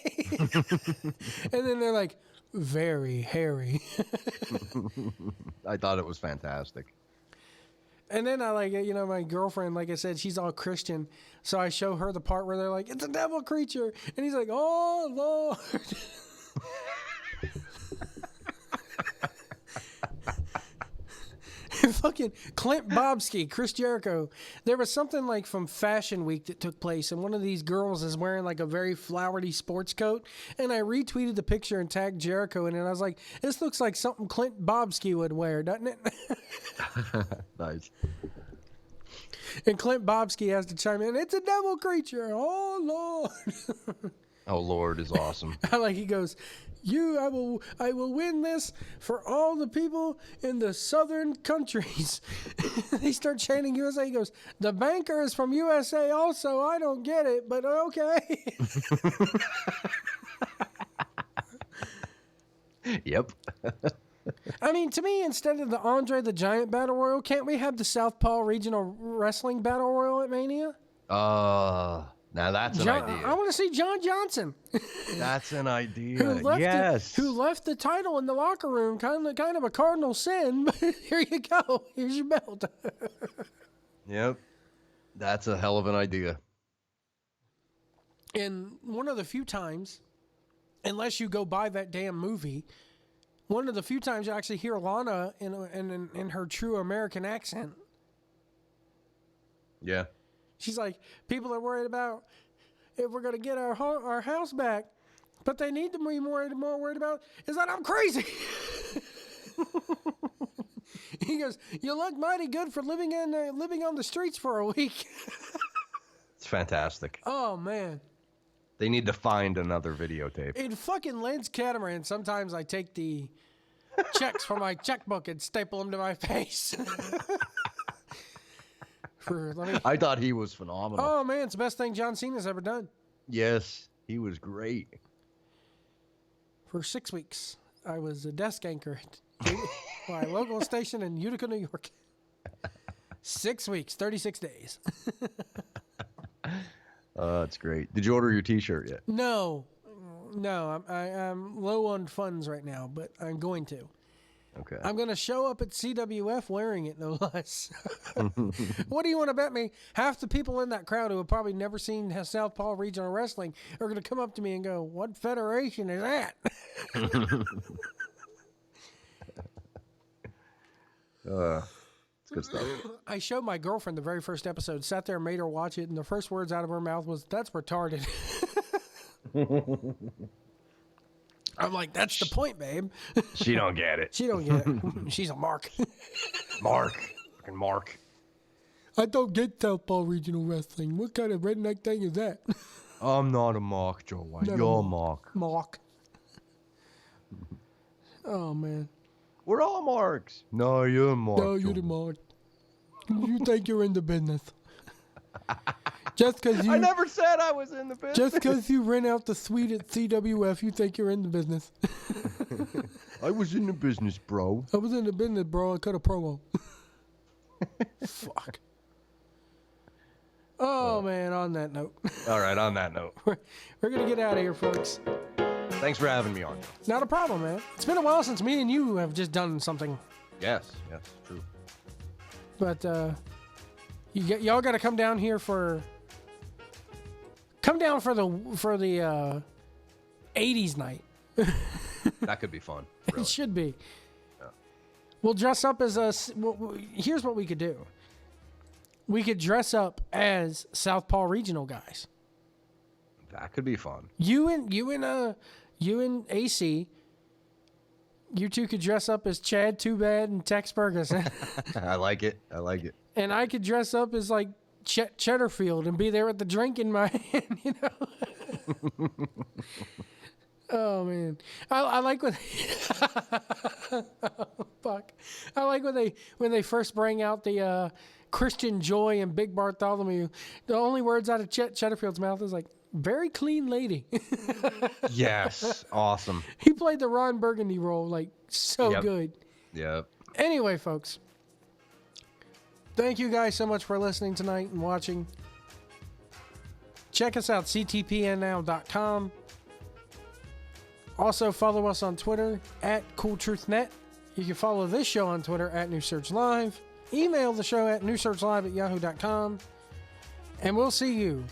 And then they're like, very hairy. I thought it was fantastic. And then I my girlfriend, like I said, she's all Christian. So I show her the part where they're like, it's a devil creature. And he's like, oh, Lord. Fucking Clint Bobsky, Chris Jericho. There was something like from Fashion Week that took place, and one of these girls is wearing like a very flowery sports coat. And I retweeted the picture and tagged Jericho in it. And I was like, this looks like something Clint Bobsky would wear, doesn't it? Nice. And Clint Bobsky has to chime in, it's a devil creature. Oh, Lord. Oh, Lord is awesome. He goes, I will win this for all the people in the southern countries. They start chanting USA. He goes, the banker is from USA also. I don't get it, but okay. Yep. I mean, to me, instead of the Andre the Giant Battle Royal, can't we have the Southpaw Regional Wrestling Battle Royal at Mania? Now that's an idea. I want to see John Johnson. That's an idea. Who left the title in the locker room? Kind of a cardinal sin. But here you go. Here's your belt. Yep. That's a hell of an idea. And one of the few times, unless you go buy that damn movie, one of the few times you actually hear Lana in her true American accent. Yeah. She's like, people are worried about if we're going to get our house back, but they need to be more worried about is that I'm crazy. He goes, you look mighty good for living on the streets for a week. It's fantastic. Oh, man. They need to find another videotape. In fucking Lance Catamaran, sometimes I take the checks from my checkbook and staple them to my face. I thought he was phenomenal. Oh, man, it's the best thing John Cena's ever done. Yes, he was great. For 6 weeks, I was a desk anchor at my local station in Utica, New York. 6 weeks, 36 days. That's great. Did you order your T-shirt yet? No, I'm low on funds right now, but I'm going to. Okay. I'm going to show up at CWF wearing it, no less. What do you want to bet me? Half the people in that crowd who have probably never seen Southpaw Regional Wrestling are going to come up to me and go, what federation is that? It's good stuff. I showed my girlfriend the very first episode, sat there and made her watch it, and the first words out of her mouth was, that's retarded. I'm like, that's the point, babe. She don't get it. She don't get it. She's a mark. Mark. Fucking Mark. I don't get Southpaw Regional Wrestling. What kind of redneck thing is that? I'm not a Mark, Joe. Not You're a Mark. Mark. Oh, man. We're all Marks. No, you're Mark. No, you're the Mark. You think you're in the business. Just because you... I never said I was in the business. Just because you rent out the suite at CWF, you think you're in the business. I was in the business, bro. I was in the business, bro. I cut a promo. Fuck. Oh, man, on that note. All right, on that note. We're going to get out of here, folks. Thanks for having me on. Not a problem, man. It's been a while since me and you have just done something. Yes, true. But y'all got to come down here for... Come down for the 80s night. That could be fun. Really. It should be. Yeah. We'll dress up as a... Here's what we could do. We could dress up as Southpaw Regional guys. That could be fun. You and AC, you two could dress up as Chad Too Bad and Tex Ferguson. I like it. And I could dress up as like Cheddarfield and be there with the drink in my hand, you know. Oh man, I like when oh, fuck. I like when they first bring out the Christian Joy and Big Bartholomew. The only words out of Cheddarfield's mouth is like, very clean lady. Yes, awesome. He played the Ron Burgundy role like so good. Yep. Anyway, folks, thank you guys so much for listening tonight and watching. Check us out, ctpnnow.com. Also, follow us on Twitter at CoolTruthNet. You can follow this show on Twitter at NewSearchLive. Email the show at newsearchlive@yahoo.com. And we'll see you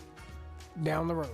down the road.